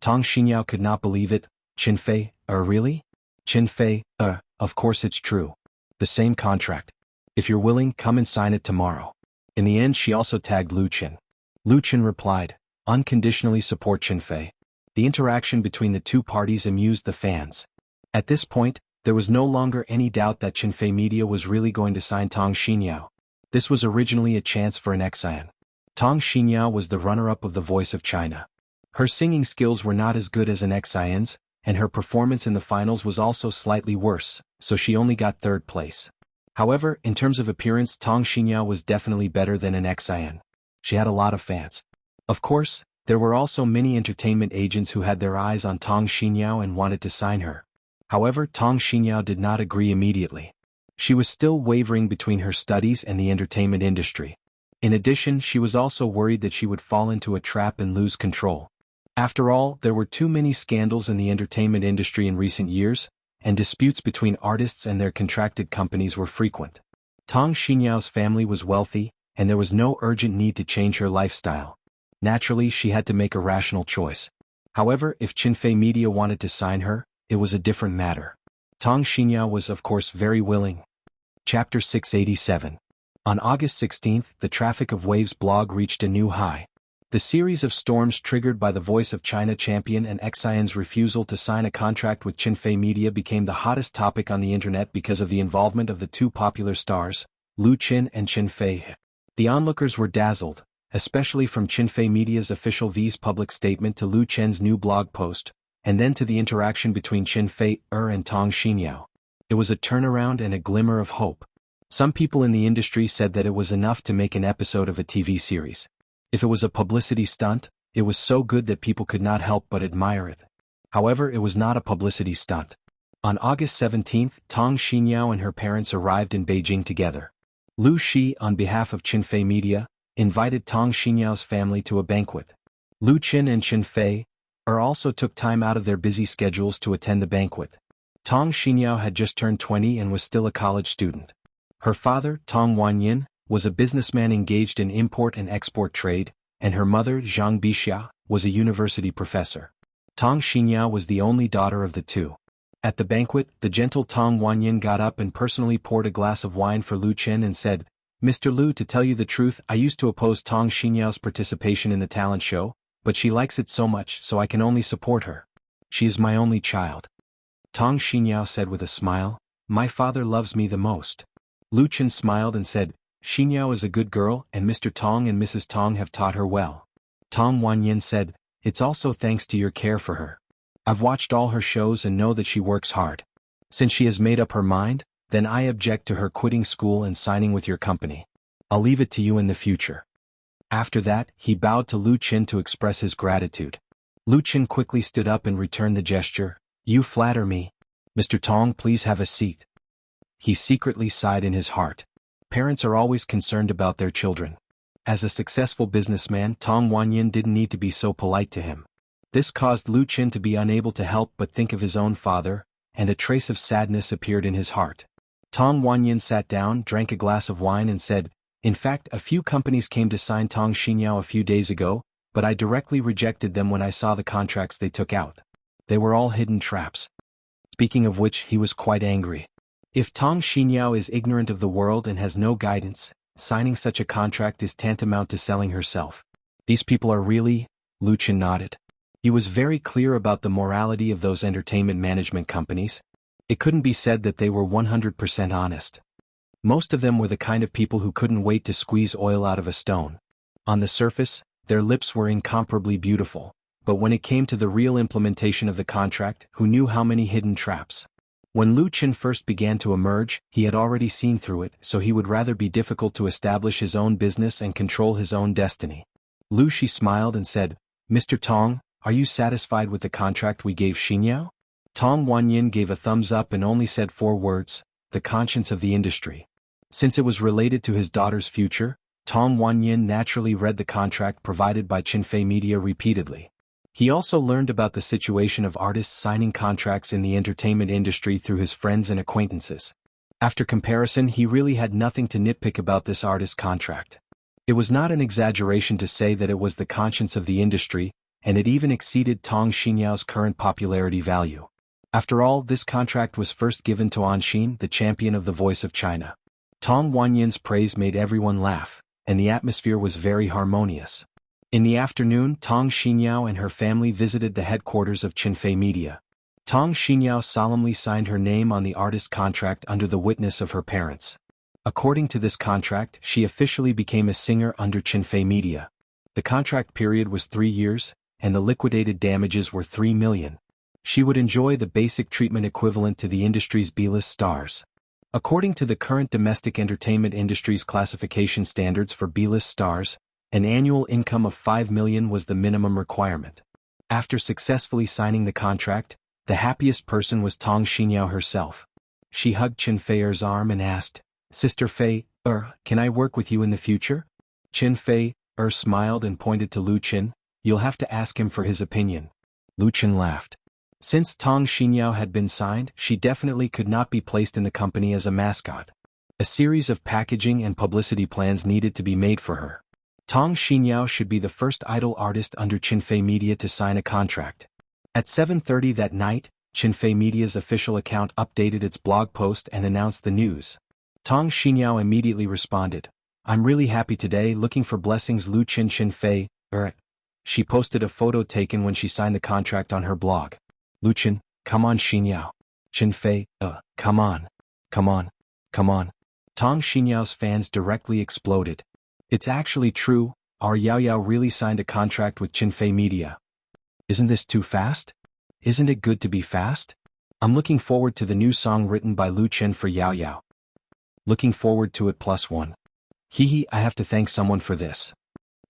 Tong Xinyao could not believe it. Chen Fei, really? Chen Fei, of course it's true. The same contract. If you're willing, come and sign it tomorrow. In the end she also tagged Lu Chen. Lu Chen replied, "Unconditionally support Chen Fei." The interaction between the two parties amused the fans. At this point, there was no longer any doubt that Chen Fei Media was really going to sign Tong Xinyao. This was originally a chance for an Xian. Tong Xinyao was the runner-up of The Voice of China. Her singing skills were not as good as an Xian's, and her performance in the finals was also slightly worse, so she only got third place. However, in terms of appearance, Tong Xinyao was definitely better than an Xian. She had a lot of fans. Of course, there were also many entertainment agents who had their eyes on Tong Xinyao and wanted to sign her. However, Tong Xinyao did not agree immediately. She was still wavering between her studies and the entertainment industry. In addition, she was also worried that she would fall into a trap and lose control. After all, there were too many scandals in the entertainment industry in recent years, and disputes between artists and their contracted companies were frequent. Tong Xinyao's family was wealthy, and there was no urgent need to change her lifestyle. Naturally, she had to make a rational choice. However, if Chen Fei Media wanted to sign her, it was a different matter. Tong Xinyao was of course very willing. Chapter 687. On August 16, the Traffic of Waves blog reached a new high. The series of storms triggered by The Voice of China champion and Xian's refusal to sign a contract with Chen Fei Media became the hottest topic on the internet because of the involvement of the two popular stars, Lu Chen and Chen Fei. The onlookers were dazzled, especially from Chen Fei Media's official V's public statement to Lu Chen's new blog post, and then to the interaction between Chen Fei and Tong Xinyao. It was a turnaround and a glimmer of hope. Some people in the industry said that it was enough to make an episode of a TV series. If it was a publicity stunt, it was so good that people could not help but admire it. However, it was not a publicity stunt. On August 17, Tong Xinyao and her parents arrived in Beijing together. Lu Shi, on behalf of Chen Fei Media, invited Tong Xinyao's family to a banquet. Lu Chen and Chen Fei also took time out of their busy schedules to attend the banquet. Tong Xinyao had just turned 20 and was still a college student. Her father, Tong Wanyin, was a businessman engaged in import and export trade, and her mother, Zhang Bixia, was a university professor. Tong Xinyao was the only daughter of the two. At the banquet, the gentle Tong Wanyin got up and personally poured a glass of wine for Lu Chen and said, "Mr. Lu, to tell you the truth, I used to oppose Tong Xinyao's participation in the talent show, but she likes it so much, so I can only support her. She is my only child." Tong Xinyao said with a smile, "My father loves me the most." Lu Chen smiled and said, "Xinyao is a good girl, and Mr. Tong and Mrs. Tong have taught her well." Tong Wanyin said, "It's also thanks to your care for her. I've watched all her shows and know that she works hard. Since she has made up her mind, then I object to her quitting school and signing with your company. I'll leave it to you in the future." After that, he bowed to Lu Chen to express his gratitude. Lu Chen quickly stood up and returned the gesture. "You flatter me. Mr. Tong, please have a seat." He secretly sighed in his heart. Parents are always concerned about their children. As a successful businessman, Tong Wanyin didn't need to be so polite to him. This caused Lu Qin to be unable to help but think of his own father, and a trace of sadness appeared in his heart. Tong Wanyin sat down, drank a glass of wine and said, "In fact, a few companies came to sign Tong Xinyao a few days ago, but I directly rejected them when I saw the contracts they took out. They were all hidden traps." Speaking of which, he was quite angry. If Tong Xinyao is ignorant of the world and has no guidance, signing such a contract is tantamount to selling herself. These people are really... Lu Qin nodded. He was very clear about the morality of those entertainment management companies. It couldn't be said that they were 100% honest. Most of them were the kind of people who couldn't wait to squeeze oil out of a stone. On the surface, their lips were incomparably beautiful, but when it came to the real implementation of the contract, who knew how many hidden traps? When Lu Qin first began to emerge, he had already seen through it, so he would rather be difficult to establish his own business and control his own destiny. Lu Shi smiled and said, "Mr. Tong, are you satisfied with the contract we gave Xinyao?" Tong Wanyin gave a thumbs up and only said 4 words, "The conscience of the industry." Since it was related to his daughter's future, Tong Wanyin naturally read the contract provided by Qinfei Media repeatedly. He also learned about the situation of artists signing contracts in the entertainment industry through his friends and acquaintances. After comparison, he really had nothing to nitpick about this artist contract. It was not an exaggeration to say that it was the conscience of the industry, and it even exceeded Tong Xinyao's current popularity value. After all, this contract was first given to Anxin, the champion of the voice of China. Tong Wanyin's praise made everyone laugh, and the atmosphere was very harmonious. In the afternoon, Tong Xinyao and her family visited the headquarters of Qinfei Media. Tong Xinyao solemnly signed her name on the artist contract under the witness of her parents. According to this contract, she officially became a singer under Qinfei Media. The contract period was 3 years, and the liquidated damages were 3 million. She would enjoy the basic treatment equivalent to the industry's B-list stars. According to the current domestic entertainment industry's classification standards for B-list stars, an annual income of 5 million was the minimum requirement. After successfully signing the contract, the happiest person was Tong Xinyao herself. She hugged Qin Fei's arm and asked, "Sister Fei, can I work with you in the future?" Qin Fei smiled and pointed to Lu Qin. "You'll have to ask him for his opinion." Lu Qin laughed. Since Tong Xinyao had been signed, she definitely could not be placed in the company as a mascot. A series of packaging and publicity plans needed to be made for her. Tong Xinyao should be the first idol artist under Qinfei Media to sign a contract. At 7:30 that night, Qinfei Media's official account updated its blog post and announced the news. Tong Xinyao immediately responded, "I'm really happy today, looking for blessings Lu Qin Qinfei, She posted a photo taken when she signed the contract on her blog. "Lu Qin, come on Xinyao. Qinfei, come on. Come on. Come on." Tong Xinyao's fans directly exploded. "It's actually true, our Yao Yao really signed a contract with Qinfei Media. Isn't this too fast? Isn't it good to be fast? I'm looking forward to the new song written by Lu Qin for Yao Yao. Looking forward to it +1. Hehe, I have to thank someone for this.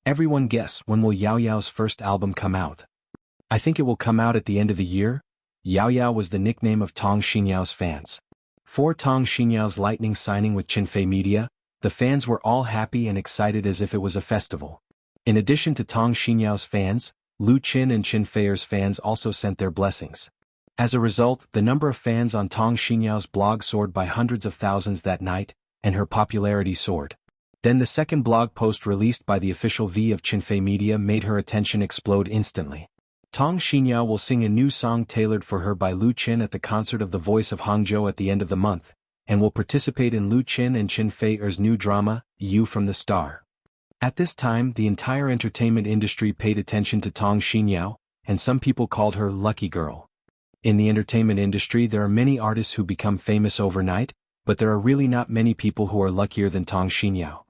Everyone guess, when will Yao Yao's first album come out? I think it will come out at the end of the year." Yao Yao was the nickname of Tong Xinyao's fans. For Tong Xinyao's lightning signing with Qinfei Media, the fans were all happy and excited as if it was a festival. In addition to Tong Xinyao's fans, Lu Qin and Qinfei's fans also sent their blessings. As a result, the number of fans on Tong Xinyao's blog soared by hundreds of thousands that night, and her popularity soared. Then the second blog post released by the official V of Qinfei Media made her attention explode instantly. Tong Xinyao will sing a new song tailored for her by Lu Qin at the concert of The Voice of Hangzhou at the end of the month, and will participate in Lu Qin and Qinfei's new drama, You from the Star. At this time, the entire entertainment industry paid attention to Tong Xinyao, and some people called her Lucky Girl. In the entertainment industry, there are many artists who become famous overnight, but there are really not many people who are luckier than Tong Xinyao.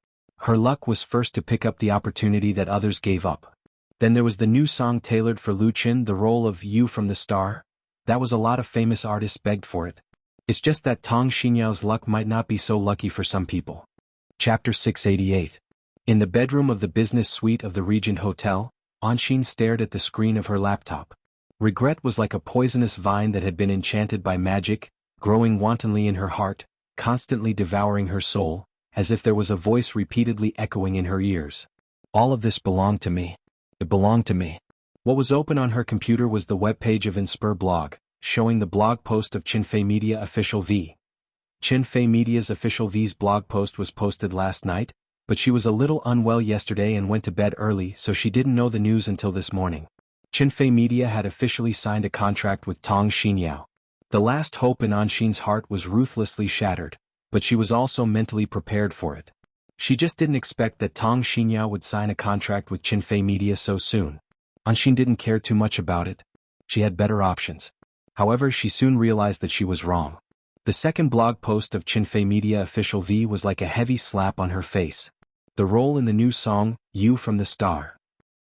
Her luck was first to pick up the opportunity that others gave up. Then there was the new song tailored for Lu Qin, the role of You from the Star. That was a lot of famous artists begged for it. It's just that Tong Xinyao's luck might not be so lucky for some people. Chapter 688. In the bedroom of the business suite of the Regent Hotel, Anxin stared at the screen of her laptop. Regret was like a poisonous vine that had been enchanted by magic, growing wantonly in her heart, constantly devouring her soul, as if there was a voice repeatedly echoing in her ears. All of this belonged to me. It belonged to me. What was open on her computer was the webpage of Immerse blog, showing the blog post of Chinfei Media Official V. Chinfei Media's Official V's blog post was posted last night, but she was a little unwell yesterday and went to bed early, so she didn't know the news until this morning. Chinfei Media had officially signed a contract with Tong Xinyao. The last hope in Anshin's heart was ruthlessly shattered, but she was also mentally prepared for it. She just didn't expect that Tong Xinyao would sign a contract with Chinfei Media so soon. Anshin didn't care too much about it. She had better options. However, she soon realized that she was wrong. The second blog post of Chinfei Media Official V was like a heavy slap on her face. The role in the new song, You from the Star.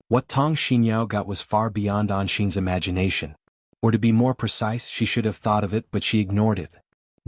What Tong Xinyao got was far beyond Anshin's imagination. Or to be more precise, she should have thought of it, but she ignored it.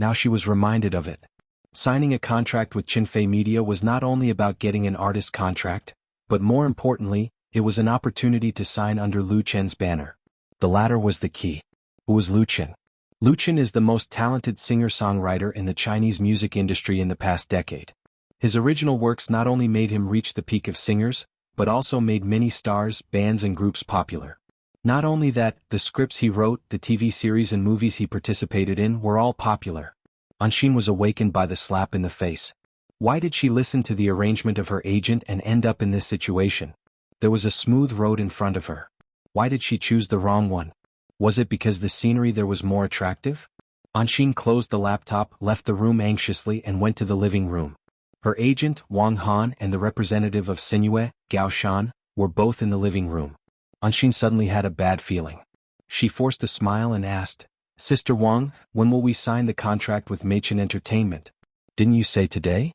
Now she was reminded of it. Signing a contract with Chinfei Media was not only about getting an artist contract, but more importantly, it was an opportunity to sign under Lu Chen's banner. The latter was the key. Who was Lu Chen? Lu Chen is the most talented singer-songwriter in the Chinese music industry in the past decade. His original works not only made him reach the peak of singers, but also made many stars, bands and groups popular. Not only that, the scripts he wrote, the TV series and movies he participated in were all popular. Anshin was awakened by the slap in the face. Why did she listen to the arrangement of her agent and end up in this situation? There was a smooth road in front of her. Why did she choose the wrong one? Was it because the scenery there was more attractive? Anshin closed the laptop, left the room anxiously and went to the living room. Her agent, Wang Han, and the representative of Sinuhe, Gao Shan, were both in the living room. Anshin suddenly had a bad feeling. She forced a smile and asked, "Sister Wang, when will we sign the contract with Machen Entertainment? Didn't you say today?"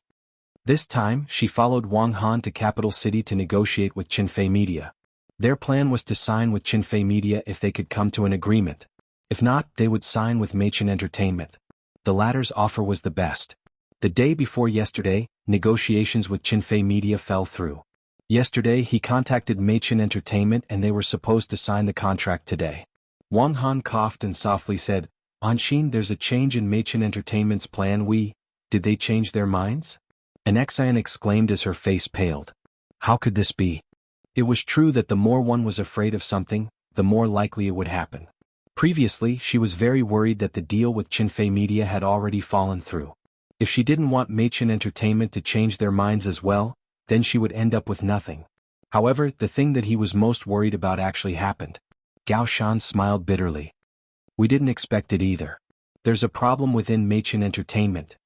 This time, she followed Wang Han to Capital City to negotiate with Chinfei Media. Their plan was to sign with Chinfei Media if they could come to an agreement. If not, they would sign with Machen Entertainment. The latter's offer was the best. The day before yesterday, negotiations with Chinfei Media fell through. Yesterday he contacted Machen Entertainment and they were supposed to sign the contract today. Wang Han coughed and softly said, "Anshin, there's a change in Machen Entertainment's plan. Did they change their minds?" Anixian exclaimed as her face paled. How could this be? It was true that the more one was afraid of something, the more likely it would happen. Previously, she was very worried that the deal with Chinfei Media had already fallen through. If she didn't want Machen Entertainment to change their minds as well, then she would end up with nothing. However, the thing that he was most worried about actually happened. Gao Shan smiled bitterly. We didn't expect it either. There's a problem within Machen Entertainment.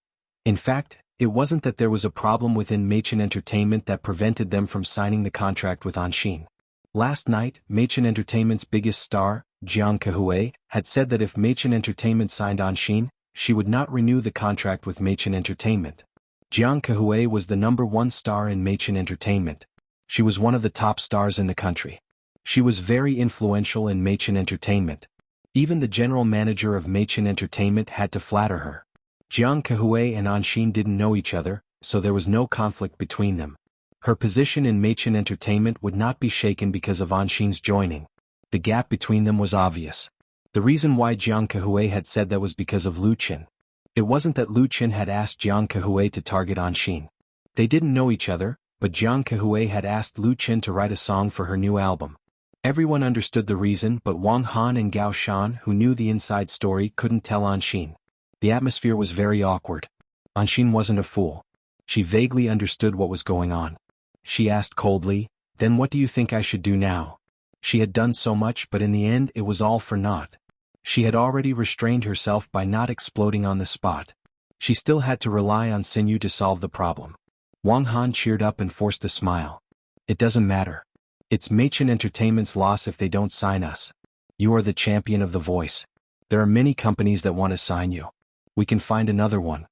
In fact, it wasn't that there was a problem within Machen Entertainment that prevented them from signing the contract with Anshin. Last night, Machen Entertainment's biggest star, Jiang Kehui, had said that if Machen Entertainment signed Anshin, she would not renew the contract with Machen Entertainment. Jiang Kehui was the #1 star in Machen Entertainment. She was one of the top stars in the country. She was very influential in Machen Entertainment. Even the general manager of Machen Entertainment had to flatter her. Jiang Kehui and Anshin didn't know each other, so there was no conflict between them. Her position in Machen Entertainment would not be shaken because of Anshin's joining. The gap between them was obvious. The reason why Jiang Kehui had said that was because of Lu Chen. It wasn't that Lu Chen had asked Jiang Kehui to target Anshin. They didn't know each other, but Jiang Kehui had asked Lu Chen to write a song for her new album. Everyone understood the reason, but Wang Han and Gao Shan, who knew the inside story, couldn't tell Anshin. The atmosphere was very awkward. Anshin wasn't a fool. She vaguely understood what was going on. She asked coldly, "Then what do you think I should do now?" She had done so much, but in the end it was all for naught. She had already restrained herself by not exploding on the spot. She still had to rely on sinew to solve the problem. Wang Han cheered up and forced a smile. "It doesn't matter. It's Machen Entertainment's loss if they don't sign us. You are the champion of the voice. There are many companies that want to sign you. We can find another one."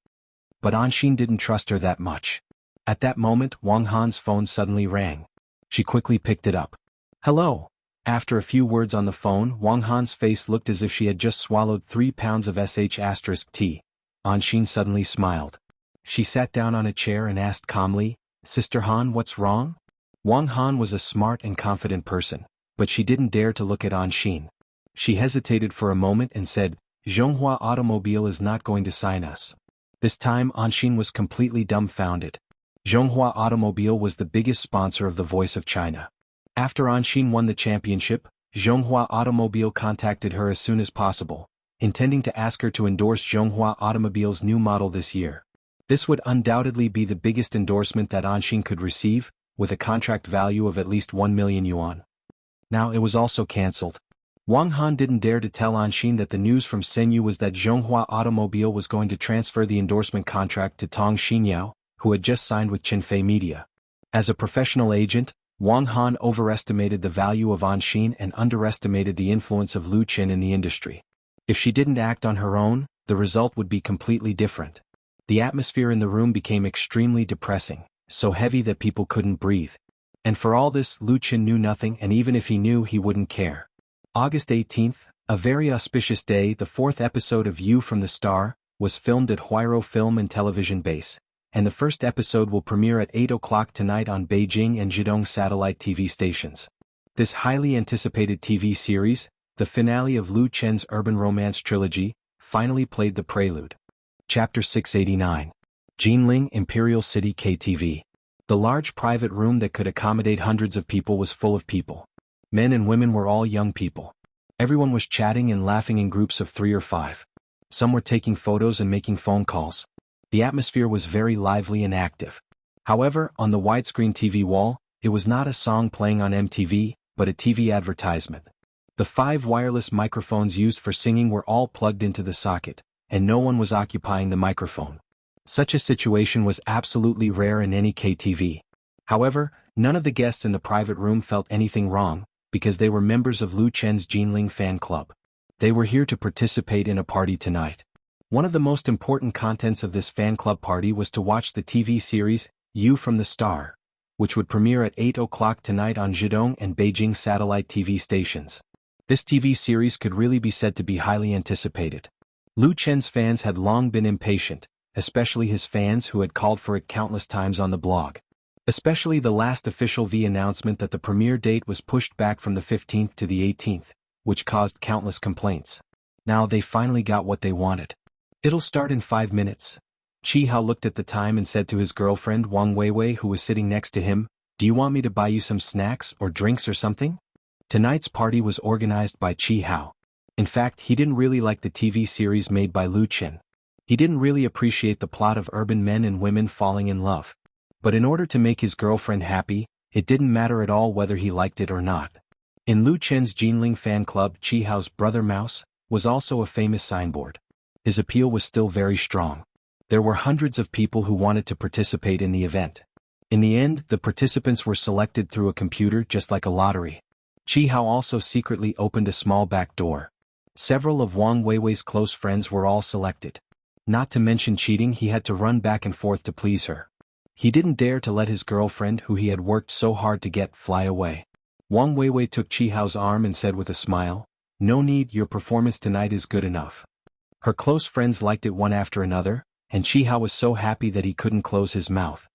But Anshin didn't trust her that much. At that moment, Wang Han's phone suddenly rang. She quickly picked it up. "Hello." After a few words on the phone, Wang Han's face looked as if she had just swallowed 3 pounds of sh*t. Anshin suddenly smiled. She sat down on a chair and asked calmly, "Sister Han, what's wrong?" Wang Han was a smart and confident person, but she didn't dare to look at Anshin. She hesitated for a moment and said, "Zhonghua Automobile is not going to sign us." This time Anshin was completely dumbfounded. Zhonghua Automobile was the biggest sponsor of The Voice of China. After Anshin won the championship, Zhonghua Automobile contacted her as soon as possible, intending to ask her to endorse Zhonghua Automobile's new model this year. This would undoubtedly be the biggest endorsement that Anshin could receive, with a contract value of at least 1 million yuan. Now it was also cancelled. Wang Han didn't dare to tell Anshin that the news from Senyu was that Zhonghua Automobile was going to transfer the endorsement contract to Tong Xinyao, who had just signed with Qinfei Media. As a professional agent, Wang Han overestimated the value of Anshin and underestimated the influence of Lu Qin in the industry. If she didn't act on her own, the result would be completely different. The atmosphere in the room became extremely depressing, so heavy that people couldn't breathe. And for all this, Lu Qin knew nothing, and even if he knew, he wouldn't care. August 18th, a very auspicious day, the 4th episode of You from the Star, was filmed at Huairou Film and Television Base, and the first episode will premiere at 8 o'clock tonight on Beijing and Zhejiang satellite TV stations. This highly anticipated TV series, the finale of Lu Chen's urban romance trilogy, finally played the prelude. Chapter 689. Jinling Imperial City KTV. The large private room that could accommodate hundreds of people was full of people. Men and women were all young people. Everyone was chatting and laughing in groups of 3 or 5. Some were taking photos and making phone calls. The atmosphere was very lively and active. However, on the widescreen TV wall, it was not a song playing on MTV, but a TV advertisement. The 5 wireless microphones used for singing were all plugged into the socket, and no one was occupying the microphone. Such a situation was absolutely rare in any KTV. However, none of the guests in the private room felt anything wrong, because they were members of Lu Chen's Jinling fan club. They were here to participate in a party tonight. One of the most important contents of this fan club party was to watch the TV series, You from the Star, which would premiere at 8 o'clock tonight on Zhejiang and Beijing satellite TV stations. This TV series could really be said to be highly anticipated. Lu Chen's fans had long been impatient, especially his fans who had called for it countless times on the blog. Especially the last official V announcement that the premiere date was pushed back from the 15th to the 18th, which caused countless complaints. Now they finally got what they wanted. It'll start in 5 minutes. Qi Hao looked at the time and said to his girlfriend Wang Weiwei, who was sitting next to him, "Do you want me to buy you some snacks or drinks or something?" Tonight's party was organized by Qi Hao. In fact, he didn't really like the TV series made by Lu Qin. He didn't really appreciate the plot of urban men and women falling in love. But in order to make his girlfriend happy, it didn't matter at all whether he liked it or not. In Lu Chen's Jinling fan club, Qi Hao's brother Mouse was also a famous signboard. His appeal was still very strong. There were hundreds of people who wanted to participate in the event. In the end, the participants were selected through a computer just like a lottery. Qi Hao also secretly opened a small back door. Several of Wang Weiwei's close friends were all selected. Not to mention cheating, he had to run back and forth to please her. He didn't dare to let his girlfriend, who he had worked so hard to get, fly away. Wang Weiwei took Qi Hao's arm and said with a smile, "No need, your performance tonight is good enough." Her close friends liked it one after another, and Qi Hao was so happy that he couldn't close his mouth.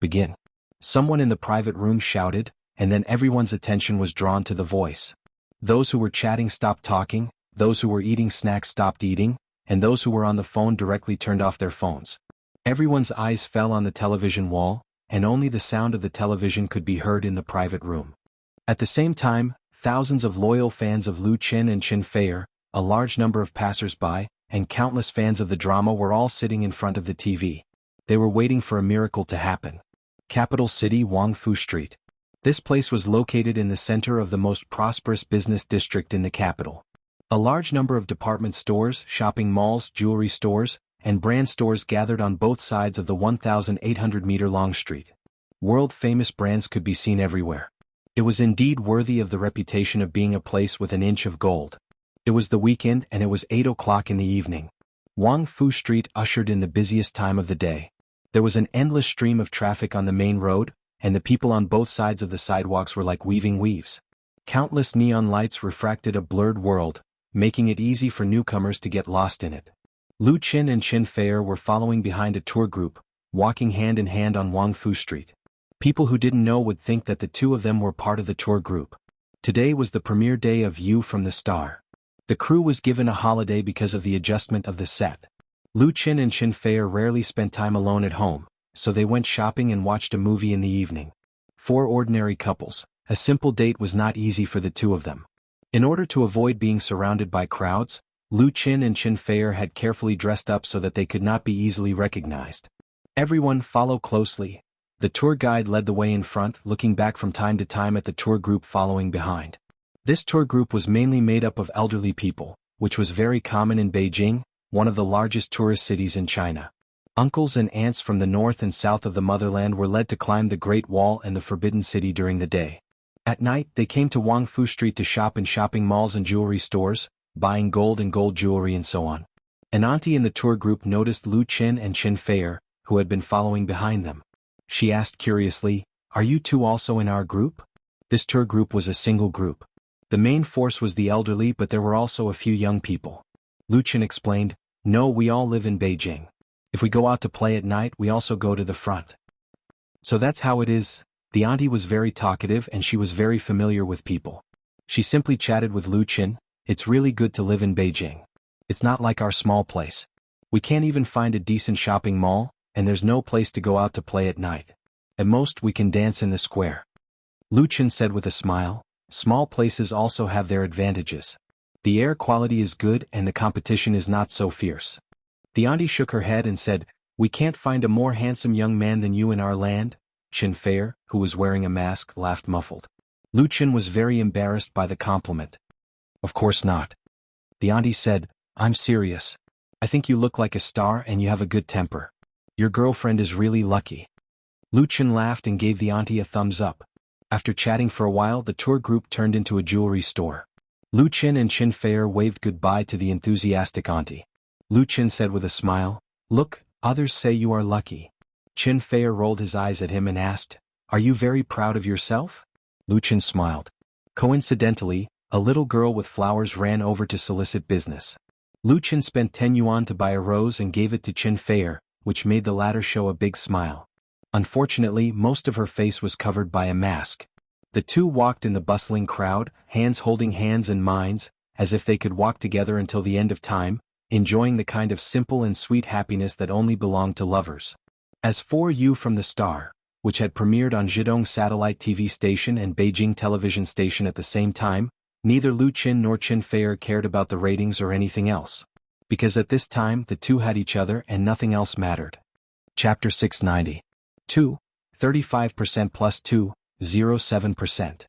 "Begin." Someone in the private room shouted, and then everyone's attention was drawn to the voice. Those who were chatting stopped talking, those who were eating snacks stopped eating, and those who were on the phone directly turned off their phones. Everyone's eyes fell on the television wall, and only the sound of the television could be heard in the private room. At the same time, thousands of loyal fans of Lu Qin and Qin Feier, a large number of passers-by, and countless fans of the drama were all sitting in front of the TV. They were waiting for a miracle to happen. Capital city Wangfu Street. This place was located in the center of the most prosperous business district in the capital. A large number of department stores, shopping malls, jewelry stores, and brand stores gathered on both sides of the 1,800-meter-long street. World-famous brands could be seen everywhere. It was indeed worthy of the reputation of being a place with an inch of gold. It was the weekend and it was 8 o'clock in the evening. Wangfu Street ushered in the busiest time of the day. There was an endless stream of traffic on the main road, and the people on both sides of the sidewalks were like weaving weaves. Countless neon lights refracted a blurred world, making it easy for newcomers to get lost in it. Lu Qin and Qin Feier were following behind a tour group, walking hand in hand on Wangfu Street. People who didn't know would think that the two of them were part of the tour group. Today was the premiere day of You from the Star. The crew was given a holiday because of the adjustment of the set. Lu Qin and Qin Feier rarely spent time alone at home, so they went shopping and watched a movie in the evening. 4 ordinary couples. A simple date was not easy for the two of them. In order to avoid being surrounded by crowds, Lu Qin and Qin Feier had carefully dressed up so that they could not be easily recognized. Everyone follow closely. The tour guide led the way in front, looking back from time to time at the tour group following behind. This tour group was mainly made up of elderly people, which was very common in Beijing, one of the largest tourist cities in China. Uncles and aunts from the north and south of the motherland were led to climb the Great Wall and the Forbidden City during the day. At night, they came to Wangfu Street to shop in shopping malls and jewelry stores, buying gold and gold jewelry and so on. An auntie in the tour group noticed Lu Qin and Qin Feier, who had been following behind them. She asked curiously, "Are you two also in our group?" This tour group was a single group. The main force was the elderly, but there were also a few young people. Lu Qin explained, "No, we all live in Beijing. If we go out to play at night, we also go to the front. So that's how it is." The auntie was very talkative and she was very familiar with people. She simply chatted with Lu Qin, "It's really good to live in Beijing. It's not like our small place. We can't even find a decent shopping mall, and there's no place to go out to play at night. At most we can dance in the square." Lu Qin said with a smile, "Small places also have their advantages. The air quality is good and the competition is not so fierce." The auntie shook her head and said, "We can't find a more handsome young man than you in our land." Qin Feier, who was wearing a mask, laughed muffled. Lu Qin was very embarrassed by the compliment. "Of course not." The auntie said, "I'm serious. I think you look like a star and you have a good temper. Your girlfriend is really lucky." Lu Qin laughed and gave the auntie a thumbs up. After chatting for a while, the tour group turned into a jewelry store. Lu Qin and Qin Feier waved goodbye to the enthusiastic auntie. Lu Qin said with a smile, "Look, others say you are lucky." Qin Feier rolled his eyes at him and asked, "Are you very proud of yourself?" Lu Qin smiled. Coincidentally, a little girl with flowers ran over to solicit business. Lu Qin spent 10 yuan to buy a rose and gave it to Qin Feier, which made the latter show a big smile. Unfortunately, most of her face was covered by a mask. The two walked in the bustling crowd, hands holding hands and minds, as if they could walk together until the end of time, enjoying the kind of simple and sweet happiness that only belonged to lovers. As for You from the Star, which had premiered on Zhidong satellite TV station and Beijing television station at the same time, neither Lu Qin nor Qin Feier cared about the ratings or anything else. Because at this time the two had each other and nothing else mattered. Chapter 690. 2. 35% plus 2, 07%.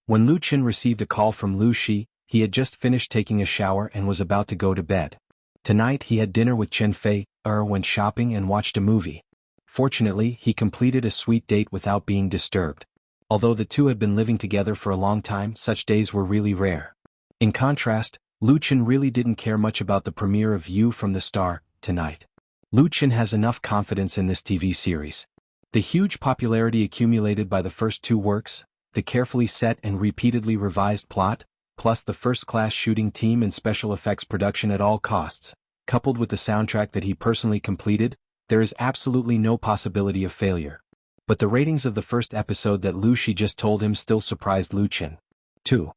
When Lu Qin received a call from Lu Shi, he had just finished taking a shower and was about to go to bed. Tonight he had dinner with Qin Feier, went shopping and watched a movie. Fortunately, he completed a sweet date without being disturbed. Although the two had been living together for a long time, such days were really rare. In contrast, Lu Qin really didn't care much about the premiere of You from the Star, tonight. Lu Qin has enough confidence in this TV series. The huge popularity accumulated by the first 2 works, the carefully set and repeatedly revised plot, plus the first-class shooting team and special effects production at all costs, coupled with the soundtrack that he personally completed, there is absolutely no possibility of failure. But the ratings of the first episode that Lu Shi just told him still surprised Lu Qin. 2.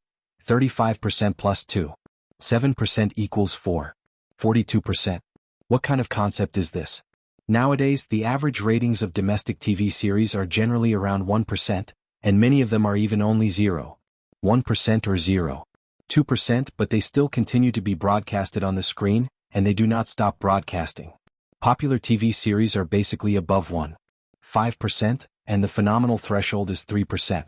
35% plus 2. 7% equals 4. 42%. What kind of concept is this? Nowadays, the average ratings of domestic TV series are generally around 1%, and many of them are even only 0. 1% or 0. 2%, but they still continue to be broadcasted on the screen, and they do not stop broadcasting. Popular TV series are basically above 1. 5%, and the phenomenal threshold is 3%.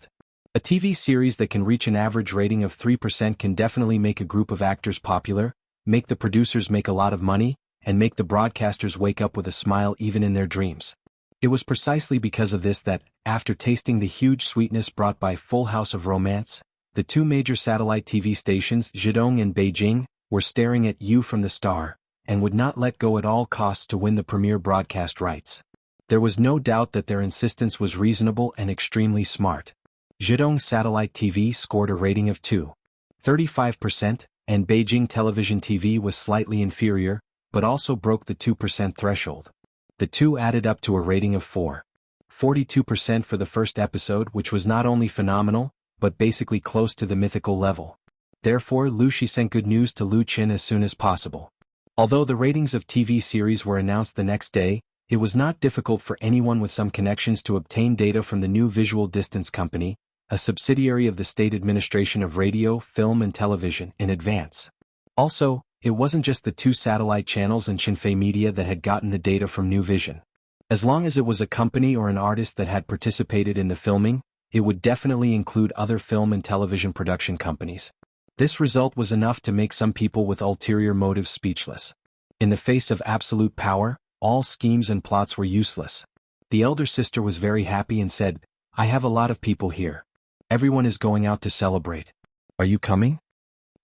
A TV series that can reach an average rating of 3% can definitely make a group of actors popular, make the producers make a lot of money, and make the broadcasters wake up with a smile even in their dreams. It was precisely because of this that, after tasting the huge sweetness brought by Full House of Romance, the 2 major satellite TV stations, Zhidong and Beijing, were staring at You from the Star, and would not let go at all costs to win the premiere broadcast rights. There was no doubt that their insistence was reasonable and extremely smart. Zhidong Satellite TV scored a rating of 2.35%, and Beijing Television TV was slightly inferior, but also broke the 2% threshold. The two added up to a rating of 4.42% for the first episode, which was not only phenomenal, but basically close to the mythical level. Therefore, Lu Shi sent good news to Lu Qin as soon as possible. Although the ratings of TV series were announced the next day, it was not difficult for anyone with some connections to obtain data from the new Visual Distance Company, a subsidiary of the State Administration of Radio, Film and Television, in advance. Also, it wasn't just the 2 satellite channels and Xinfei Media that had gotten the data from New Vision. As long as it was a company or an artist that had participated in the filming, it would definitely include other film and television production companies. This result was enough to make some people with ulterior motives speechless. In the face of absolute power, all schemes and plots were useless. The elder sister was very happy and said, "I have a lot of people here. Everyone is going out to celebrate. Are you coming?"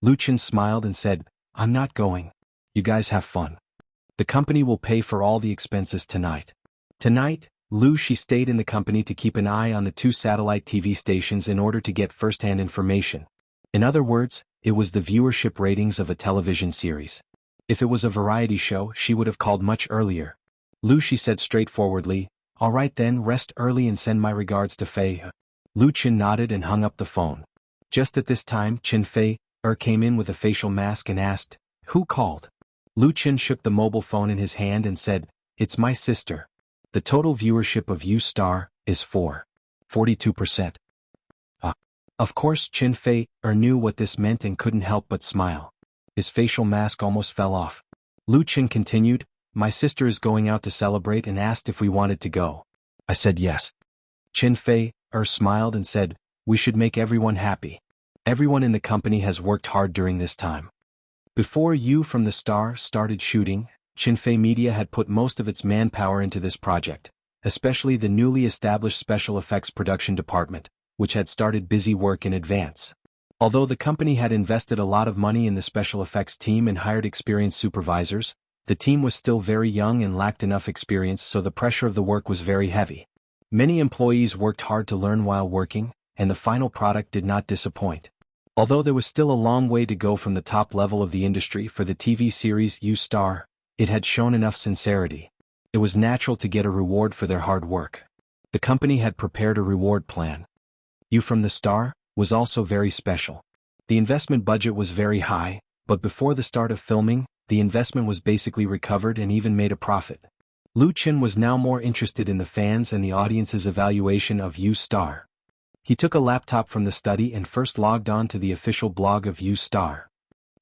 Lu Qin smiled and said, "I'm not going. You guys have fun. The company will pay for all the expenses tonight." Tonight, she stayed in the company to keep an eye on the 2 satellite TV stations in order to get first-hand information. In other words, it was the viewership ratings of a television series. If it was a variety show, she would have called much earlier. She said straightforwardly, "All right then, rest early and send my regards to Fei." Lu Qin nodded and hung up the phone. Just at this time, Qinfei came in with a facial mask and asked, "Who called?" Lu Qin shook the mobile phone in his hand and said, "It's my sister. The total viewership of U Star is 42%. Of course Qinfei knew what this meant and couldn't help but smile. His facial mask almost fell off. Lu Qin continued, "My sister is going out to celebrate and asked if we wanted to go. I said yes." Qinfei smiled and said, "We should make everyone happy. Everyone in the company has worked hard during this time." Before You from the Star started shooting, Xinfei Media had put most of its manpower into this project, especially the newly established special effects production department, which had started busy work in advance. Although the company had invested a lot of money in the special effects team and hired experienced supervisors, the team was still very young and lacked enough experience, so the pressure of the work was very heavy. Many employees worked hard to learn while working, and the final product did not disappoint. Although there was still a long way to go from the top level of the industry for the TV series You Star, it had shown enough sincerity. It was natural to get a reward for their hard work. The company had prepared a reward plan. You from the Star was also very special. The investment budget was very high, but before the start of filming, the investment was basically recovered and even made a profit. Lu Qin was now more interested in the fans and the audience's evaluation of You Star. He took a laptop from the study and first logged on to the official blog of You Star.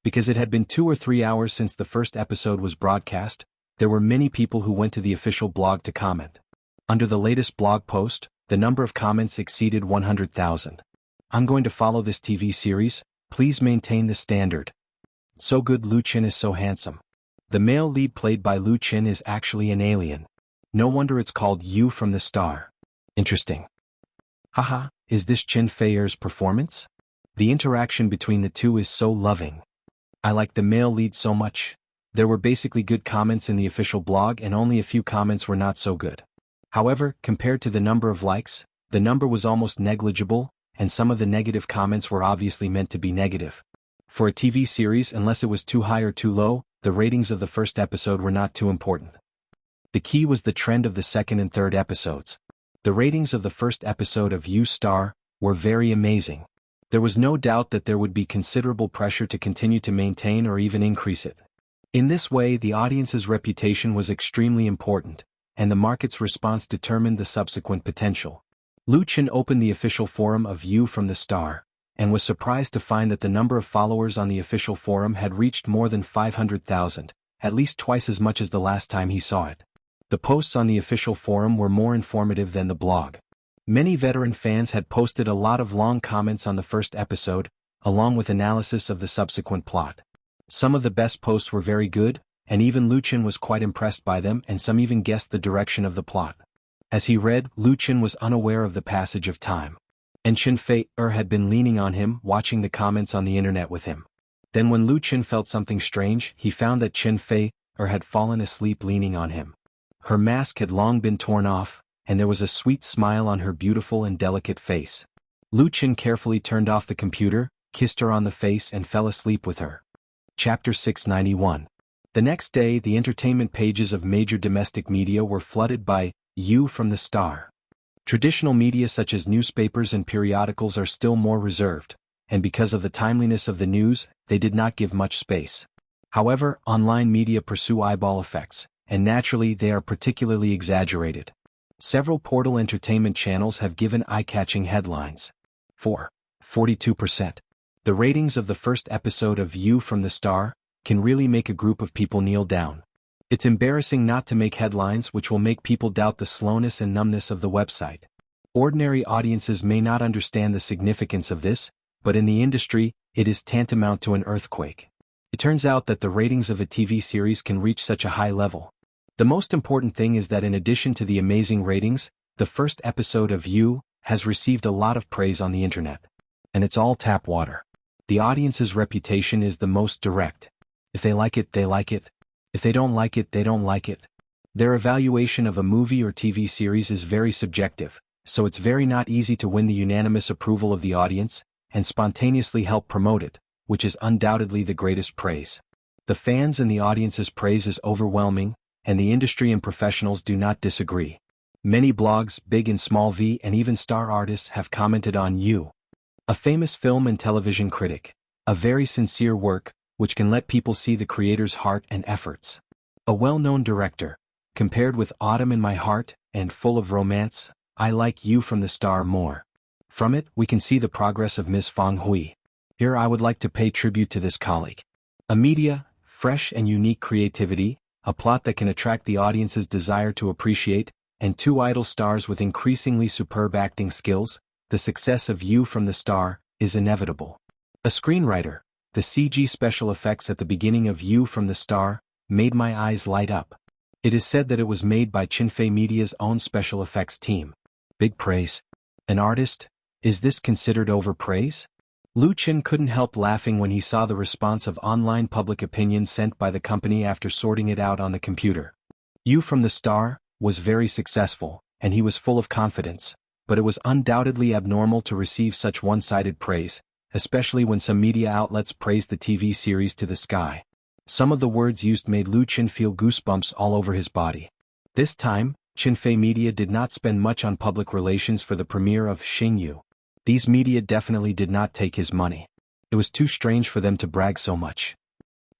Because it had been 2 or 3 hours since the first episode was broadcast, there were many people who went to the official blog to comment. Under the latest blog post, the number of comments exceeded 100,000. "I'm going to follow this TV series, please maintain the standard. So good, Lu Qin is so handsome. The male lead played by Lu Qin is actually an alien. No wonder it's called You from the Star. Interesting. Haha, is this Qinfei's performance? The interaction between the two is so loving. I like the male lead so much." There were basically good comments in the official blog and only a few comments were not so good. However, compared to the number of likes, the number was almost negligible, and some of the negative comments were obviously meant to be negative. For a TV series, unless it was too high or too low, the ratings of the first episode were not too important. The key was the trend of the second and third episodes. The ratings of the first episode of You Star were very amazing. There was no doubt that there would be considerable pressure to continue to maintain or even increase it. In this way, the audience's reputation was extremely important, and the market's response determined the subsequent potential. Lu Qin opened the official forum of You from the Star, and was surprised to find that the number of followers on the official forum had reached more than 500,000, at least twice as much as the last time he saw it. The posts on the official forum were more informative than the blog. Many veteran fans had posted a lot of long comments on the first episode, along with analysis of the subsequent plot. Some of the best posts were very good, and even Lu Qin was quite impressed by them, and some even guessed the direction of the plot. As he read, Lu Qin was unaware of the passage of time. And Qinfei had been leaning on him, watching the comments on the internet with him. Then when Lu Qin felt something strange, he found that Qinfei had fallen asleep leaning on him. Her mask had long been torn off, and there was a sweet smile on her beautiful and delicate face. Lu Qin carefully turned off the computer, kissed her on the face and fell asleep with her. Chapter 691. The next day, the entertainment pages of major domestic media were flooded by You from the Star. Traditional media such as newspapers and periodicals are still more reserved, and because of the timeliness of the news, they did not give much space. However, online media pursue eyeball effects, and naturally they are particularly exaggerated. Several portal entertainment channels have given eye-catching headlines. 4. 42%. The ratings of the first episode of View from the Star can really make a group of people kneel down. It's embarrassing not to make headlines which will make people doubt the slowness and numbness of the website. Ordinary audiences may not understand the significance of this, but in the industry, it is tantamount to an earthquake. It turns out that the ratings of a TV series can reach such a high level. The most important thing is that in addition to the amazing ratings, the first episode of You has received a lot of praise on the internet. And it's all tap water. The audience's reputation is the most direct. If they like it, they like it. If they don't like it, they don't like it. Their evaluation of a movie or TV series is very subjective, so it's very not easy to win the unanimous approval of the audience and spontaneously help promote it, which is undoubtedly the greatest praise. The fans and the audience's praise is overwhelming, and the industry and professionals do not disagree. Many blogs, big and small v, and even star artists have commented on You. A famous film and television critic. A very sincere work, which can let people see the creator's heart and efforts. A well-known director. Compared with Autumn in My Heart, and Full of Romance, I like You from the Star more. From it, we can see the progress of Ms. Fang Hui. Here I would like to pay tribute to this colleague. A media, fresh and unique creativity, a plot that can attract the audience's desire to appreciate, and two idol stars with increasingly superb acting skills, the success of You from the Star is inevitable. A screenwriter. The CG special effects at the beginning of You from the Star made my eyes light up. It is said that it was made by Chinfei Media's own special effects team. Big praise. An artist? Is this considered overpraise? Lu Qin couldn't help laughing when he saw the response of online public opinion sent by the company after sorting it out on the computer. You from the Star was very successful, and he was full of confidence, but it was undoubtedly abnormal to receive such one-sided praise, especially when some media outlets praised the TV series to the sky. Some of the words used made Lu Qin feel goosebumps all over his body. This time, Chinfei Media did not spend much on public relations for the premiere of Xingyu. These media definitely did not take his money. It was too strange for them to brag so much.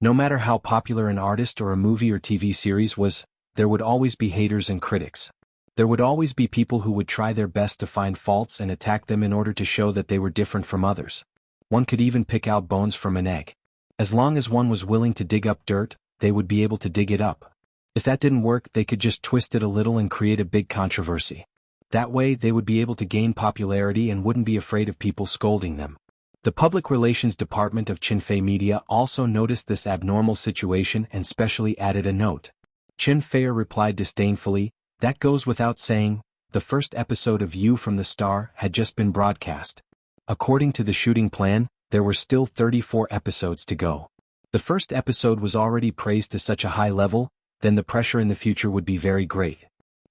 No matter how popular an artist or a movie or TV series was, there would always be haters and critics. There would always be people who would try their best to find faults and attack them in order to show that they were different from others. One could even pick out bones from an egg. As long as one was willing to dig up dirt, they would be able to dig it up. If that didn't work, they could just twist it a little and create a big controversy. That way they would be able to gain popularity and wouldn't be afraid of people scolding them. The public relations department of Chinfei Media also noticed this abnormal situation and specially added a note. Chinfei replied disdainfully, "That goes without saying, the first episode of You from the Star had just been broadcast. According to the shooting plan, there were still 34 episodes to go. The first episode was already praised to such a high level, then the pressure in the future would be very great.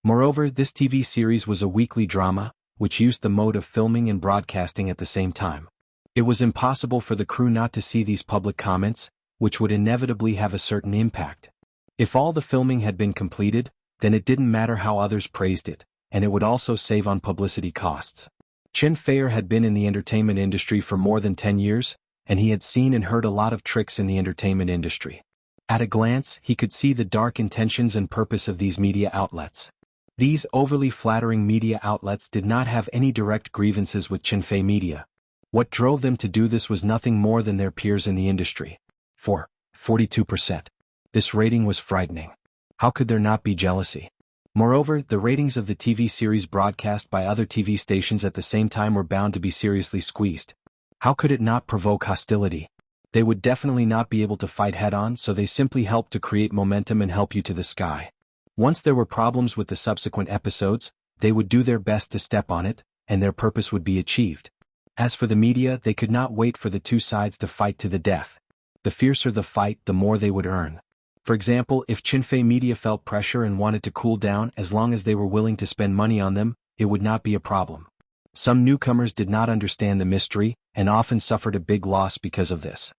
Moreover, this TV series was a weekly drama, which used the mode of filming and broadcasting at the same time. It was impossible for the crew not to see these public comments, which would inevitably have a certain impact. If all the filming had been completed, then it didn't matter how others praised it, and it would also save on publicity costs." Chen Feier had been in the entertainment industry for more than 10 years, and he had seen and heard a lot of tricks in the entertainment industry. At a glance, he could see the dark intentions and purpose of these media outlets. These overly flattering media outlets did not have any direct grievances with Chinfei Media. What drove them to do this was nothing more than their peers in the industry. 4. 42%. This rating was frightening. How could there not be jealousy? Moreover, the ratings of the TV series broadcast by other TV stations at the same time were bound to be seriously squeezed. How could it not provoke hostility? They would definitely not be able to fight head-on, so they simply helped to create momentum and help you to the sky. Once there were problems with the subsequent episodes, they would do their best to step on it, and their purpose would be achieved. As for the media, they could not wait for the two sides to fight to the death. The fiercer the fight, the more they would earn. For example, if Chinfei Media felt pressure and wanted to cool down, as long as they were willing to spend money on them, it would not be a problem. Some newcomers did not understand the mystery, and often suffered a big loss because of this.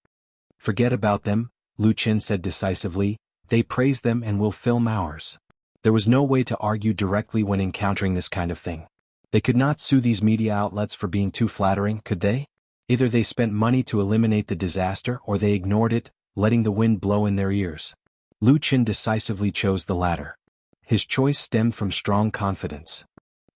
"Forget about them," Lu Qin said decisively, "they praise them and will film ours." There was no way to argue directly when encountering this kind of thing. They could not sue these media outlets for being too flattering, could they? Either they spent money to eliminate the disaster or they ignored it, letting the wind blow in their ears. Lu Qin decisively chose the latter. His choice stemmed from strong confidence.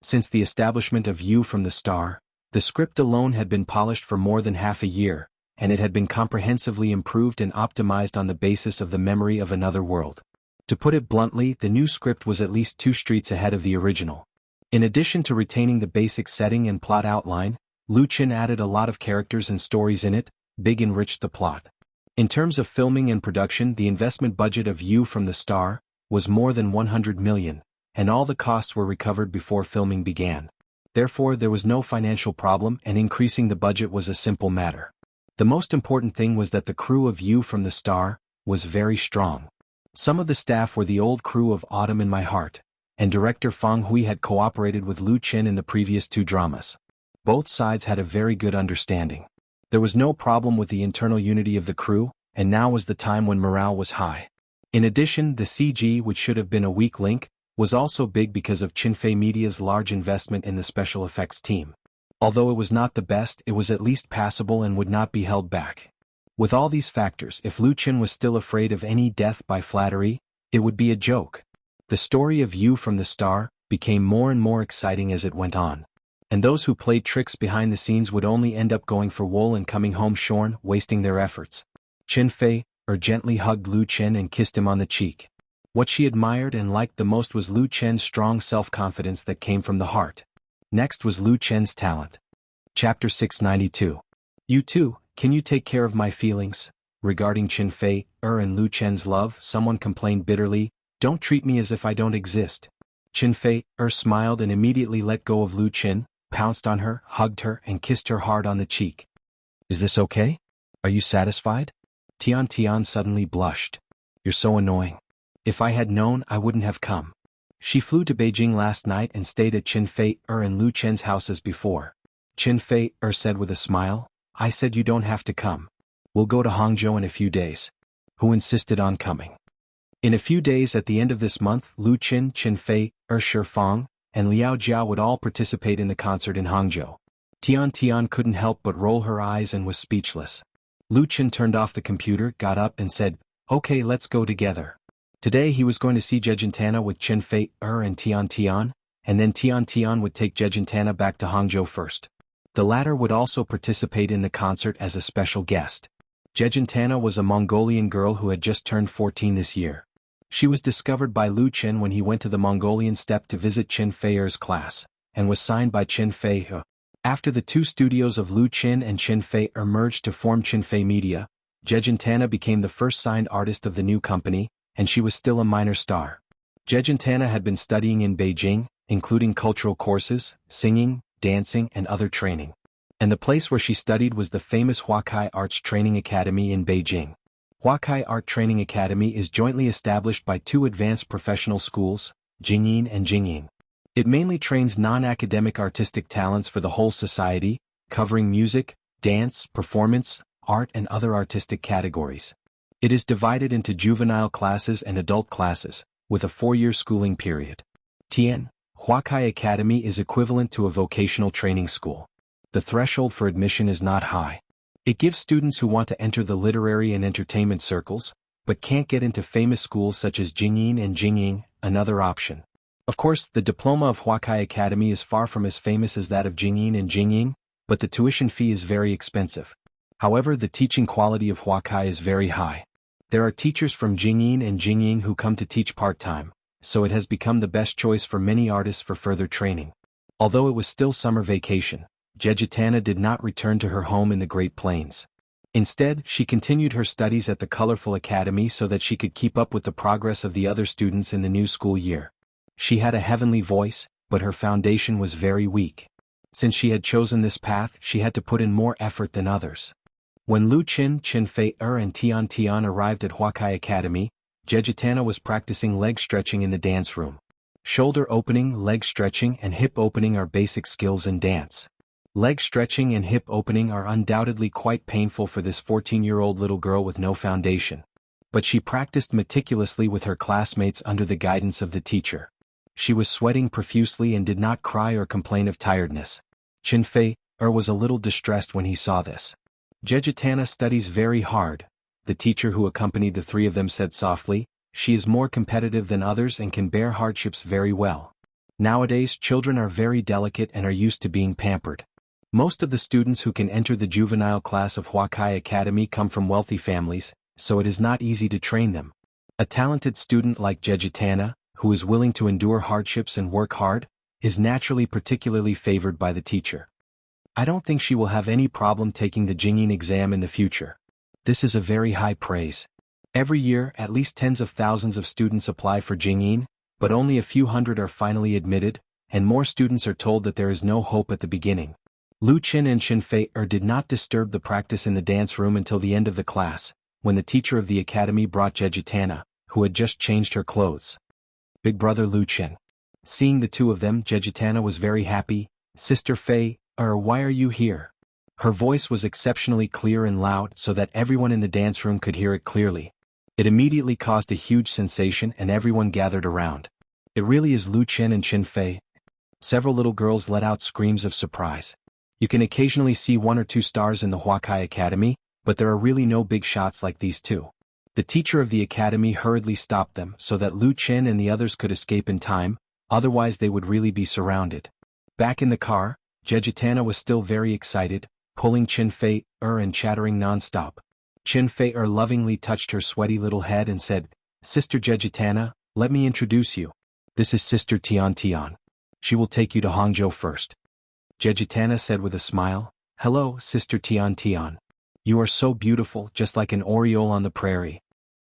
Since the establishment of You from the Star, the script alone had been polished for more than half a year, and it had been comprehensively improved and optimized on the basis of the memory of another world. To put it bluntly, the new script was at least 2 streets ahead of the original. In addition to retaining the basic setting and plot outline, Lu Qin added a lot of characters and stories in it, big enriched the plot. In terms of filming and production, the investment budget of You from the Star was more than 100 million, and all the costs were recovered before filming began. Therefore, there was no financial problem, and increasing the budget was a simple matter. The most important thing was that the crew of You from the Star was very strong. Some of the staff were the old crew of Autumn in My Heart, and director Fang Hui had cooperated with Lu Qin in the previous 2 dramas. Both sides had a very good understanding. There was no problem with the internal unity of the crew, and now was the time when morale was high. In addition, the CG, which should have been a weak link, was also big because of Qinfei Media's large investment in the special effects team. Although it was not the best, it was at least passable and would not be held back. With all these factors, if Lu Qin was still afraid of any death by flattery, it would be a joke. The story of You from the Star became more and more exciting as it went on. And those who played tricks behind the scenes would only end up going for wool and coming home shorn, wasting their efforts. Qinfei gently hugged Lu Qin and kissed him on the cheek. What she admired and liked the most was Lu Qin's strong self-confidence that came from the heart. Next was Lu Qin's talent. Chapter 692. You too, can you take care of my feelings? Regarding Qinfei and Lu Qin's love, someone complained bitterly, don't treat me as if I don't exist. Qinfei smiled and immediately let go of Lu Qin, pounced on her, hugged her, and kissed her hard on the cheek. Is this okay? Are you satisfied? Tian suddenly blushed. You're so annoying. If I had known, I wouldn't have come. She flew to Beijing last night and stayed at Qinfei and Lu Qin's house as before. Qinfei said with a smile, I said you don't have to come. We'll go to Hangzhou in a few days. Who insisted on coming? In a few days at the end of this month, Lu Qin, Qinfei, Shifang, and Liao Jia would all participate in the concert in Hangzhou. Tian couldn't help but roll her eyes and was speechless. Lu Qin turned off the computer, got up and said, okay, let's go together. Today he was going to see Jejentana with Qinfei and Tian, and then Tian would take Jejentana back to Hangzhou first. The latter would also participate in the concert as a special guest. Jejentana was a Mongolian girl who had just turned 14 this year. She was discovered by Lu Qin when he went to the Mongolian steppe to visit Qinfei's class, and was signed by Qinfei. After the 2 studios of Lu Qin and Qinfei merged to form Qinfei Media, Jejentana became the first signed artist of the new company, and she was still a minor star. Jejentana had been studying in Beijing, including cultural courses, singing, dancing, and other training. And the place where she studied was the famous Huakai Arts Training Academy in Beijing. Huakai Art Training Academy is jointly established by 2 advanced professional schools, Jingyin and Jingyin. It mainly trains non-academic artistic talents for the whole society, covering music, dance, performance, art and other artistic categories. It is divided into juvenile classes and adult classes, with a 4-year schooling period. Huakai Academy is equivalent to a vocational training school. The threshold for admission is not high. It gives students who want to enter the literary and entertainment circles, but can't get into famous schools such as Jingyin and Jingyin, another option. Of course, the diploma of Huakai Academy is far from as famous as that of Jingyin and Jingyin, but the tuition fee is very expensive. However, the teaching quality of Huakai is very high. There are teachers from Jingyin and Jingyin who come to teach part-time, so it has become the best choice for many artists for further training. Although it was still summer vacation, Jejentana did not return to her home in the Great Plains. Instead, she continued her studies at the colorful academy so that she could keep up with the progress of the other students in the new school year. She had a heavenly voice, but her foundation was very weak. Since she had chosen this path, she had to put in more effort than others. When Lu Qin, Qinfei and Tian arrived at Huakai Academy, Jejentana was practicing leg stretching in the dance room. Shoulder opening, leg stretching, and hip opening are basic skills in dance. Leg stretching and hip opening are undoubtedly quite painful for this 14-year-old little girl with no foundation. But she practiced meticulously with her classmates under the guidance of the teacher. She was sweating profusely and did not cry or complain of tiredness. Qinfei was a little distressed when he saw this. Jejentana studies very hard, the teacher who accompanied the 3 of them said softly. she is more competitive than others and can bear hardships very well. Nowadays, children are very delicate and are used to being pampered. Most of the students who can enter the juvenile class of Huakai Academy come from wealthy families, so it is not easy to train them. A talented student like Jejitana, who is willing to endure hardships and work hard, is naturally particularly favored by the teacher. I don't think she will have any problem taking the Jingyin exam in the future. This is a very high praise. Every year, at least tens of thousands of students apply for Jingyin, but only a few hundred are finally admitted, and more students are told that there is no hope at the beginning. Lu Qin and Xin Fei did not disturb the practice in the dance room until the end of the class, when the teacher of the academy brought Jejitana, who had just changed her clothes. Big brother Lu Qin. Seeing the two of them, Jejitana was very happy. Sister Fei, why are you here? Her voice was exceptionally clear and loud so that everyone in the dance room could hear it clearly. It immediately caused a huge sensation and everyone gathered around. It really is Lu Qin and Xin Fei. Several little girls let out screams of surprise. You can occasionally see one or two stars in the Huakai Academy, but there are really no big shots like these two. The teacher of the academy hurriedly stopped them so that Lu Qin and the others could escape in time, otherwise they would really be surrounded. Back in the car, Jejitana was still very excited, pulling Xin Fei and chattering non-stop. Xin Fei lovingly touched her sweaty little head and said, "Sister Jejitana, let me introduce you. This is Sister Tian Tian. She will take you to Hangzhou first." Jejitana said with a smile, "Hello, Sister Tian Tian. You are so beautiful, just like an oriole on the prairie."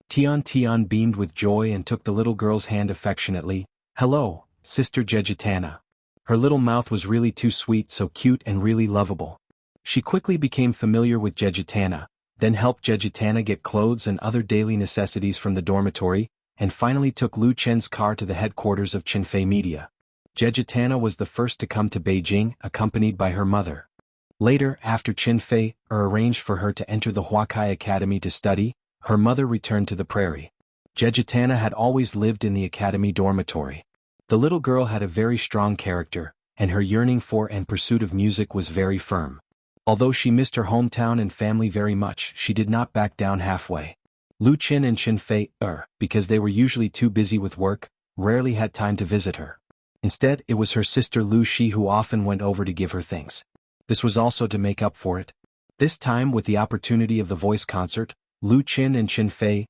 Tian Tian beamed with joy and took the little girl's hand affectionately. "Hello, Sister Jejitana." Her little mouth was really too sweet, so cute and really lovable. She quickly became familiar with Jejitana, then helped Jejitana get clothes and other daily necessities from the dormitory, and finally took Lu Chen's car to the headquarters of Qinfei Media. Jejitana was the first to come to Beijing, accompanied by her mother. Later, after Qinfei arranged for her to enter the Huakai Academy to study, her mother returned to the prairie. Jejitana had always lived in the academy dormitory. The little girl had a very strong character, and her yearning for and pursuit of music was very firm. Although she missed her hometown and family very much, she did not back down halfway. Lu Qin and Xin Fei, because they were usually too busy with work, rarely had time to visit her. Instead, it was her sister Lu Shi who often went over to give her things. This was also to make up for it. This time, with the opportunity of the voice concert, Lu Qin and Xin Fei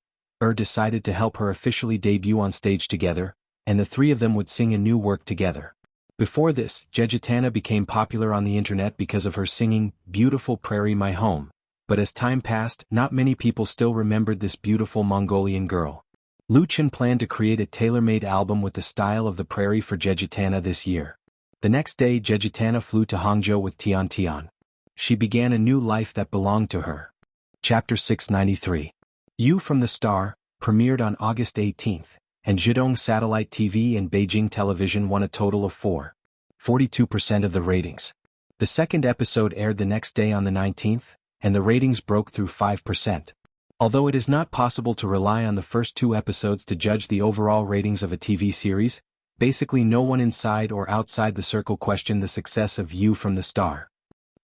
decided to help her officially debut on stage together, and the three of them would sing a new work together. Before this, Jejitana became popular on the internet because of her singing, "Beautiful Prairie My Home," but as time passed, not many people still remembered this beautiful Mongolian girl. Lu Qin planned to create a tailor-made album with the style of the prairie for Jejitana this year. The next day, Jejitana flew to Hangzhou with Tian Tian. She began a new life that belonged to her. Chapter 693. You from the Star, premiered on August 18th, and Zhidong Satellite TV and Beijing Television won a total of 42% of the ratings. The second episode aired the next day on the 19th, and the ratings broke through 5%. Although it is not possible to rely on the first two episodes to judge the overall ratings of a TV series, basically no one inside or outside the circle questioned the success of You from the Star.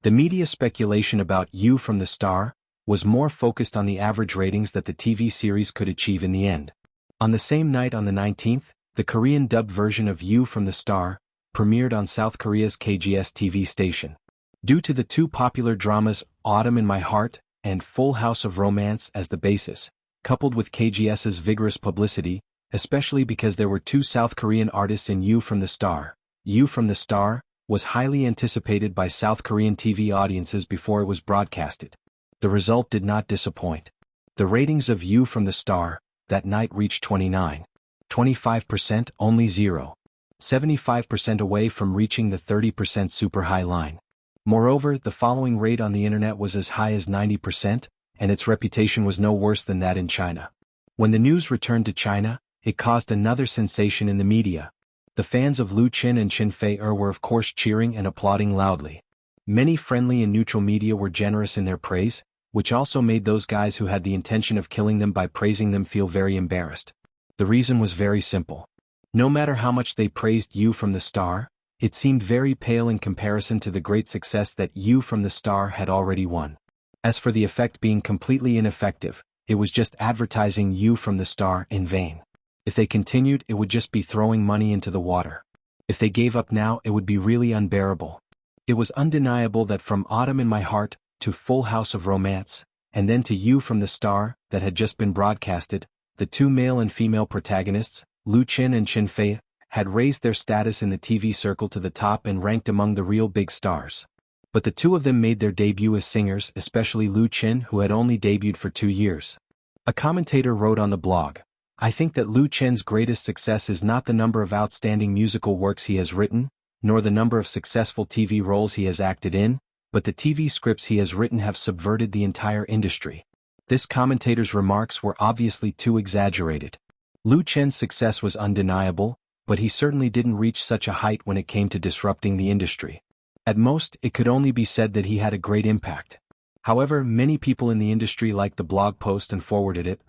The media speculation about You from the Star was more focused on the average ratings that the TV series could achieve in the end. On the same night on the 19th, the Korean dubbed version of You from the Star premiered on South Korea's KGS TV station. Due to the two popular dramas Autumn in My Heart and Full House of Romance as the basis, coupled with KGS's vigorous publicity, especially because there were two South Korean artists in You from the Star. You from the Star was highly anticipated by South Korean TV audiences before it was broadcasted. The result did not disappoint. The ratings of You from the Star that night reached 25%, only 0.75% away from reaching the 30% super high line. Moreover, the following rate on the internet was as high as 90%, and its reputation was no worse than that in China. When the news returned to China, it caused another sensation in the media. The fans of Lu Qin and Xin Fei were of course cheering and applauding loudly. Many friendly and neutral media were generous in their praise, which also made those guys who had the intention of killing them by praising them feel very embarrassed. The reason was very simple. No matter how much they praised You from the Star, it seemed very pale in comparison to the great success that You from the Star had already won. As for the effect being completely ineffective, it was just advertising You from the Star in vain. If they continued, it would just be throwing money into the water. If they gave up now, it would be really unbearable. It was undeniable that from Autumn in My Heart to Full House of Romance, and then to You from the Star, that had just been broadcasted, the two male and female protagonists, Lu Qin and Qin Fei, had raised their status in the TV circle to the top and ranked among the real big stars. But the two of them made their debut as singers, especially Lu Qin, who had only debuted for 2 years. A commentator wrote on the blog, "I think that Lu Qin's greatest success is not the number of outstanding musical works he has written, nor the number of successful TV roles he has acted in, but the TV scripts he has written have subverted the entire industry." This commentator's remarks were obviously too exaggerated. Lu Qin's success was undeniable, but he certainly didn't reach such a height when it came to disrupting the industry. At most, it could only be said that he had a great impact. However, many people in the industry liked the blog post and forwarded it.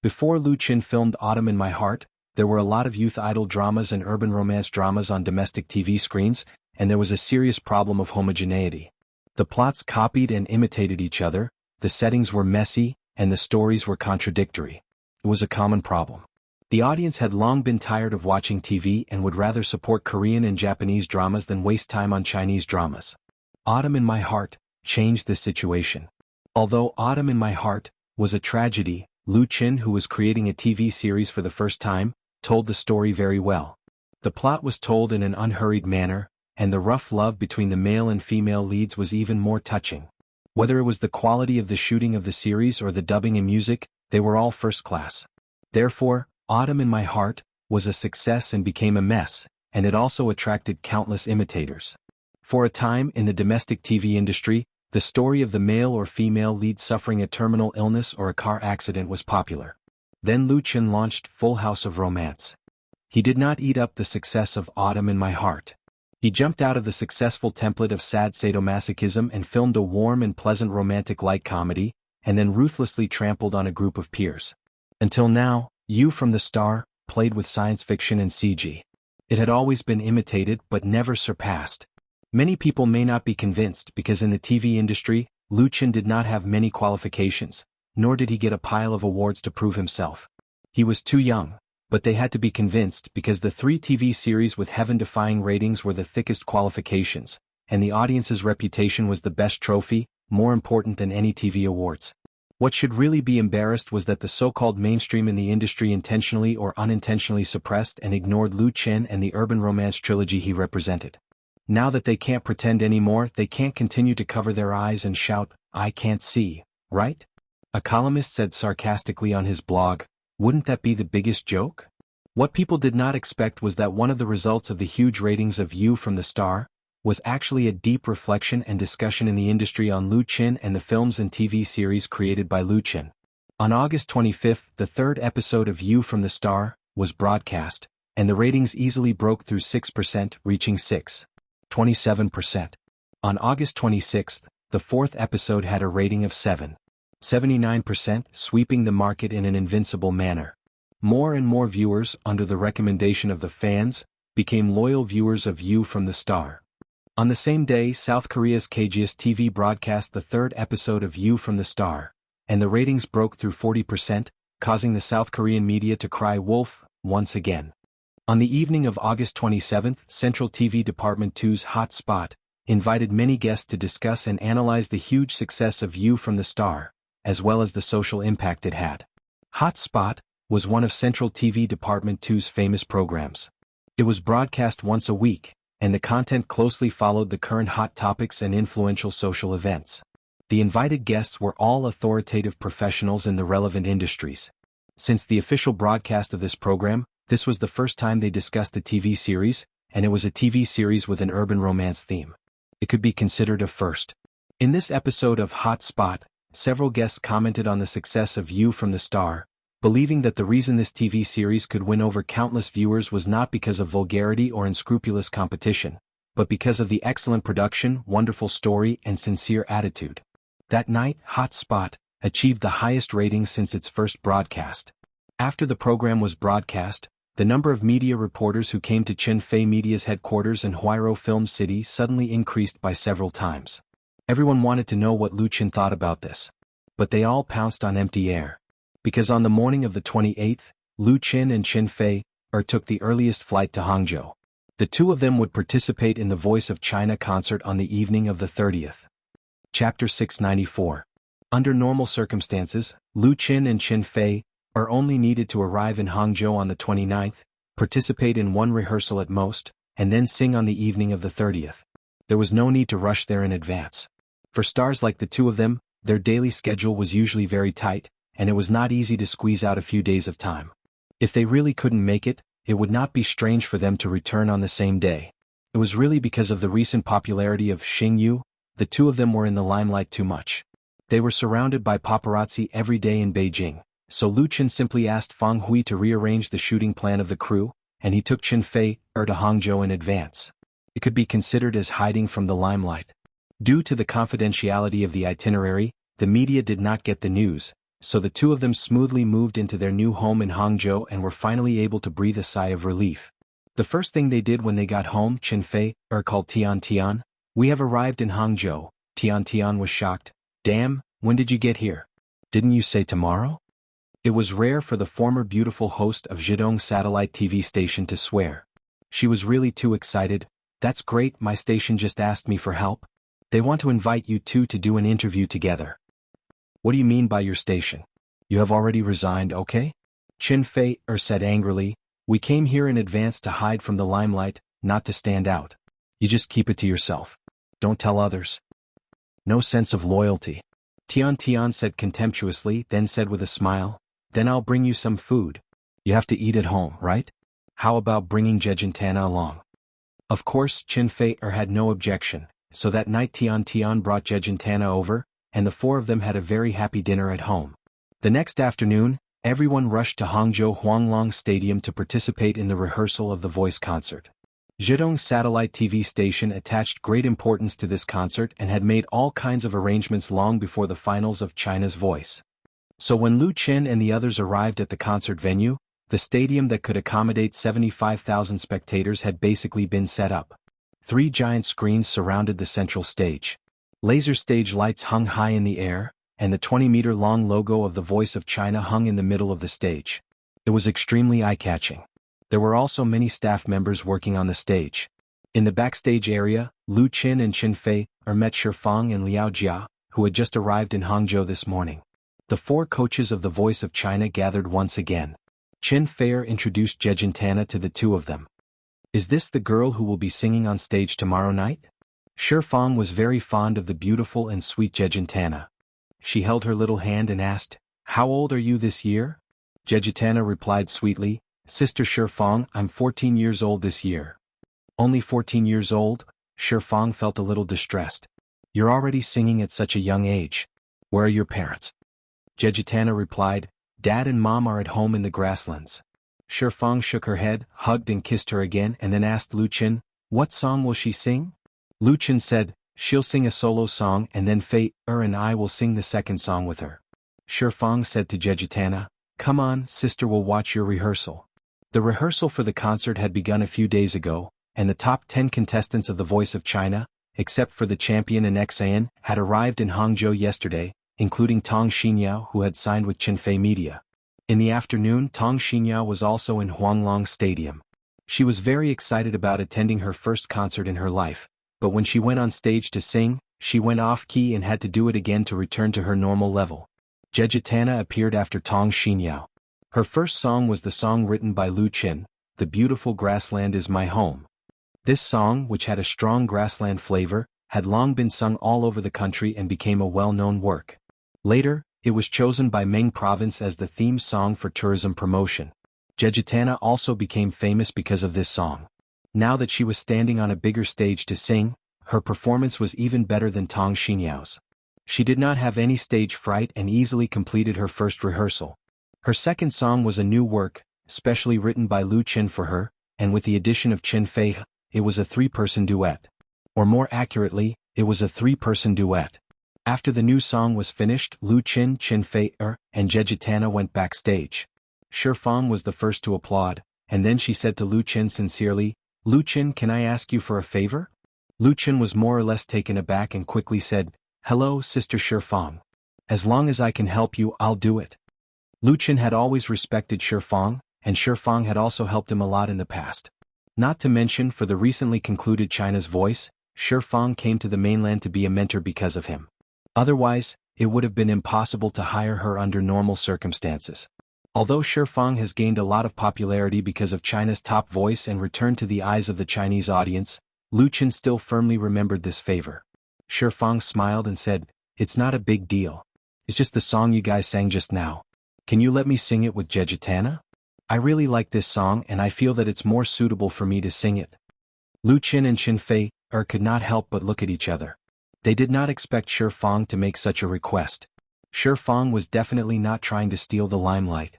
Before Lu Qin filmed Autumn in My Heart, there were a lot of youth idol dramas and urban romance dramas on domestic TV screens, and there was a serious problem of homogeneity. The plots copied and imitated each other, the settings were messy, and the stories were contradictory. It was a common problem. The audience had long been tired of watching TV and would rather support Korean and Japanese dramas than waste time on Chinese dramas. Autumn in My Heart changed this situation. Although Autumn in My Heart was a tragedy, Lu Qin, who was creating a TV series for the first time, told the story very well. The plot was told in an unhurried manner, and the rough love between the male and female leads was even more touching. Whether it was the quality of the shooting of the series or the dubbing and music, they were all first class. Therefore, Autumn in My Heart was a success and became a mess, and it also attracted countless imitators. For a time in the domestic TV industry, the story of the male or female lead suffering a terminal illness or a car accident was popular. Then Lu Qin launched Full House of Romance. He did not eat up the success of Autumn in My Heart. He jumped out of the successful template of sad sadomasochism and filmed a warm and pleasant romantic light comedy, and then ruthlessly trampled on a group of peers. Until now, You from the Star played with science fiction and CG. It had always been imitated but never surpassed. Many people may not be convinced because in the TV industry, Lu Qin did not have many qualifications, nor did he get a pile of awards to prove himself. He was too young, but they had to be convinced because the 3 TV series with heaven-defying ratings were the thickest qualifications, and the audience's reputation was the best trophy, more important than any TV awards. What should really be embarrassed was that the so-called mainstream in the industry intentionally or unintentionally suppressed and ignored Lu Qin and the urban romance trilogy he represented. Now that they can't pretend anymore, they can't continue to cover their eyes and shout, "I can't see," right? A columnist said sarcastically on his blog, "Wouldn't that be the biggest joke?" What people did not expect was that one of the results of the huge ratings of You from the Star was actually a deep reflection and discussion in the industry on Lu Qin and the films and TV series created by Lu Qin. On August 25th, the 3rd episode of You from the Star was broadcast, and the ratings easily broke through 6%, reaching 6.27%. On August 26th, the 4th episode had a rating of 7.79%, sweeping the market in an invincible manner. More and more viewers, under the recommendation of the fans, became loyal viewers of You from the Star. On the same day, South Korea's KBS TV broadcast the 3rd episode of You from the Star, and the ratings broke through 40%, causing the South Korean media to cry wolf once again. On the evening of August 27th, Central TV Department 2's Hot Spot invited many guests to discuss and analyze the huge success of You from the Star, as well as the social impact it had. Hot Spot was one of Central TV Department 2's famous programs. It was broadcast once a week, and the content closely followed the current hot topics and influential social events. The invited guests were all authoritative professionals in the relevant industries. Since the official broadcast of this program, this was the first time they discussed a TV series, and it was a TV series with an urban romance theme. It could be considered a first. In this episode of Hot Spot, several guests commented on the success of You from the Star, believing that the reason this TV series could win over countless viewers was not because of vulgarity or unscrupulous competition, but because of the excellent production, wonderful story, and sincere attitude. That night, Hot Spot achieved the highest ratings since its first broadcast. After the program was broadcast, the number of media reporters who came to Qin Fei Media's headquarters in Huairou Film City suddenly increased by several times. Everyone wanted to know what Lu Qin thought about this. but they all pounced on empty air. Because on the morning of the 28th, Lu Qin and Qin Fei took the earliest flight to Hangzhou. The two of them would participate in the Voice of China concert on the evening of the 30th. Chapter 694. Under normal circumstances, Lu Qin and Qin Fei are only needed to arrive in Hangzhou on the 29th, participate in one rehearsal at most, and then sing on the evening of the 30th. There was no need to rush there in advance. For stars like the two of them, their daily schedule was usually very tight, and it was not easy to squeeze out a few days of time. If they really couldn't make it, it would not be strange for them to return on the same day. It was really because of the recent popularity of Xingyu, the two of them were in the limelight too much. They were surrounded by paparazzi every day in Beijing, so Lu Qin simply asked Fang Hui to rearrange the shooting plan of the crew, and he took Qin Fei to Hangzhou in advance. It could be considered as hiding from the limelight. Due to the confidentiality of the itinerary, the media did not get the news, so the two of them smoothly moved into their new home in Hangzhou and were finally able to breathe a sigh of relief. The first thing they did when they got home, Qin Fei called Tian Tian. "We have arrived in Hangzhou." Tian Tian was shocked. "Damn, when did you get here? Didn't you say tomorrow?" It was rare for the former beautiful host of Zhidong satellite TV station to swear. She was really too excited. "That's great, my station just asked me for help. They want to invite you two to do an interview together." "What do you mean by your station? You have already resigned, okay?" Qin Fei said angrily. "We came here in advance to hide from the limelight, not to stand out. You just keep it to yourself. Don't tell others." "No sense of loyalty." Tian Tian said contemptuously, then said with a smile, "Then I'll bring you some food. You have to eat at home, right? How about bringing Jejentana along?" Of course, Qin Fei had no objection, so that night Tian Tian brought Jejentana over, and the four of them had a very happy dinner at home. The next afternoon, everyone rushed to Hangzhou Huanglong Stadium to participate in the rehearsal of the voice concert. Zhidong satellite TV station attached great importance to this concert and had made all kinds of arrangements long before the finals of China's Voice. So when Lu Qin and the others arrived at the concert venue, the stadium that could accommodate 75,000 spectators had basically been set up. 3 giant screens surrounded the central stage. Laser stage lights hung high in the air, and the 20-meter-long logo of the Voice of China hung in the middle of the stage. It was extremely eye-catching. There were also many staff members working on the stage. In the backstage area, Lu Qin and Qin Fei met Shifang and Liao Jia, who had just arrived in Hangzhou this morning. The 4 coaches of the Voice of China gathered once again. Qin Fei introduced Jejentana to the two of them. "Is this the girl who will be singing on stage tomorrow night?" Shifang was very fond of the beautiful and sweet Jejentana. She held her little hand and asked, "How old are you this year?" Jejentana replied sweetly, "Sister Shifang, I'm 14 years old this year." "Only 14 years old?" Shifang felt a little distressed. "You're already singing at such a young age. Where are your parents?" Jejentana replied, "Dad and Mom are at home in the grasslands." Shifang shook her head, hugged and kissed her again and then asked Lu Qin, "What song will she sing?" Lu Qin said, "She'll sing a solo song and then Fei and I will sing the second song with her." Shifang said to Jejentana, "Come on, sister, we'll watch your rehearsal." The rehearsal for the concert had begun a few days ago, and the top 10 contestants of the Voice of China, except for the champion and Xian, had arrived in Hangzhou yesterday, including Tong Xinyao, who had signed with Qin Fei Media. In the afternoon, Tong Xinyao was also in Huanglong Stadium. She was very excited about attending her first concert in her life, but when she went on stage to sing, she went off-key and had to do it again to return to her normal level. Jejentana appeared after Tong Xinyao. Her first song was the song written by Lu Qin, "The Beautiful Grassland Is My Home." This song, which had a strong grassland flavor, had long been sung all over the country and became a well-known work. Later, it was chosen by Meng Province as the theme song for tourism promotion. Jejentana also became famous because of this song. Now that she was standing on a bigger stage to sing, her performance was even better than Tong Xinyao's. She did not have any stage fright and easily completed her first rehearsal. Her second song was a new work, specially written by Lu Qin for her, and with the addition of Qin Fei, it was a 3-person duet. Or more accurately, it was a 3-person duet. After the new song was finished, Lu Qin, Qin Fei and Jejentana went backstage. Shifang was the first to applaud, and then she said to Lu Qin sincerely, "Lu Qin, can I ask you for a favor?" Lu Qin was more or less taken aback and quickly said, "Hello, Sister Shifang. As long as I can help you, I'll do it. Lu Chen had always respected Shi Fang, and Shi Fang had also helped him a lot in the past. Not to mention, for the recently concluded China's Voice, Shi Fang came to the mainland to be a mentor because of him. Otherwise, it would have been impossible to hire her under normal circumstances. Although Shi Fang has gained a lot of popularity because of China's top voice and returned to the eyes of the Chinese audience, Lu Chen still firmly remembered this favor. Shi Fang smiled and said, "It's not a big deal. It's just the song you guys sang just now. Can you let me sing it with Jejitana? I really like this song and I feel that it's more suitable for me to sing it." Lu Chen and Qin Fei could not help but look at each other. They did not expect Shi Fang to make such a request. Shi Fang was definitely not trying to steal the limelight.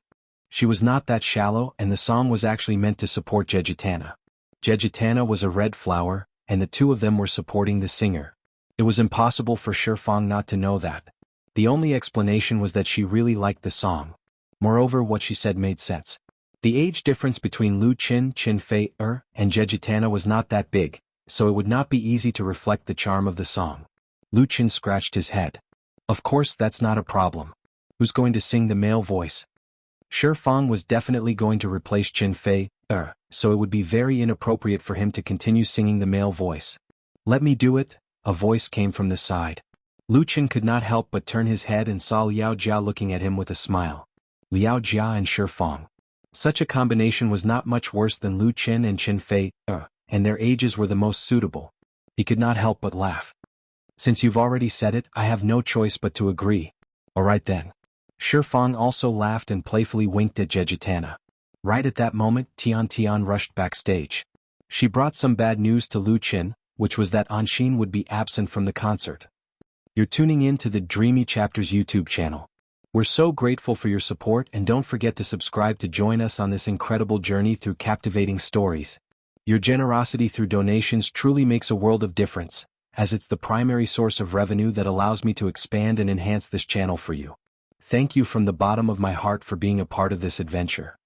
She was not that shallow, and the song was actually meant to support Jejitana. Jejitana was a red flower, and the two of them were supporting the singer. It was impossible for Shi Fang not to know that. The only explanation was that she really liked the song. Moreover, what she said made sense. The age difference between Lu Chen, Qin Fei and Jejitana was not that big, so it would not be easy to reflect the charm of the song. Lu Chen scratched his head. Of course, that's not a problem. Who's going to sing the male voice? Shi Fang was definitely going to replace Qin Fei, so it would be very inappropriate for him to continue singing the male voice. "Let me do it," a voice came from the side. Lu Chen could not help but turn his head and saw Liao Jia looking at him with a smile. Liao Jia and Shi Fang. Such a combination was not much worse than Lu Chen and Qin Fei, and their ages were the most suitable. He could not help but laugh. "Since you've already said it, I have no choice but to agree. All right then." Shi Fang also laughed and playfully winked at Jejitana. Right at that moment, Tian Tian rushed backstage. She brought some bad news to Lu Chen, which was that Anshin would be absent from the concert. You're tuning in to the Dreamy Chapters YouTube channel. We're so grateful for your support, and don't forget to subscribe to join us on this incredible journey through captivating stories. Your generosity through donations truly makes a world of difference, as it's the primary source of revenue that allows me to expand and enhance this channel for you. Thank you from the bottom of my heart for being a part of this adventure.